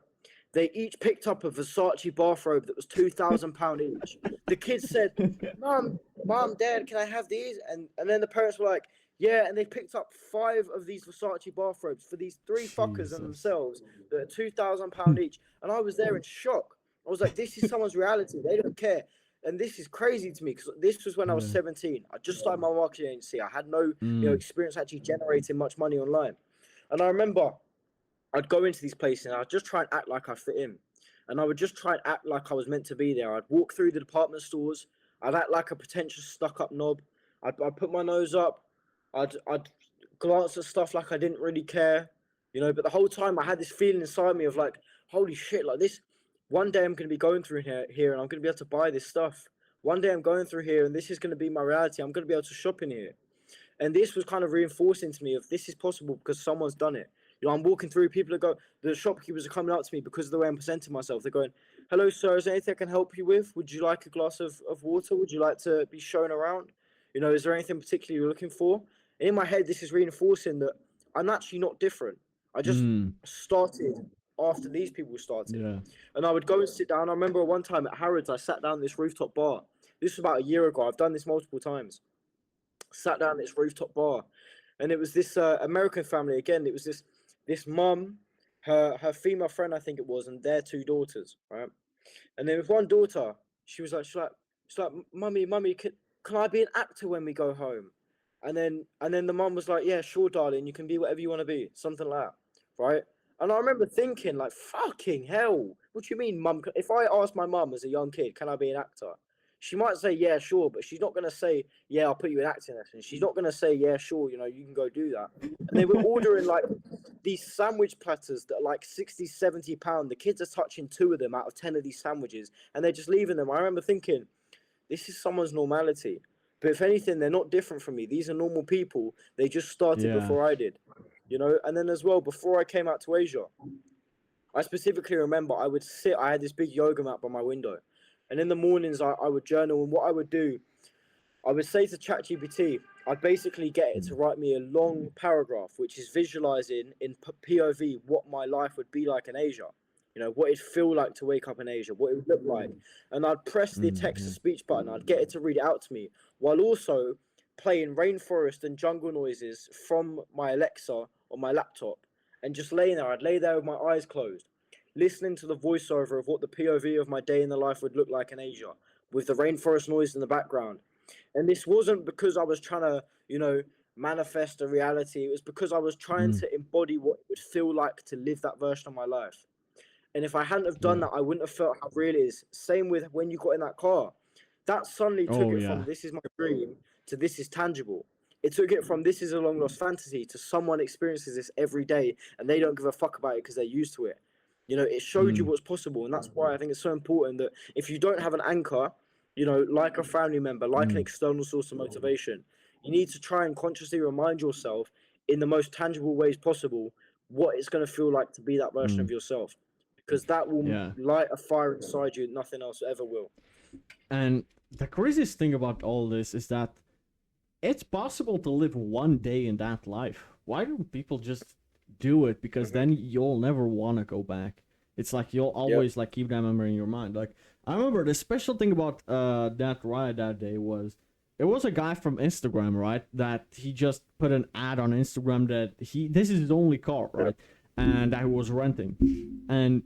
They each picked up a Versace bathrobe that was £2,000 each. The kids said, "Mom, Dad, can I have these?" And then the parents were like, "Yeah." And they picked up 5 of these Versace bathrobes for these 3 fuckers and Jesus. themselves that are £2,000 each. And I was there in shock. I was like, "This is someone's reality. They don't care." And this is crazy to me because this was when I was Yeah. 17. I just started my marketing agency. I had no, Mm. experience actually generating much money online. And I remember I'd go into these places and I'd just try and act like I fit in. And I would just try and act like I was meant to be there. I'd walk through the department stores. I'd act like a pretentious stuck-up knob. I'd put my nose up. I'd glance at stuff like I didn't really care, But the whole time I had this feeling inside me of like, holy shit, like this. One day I'm going to be going through here, and I'm going to be able to buy this stuff. One day I'm going through here, and this is going to be my reality. I'm going to be able to shop in here. And this was kind of reinforcing to me of this is possible because someone's done it. I'm walking through, the shopkeepers are coming up to me because of the way I'm presenting myself. They're going, "Hello, sir, is there anything I can help you with? Would you like a glass of water? Would you like to be shown around? Is there anything particular you're looking for?" And in my head, this is reinforcing that I'm actually not different. I just Mm. started after these people started. Yeah. And I would go and sit down. I remember one time at Harrods, I sat down at this rooftop bar. This was about a year ago. I've done this multiple times. Sat down at this rooftop bar, and it was this American family again. It was this mum, her female friend, I think it was, and their 2 daughters, right? And then with one daughter, she's like, "Mummy, can I be an actor when we go home?" And then the mum was like, "Yeah, sure, darling, you can be whatever you want to be," something like that, right? And I remember thinking, like, fucking hell, what do you mean, mum? If I asked my mum as a young kid, "Can I be an actor?" She might say, "Yeah, sure," but she's not gonna say, "Yeah, I'll put you in acting lessons." She's not gonna say, "Yeah, sure, you can go do that." And they were ordering like these sandwich platters that are like 60, 70 pounds. The kids are touching 2 of them out of 10 of these sandwiches, and they're just leaving them. I remember thinking, this is someone's normality. But if anything, they're not different from me. These are normal people. They just started Yeah. before I did, And then as well, before I came out to Asia, I specifically remember I had this big yoga mat by my window. And in the mornings, I would journal. And what I would do, I would say to ChatGPT, I'd basically get it to write me a long paragraph, which is visualizing in POV what my life would be like in Asia. What it'd feel like to wake up in Asia, what it would look like. And I'd press the text to Yeah. speech button. I'd get it to read it out to me while also playing rainforest and jungle noises from my Alexa on my laptop and just laying there. I'd lay there with my eyes closed, listening to the voiceover of what the POV of my day in the life would look like in Asia with the rainforest noise in the background. And this wasn't because I was trying to, manifest a reality. It was because I was trying Mm. to embody what it would feel like to live that version of my life. And if I hadn't have done Yeah. that, I wouldn't have felt how real it is. Same with when you got in that car. That suddenly took Oh it yeah. from this is my dream to this is tangible. It took it from this is a long lost fantasy to someone experiences this every day and they don't give a fuck about it because they're used to it. It showed you Mm. what's possible. And that's why I think it's so important that if you don't have an anchor, like a family member, like an Mm. external source of motivation, you need to try and consciously remind yourself in the most tangible ways possible what it's going to feel like to be that version Mm. of yourself, because that will Yeah. light a fire inside you nothing else ever will. And the craziest thing about all this is that it's possible to live one day in that life. Why don't people just do it? Because then you'll never want to go back. It's like you'll always like keep that memory in your mind. Like I remember the special thing about that riot that day was it was a guy from Instagram, right? That he just put an ad on Instagram that this is his only car, right? And that he was renting. And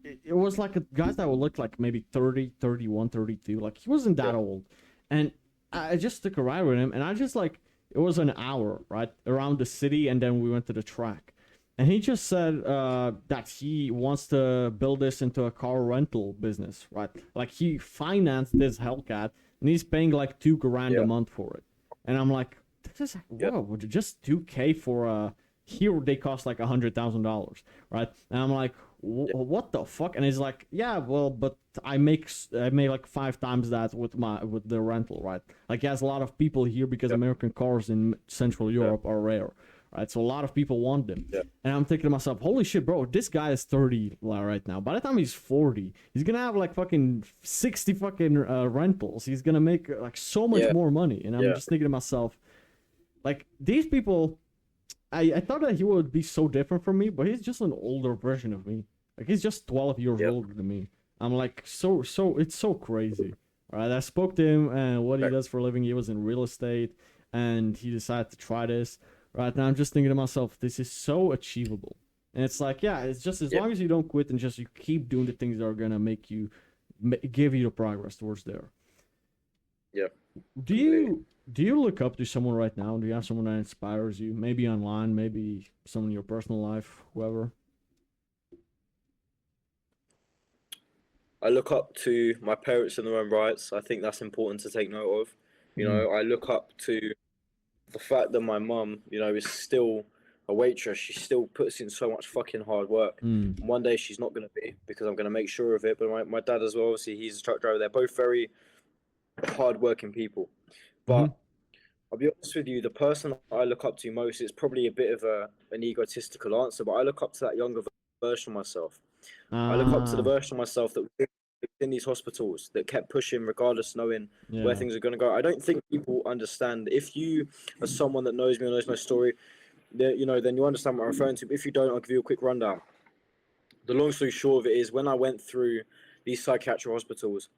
it was like a guy that would look like maybe 30, 31, 32. Like he wasn't that old. And I just took a ride with him, and I just like it was an hour right around the city, and then we went to the track. And he just said that he wants to build this into a car rental business, right? Like he financed this Hellcat, and he's paying like $2,000 a month for it. And I'm like, this is whoa, just $2,000 for a. Here they cost like $100,000, right? And I'm like, what the fuck? And he's like, yeah, well, but I make like 5 times that with the rental, right? Like he has a lot of people here because American cars in Central Europe are rare, right? So a lot of people want them. And I'm thinking to myself, holy shit, bro, this guy is 30 right now. By the time he's 40, he's gonna have like fucking 60 fucking rentals. He's gonna make like so much more money. And I'm just thinking to myself, like these people. I thought that he would be so different from me, but he's just an older version of me. Like he's just 12 years older than me. I'm like so it's so crazy. All right, I spoke to him and what he does for a living. He was in real estate, and he decided to try this. Right now, I'm just thinking to myself, this is so achievable. And it's like, yeah, it's just as long as you don't quit and just you keep doing the things that are gonna make you give you the progress towards there. Yeah. Do you look up to someone right now? Do you have someone that inspires you? Maybe online, maybe someone in your personal life, whoever. I look up to my parents in their own rights. I think that's important to take note of. You know, I look up to the fact that my mum, you know, is still a waitress. She still puts in so much fucking hard work. One day she's not going to be, because I'm going to make sure of it. But my dad as well, obviously, he's a truck driver. They're both very hard-working people. But I'll be honest with you, the person I look up to most is probably a bit of an egotistical answer, but I look up to that younger version of myself. I look up to the version of myself that was in these hospitals, that kept pushing regardless, knowing where things are going to go. I don't think people understand. If you are someone that knows me or knows my story, you know, then you understand what I'm referring to. But if you don't, I'll give you a quick rundown. The long story short of it is, when I went through these psychiatric hospitals,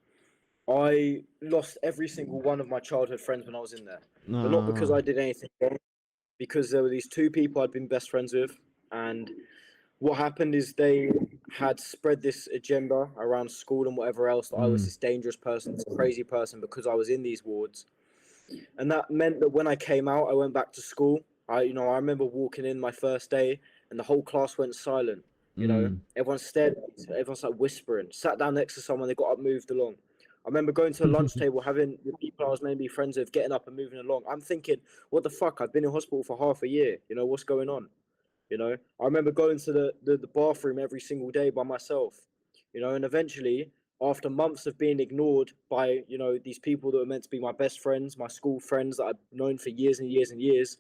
I lost every single one of my childhood friends when I was in there. But not because I did anything wrong, because there were these 2 people I'd been best friends with. And what happened is they had spread this agenda around school and whatever else, that I was this dangerous person, this crazy person, because I was in these wards. And that meant that when I came out, I went back to school. I remember walking in my first day, and the whole class went silent. You know, everyone stared at me, everyone's like whispering, sat down next to someone, they got up, moved along. I remember going to the lunch table, having the people I was maybe friends with getting up and moving along. I'm thinking, what the fuck? I've been in hospital for half a year. You know, what's going on? You know, I remember going to the bathroom every single day by myself. You know, and eventually, after months of being ignored by, you know, these people that were meant to be my best friends, my school friends that I've known for years and years and years,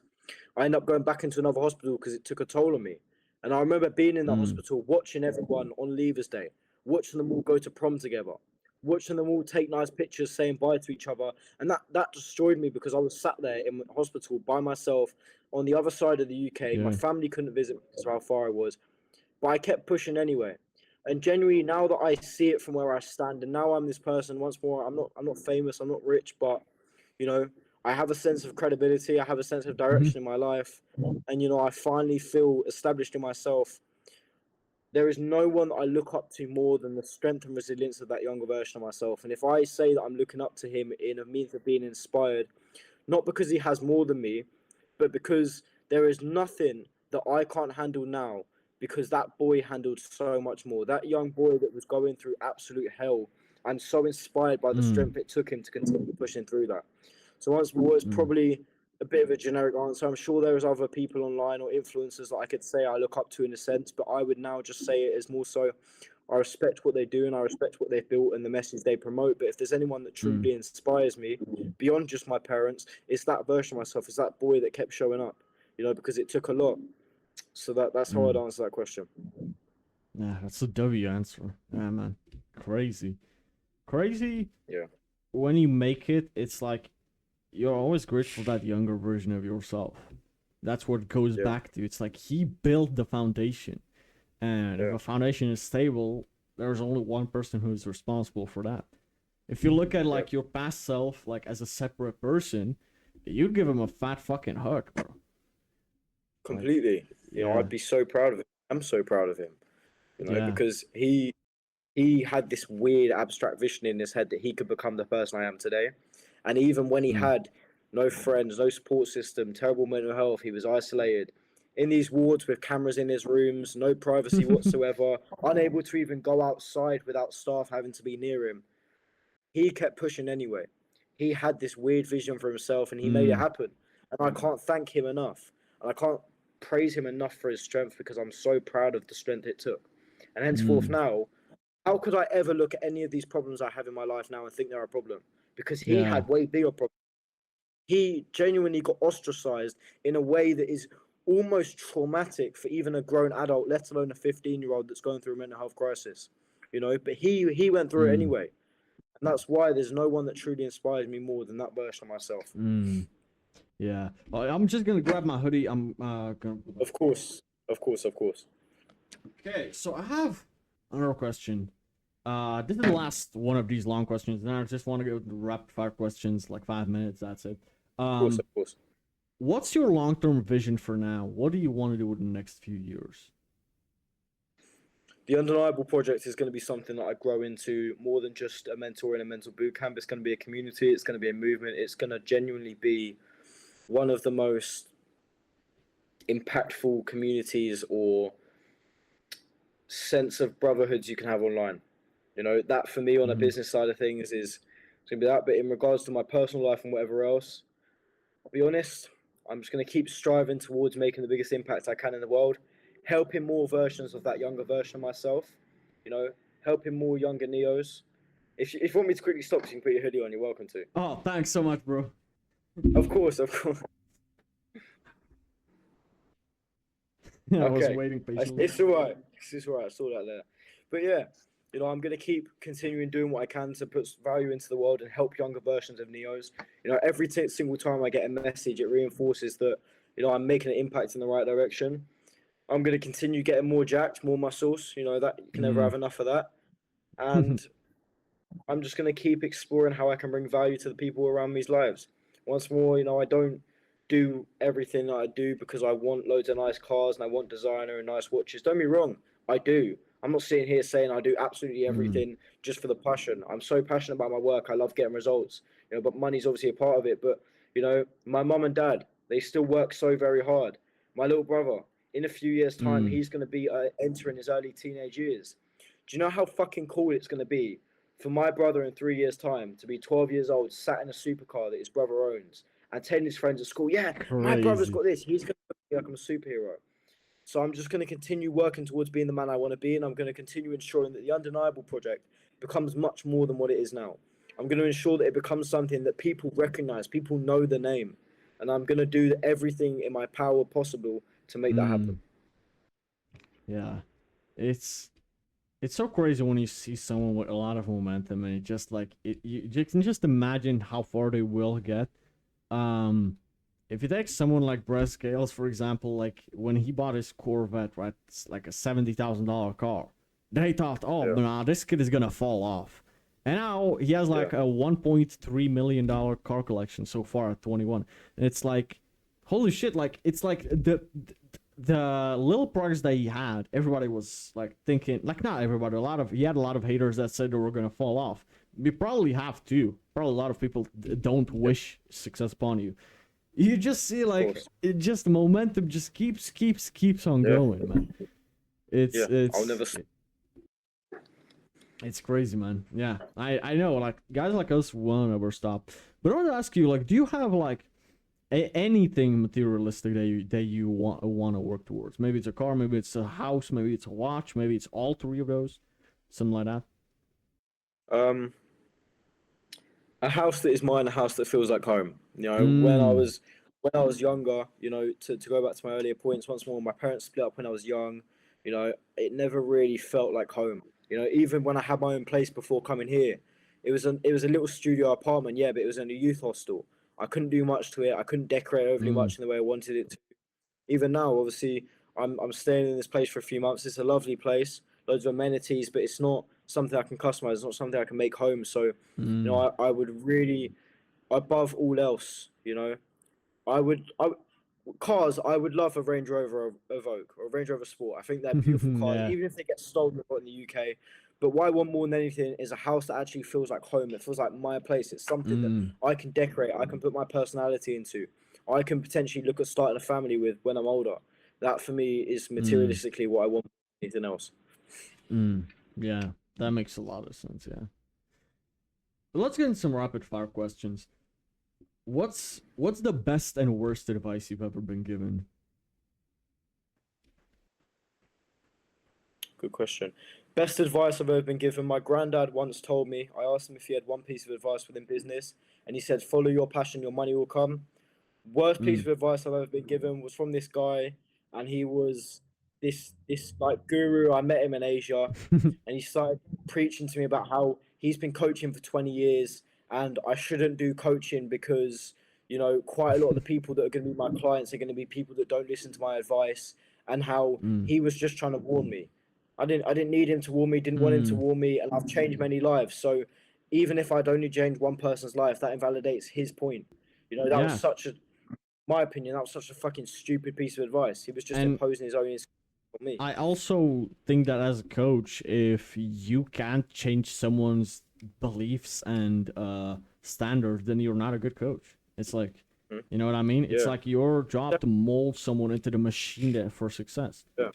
I ended up going back into another hospital because it took a toll on me. And I remember being in that hospital, watching everyone on Leavers Day, watching them all go to prom together, watching them all take nice pictures, saying bye to each other. And that destroyed me, because I was sat there in hospital by myself on the other side of the UK. My family couldn't visit me because of how far I was, but I kept pushing anyway. And genuinely, now that I see it from where I stand, and now I'm this person once more, I'm not famous, I'm not rich, but, you know, I have a sense of credibility, I have a sense of direction in my life, and, you know, I finally feel established in myself. There is no one that I look up to more than the strength and resilience of that younger version of myself. And if I say that I'm looking up to him in a means of being inspired, not because he has more than me, but because there is nothing that I can't handle now, because that boy handled so much more. That young boy that was going through absolute hell, I'm so inspired by the strength it took him to continue pushing through that. So once more, it's probably a bit of a generic answer. I'm sure there's other people online or influencers that I could say I look up to in a sense, but I would now just say it as more so, I respect what they do and I respect what they've built and the message they promote. But if there's anyone that truly inspires me beyond just my parents, it's that version of myself. It's that boy that kept showing up, you know, because it took a lot. So that's how I'd answer that question. Yeah, that's a W answer. Yeah, man. Crazy. Crazy. Yeah. When you make it, it's like you're always grateful for that younger version of yourself. That's what it goes Yeah. back to. It's like he built the foundation. And if Yeah. a foundation is stable, there's only one person who's responsible for that. If you look at like your past self, like as a separate person, you'd give him a fat fucking hug, bro. Completely. You know, I'd be so proud of him. I'm so proud of him. You know, Yeah. because he had this weird abstract vision in his head that he could become the person I am today. And even when he had no friends, no support system, terrible mental health, he was isolated in these wards with cameras in his rooms, no privacy whatsoever, unable to even go outside without staff having to be near him. He kept pushing anyway. He had this weird vision for himself and he made it happen. And I can't thank him enough. And I can't praise him enough for his strength because I'm so proud of the strength it took. And henceforth now, how could I ever look at any of these problems I have in my life now and think they're a problem? Because he had way bigger problems. He genuinely got ostracized in a way that is almost traumatic for even a grown adult, let alone a 15-year-old that's going through a mental health crisis. You know, but he went through it anyway. And that's why there's no one that truly inspires me more than that version of myself. Yeah. Well, I'm just gonna grab my hoodie. I'm gonna. Of course. Okay, so I have another question. This is the last one of these long questions, and I just want to go to rapid fire questions, like 5 minutes. That's it. Of course. What's your long-term vision for now? What do you want to do in the next few years? The Undeniable Project is going to be something that I grow into more than just a mentor and a mental boot camp. It's going to be a community. It's going to be a movement. It's going to genuinely be one of the most impactful communities or sense of brotherhoods you can have online. You know, that for me on a business side of things is going to be that. But in regards to my personal life and whatever else, I'll be honest, I'm just going to keep striving towards making the biggest impact I can in the world, helping more versions of that younger version of myself, you know, helping more younger Neos. If you want me to quickly stop, you can put your hoodie on, you're welcome to. Oh, thanks so much, bro. Of course. I was waiting patiently. It's all right. I saw that there. But yeah, you know, I'm going to keep continuing doing what I can to put value into the world and help younger versions of Neos. You know, every single time I get a message, it reinforces that, you know, I'm making an impact in the right direction. I'm going to continue getting more jacked, more muscles. You know, that you can never have enough of that. And I'm just going to keep exploring how I can bring value to the people around me's lives. Once more, you know, I don't do everything that I do because I want loads of nice cars and I want designer and nice watches. Don't be wrong, I do. I'm not sitting here saying I do absolutely everything just for the passion. I'm so passionate about my work. I love getting results, you know, but money's obviously a part of it. But, you know, my mum and dad, they still work so very hard. My little brother, in a few years' time, he's going to be entering his early teenage years. Do you know how fucking cool it's going to be for my brother in 3 years' time to be 12 years old, sat in a supercar that his brother owns, and telling his friends at school, yeah, my brother's got this. He's going to be like I'm a superhero. So I'm just going to continue working towards being the man I want to be, and I'm going to continue ensuring that the Undeniable Project becomes much more than what it is now. I'm going to ensure that it becomes something that people recognize, people know the name, and I'm going to do everything in my power possible to make that happen. Yeah, it's so crazy when you see someone with a lot of momentum, and it just like you can just imagine how far they will get. If you take someone like Brett Scales, for example, like when he bought his Corvette, right, it's like a $70,000 car. They thought, oh, nah, this kid is gonna fall off. And now he has like a $1.3 million car collection so far at 21. And it's like, holy shit, like it's like the little progress that he had, everybody was like thinking, like not everybody, he had a lot of haters that said they were gonna fall off. We probably have to. Probably a lot of people don't wish success upon you. You just see like it just momentum just keeps on going, man. It's I'll never. It's crazy, man. Yeah, I know. Like guys like us won't ever stop. But I want to ask you, like, do you have like anything materialistic that you want to work towards? Maybe it's a car, maybe it's a house, maybe it's a watch, maybe it's all three of those, something like that. A house that is mine, a house that feels like home. You know, when I was when I was younger, to go back to my earlier points once more, my parents split up when I was young. It never really felt like home. Even when I had my own place before coming here, it was a little studio apartment, yeah, but it was in a youth hostel. I couldn't do much to it. I couldn't decorate overly Mm, much in the way I wanted it to. Even now, obviously, I'm staying in this place for a few months. It's a lovely place, loads of amenities, but it's not something I can customize. It's not something I can make home. So, mm, I would really, above all else, I would, cars. I would love a Range Rover Evoque or a Range Rover Sport. I think they're beautiful cars, yeah. even if they get stolen in the UK. But what I want more than anything is a house that actually feels like home. It feels like my place. It's something that Mm, I can decorate. I can put my personality into. I can potentially look at starting a family with when I'm older. That for me is mm, materialistically what I want. Anything else? mm. Yeah, that makes a lot of sense. Yeah. But let's get into some rapid fire questions. What's the best and worst advice you've ever been given? Good question. Best advice I've ever been given. My granddad once told me. I asked him if he had one piece of advice within business, and he said, "Follow your passion, your money will come." Worst piece Mm. of advice I've ever been given was from this guy, and he was this like guru. I met him in Asia, and he started preaching to me about how he's been coaching for 20 years, and I shouldn't do coaching because quite a lot of the people that are going to be my clients are going to be people that don't listen to my advice, and how Mm. he was just trying to warn me. I didn't need him to warn me, didn't want him to Mm. warn me, and I've changed many lives. So even if I'd only changed one person's life, that invalidates his point. That was Yeah. such a my opinion, that was such a fucking stupid piece of advice. He was just And imposing his own on me. I also think that as a coach, if you can't change someone's beliefs and standards, then you're not a good coach. It's like, Hmm? you know what I mean? It's Yeah, like your job to mold someone into the machine that for success. yeah.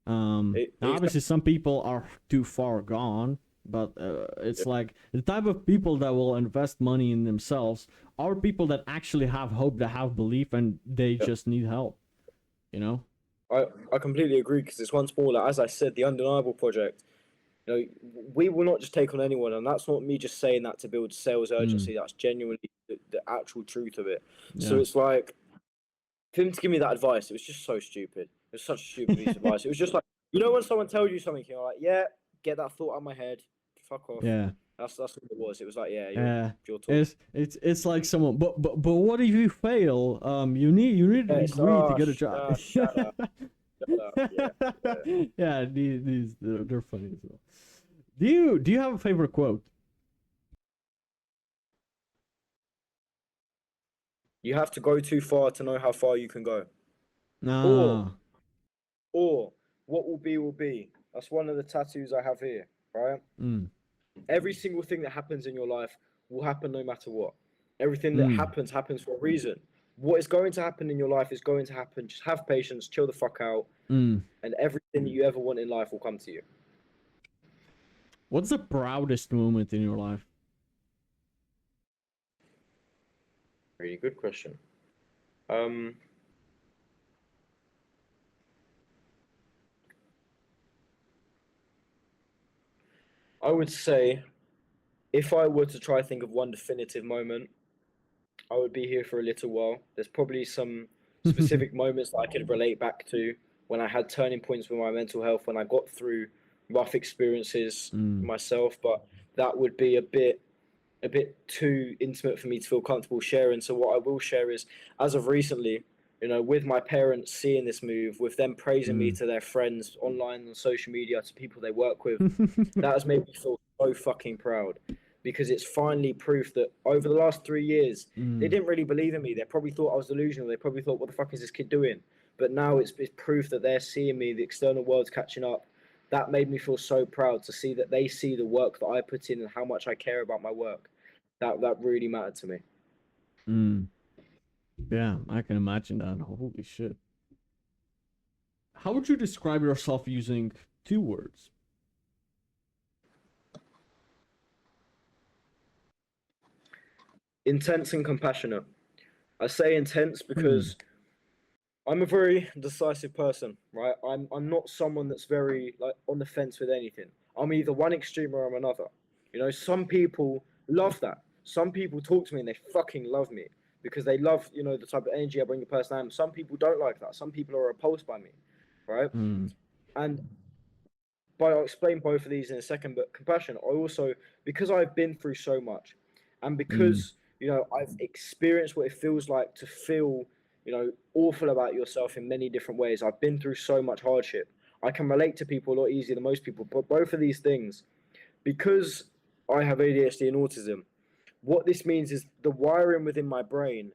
Now Exactly. obviously some people are too far gone, but Yeah, it's like the type of people that will invest money in themselves are people that actually have hope, that have belief, and they yeah. just need help. You know? I completely agree because it's once more, like, as I said, the Undeniable Project. We will not just take on anyone, and that's not me just saying that to build sales Mm, urgency. That's genuinely the actual truth of it. So yeah. it's like for him to give me that advice, it was just so stupid. It was such a stupid piece of advice. It was just like when someone tells you something, you're like, yeah, get that thought out of my head, fuck off. Yeah. That's what it was. It was like, yeah, Uh, you're talking. it's like someone, but what if you fail? You need a Yes. degree to get a job. Shut up. Shut up. Yeah. Yeah. Yeah, these they're funny as well. Do you have a favorite quote? You have to go too far to know how far you can go. Or, Nah. or what will be will be. That's one of the tattoos I have here, right? Mm, Every single thing that happens in your life will happen no matter what. Everything that mm, happens for a reason. What is going to happen in your life is going to happen. Just have patience, chill the fuck out, mm. and everything that you ever want in life will come to you. What's the proudest moment in your life? Really good question. Um, I would say if I were to try think of one definitive moment, I would be here for a little while. There's probably some specific moments that I could relate back to when I had turning points with my mental health, when I got through rough experiences Mm, myself, but that would be a bit too intimate for me to feel comfortable sharing. So what I will share is, as of recently, with my parents seeing this move, with them praising me mm. to their friends online on social media, to people they work with, that has made me feel so fucking proud because it's finally proof that over the last 3 years, they Mm, didn't really believe in me. They probably thought I was delusional. They probably thought, what the fuck is this kid doing? But now it's proof that they're seeing me, the external world's catching up. That made me feel so proud to see that they see the work that I put in and how much I care about my work. That really mattered to me. mm. Yeah, I can imagine that. Holy shit. How would you describe yourself using two words? Intense and compassionate. I say intense Hmm. because I'm a very decisive person, right? I'm not someone that's very like on the fence with anything. I'm either one extreme or I'm another. Some people love that. Some people talk to me and they fucking love me. because they love, you know, the type of energy I bring, the personality. Some people don't like that. Some people are repulsed by me, right? Mm. And but I'll explain both of these in a second. But compassion, I also, because I've been through so much, and Mm. because, you know, I've experienced what it feels like to feel, you know, awful about yourself in many different ways. I've been through so much hardship. I can relate to people a lot easier than most people. But both of these things, because I have ADHD and autism, what this means is the wiring within my brain,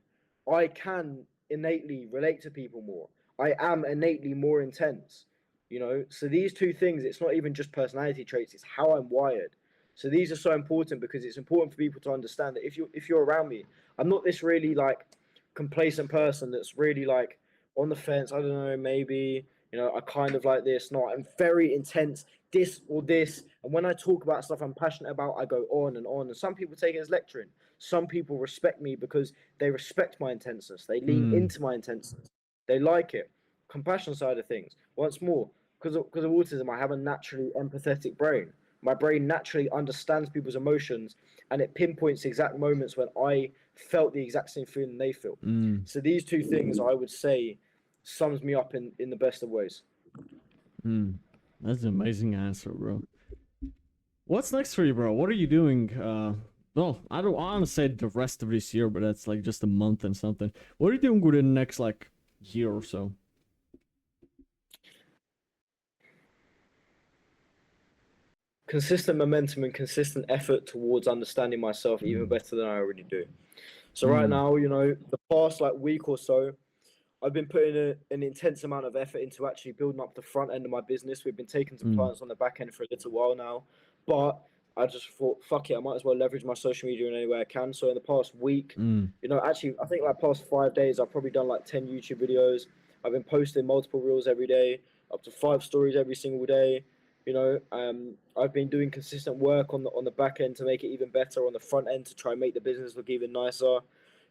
I can innately relate to people more. I am innately more intense, you know. So these two things, it's not even just personality traits, it's how I'm wired. So these are so important because it's important for people to understand that if you're around me, I'm not this really like complacent person that's really like on the fence. I don't know, maybe, you know, I kind of like this. No, I'm very intense, this or this. And when I talk about stuff I'm passionate about, I go on and on. And some people take it as lecturing. Some people respect me because they respect my intenseness. They lean Mm. into my intenseness. They like it. Compassion side of things. Once more, because of autism, I have a naturally empathetic brain. My brain naturally understands people's emotions, and it pinpoints exact moments when I felt the exact same feeling they feel. Mm. So these two things, I would say, sums me up in the best of ways. Mm. That's an amazing answer, bro. What's next for you, bro? What are you doing? Well, I don't want to say the rest of this year, but that's like just a month and something. What are you doing within the next like year or so? Consistent momentum and consistent effort towards understanding myself even Mm. better than I already do. So right Mm. now, you know, the past like week or so, I've been putting an intense amount of effort into actually building up the front end of my business. We've been taking some Mm. clients on the back end for a little while now, but I just thought, fuck it, I might as well leverage my social media in any way I can. So in the past week, Mm. you know, actually, I think like past 5 days, I've probably done like 10 YouTube videos. I've been posting multiple reels every day, up to 5 stories every single day. You know, I've been doing consistent work on the back end to make it even better, on the front end to try and make the business look even nicer.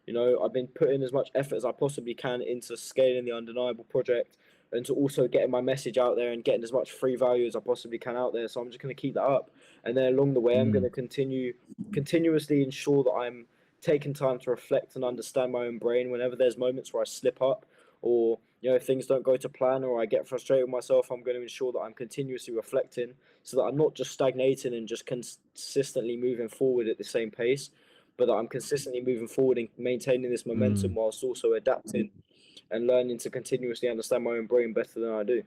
You know, I've been putting as much effort as I possibly can into scaling the Undeniable project, and to also getting my message out there and getting as much free value as I possibly can out there. So I'm just going to keep that up. And then along the way, I'm going Mm. to continuously ensure that I'm taking time to reflect and understand my own brain whenever there's moments where I slip up, or, you know, things don't go to plan, or I get frustrated with myself. I'm going to ensure that I'm continuously reflecting so that I'm not just stagnating and just consistently moving forward at the same pace, but that I'm consistently moving forward and maintaining this momentum Mm. whilst also adapting and learning to continuously understand my own brain better than I do.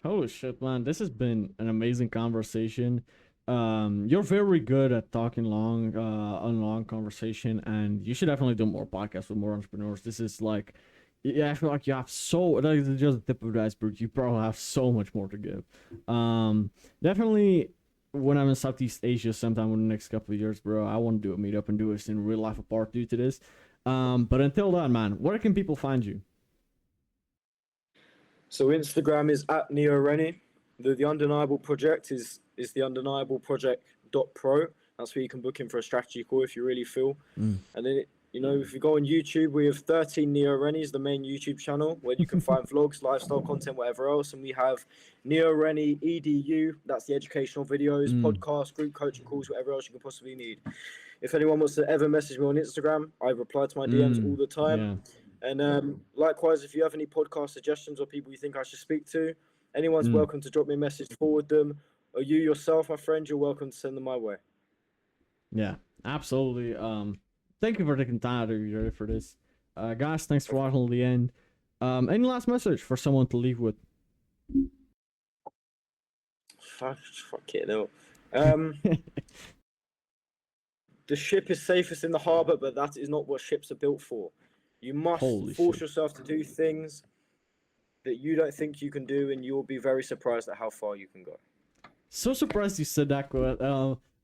Holy shit, man! This has been an amazing conversation. You're very good at talking on long conversation, and you should definitely do more podcasts with more entrepreneurs. This is like, yeah, I feel like you have so like it's just the tip of the iceberg. You probably have so much more to give. Definitely when I'm in Southeast Asia sometime in the next couple of years, bro, I want to do a meetup and do this in real life apart due to this. But until then, man, where can people find you? So Instagram is at Neo Rennie. The Undeniable Project is the Undeniable Project .pro. That's where you can book in for a strategy call if you really feel. Mm. And then, you know, if you go on YouTube, we have 13 Neo Rennies, the main YouTube channel, where you can find vlogs, lifestyle content, whatever else. And we have Neo Rennie EDU, that's the educational videos, Mm. podcasts, group coaching calls, whatever else you can possibly need. If anyone wants to ever message me on Instagram, I reply to my DMs all Mm. the time. Yeah. And likewise, if you have any podcast suggestions or people you think I should speak to, anyone's Mm. welcome to drop me a message, forward them, or you yourself, my friend, you're welcome to send them my way. Yeah, absolutely. Thank you for taking time to be ready for this. Guys, thanks for watching till the end. Any last message for someone to leave with? Fuck it, no. Um, the ship is safest in the harbour, but that is not what ships are built for. You must Holy force shit. yourself to do things that you don't think you can do, and you'll be very surprised at how far you can go. So surprised you said that quote.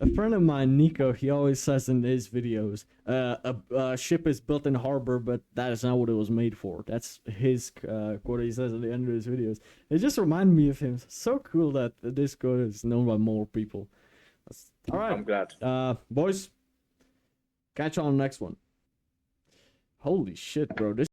A friend of mine, Nico, he always says in his videos, a ship is built in harbor, but that is not what it was made for. That's his quote he says at the end of his videos. It just reminded me of him. So cool that this quote is known by more people. All right. I'm glad. Boys, catch you on the next one. Holy shit, bro. This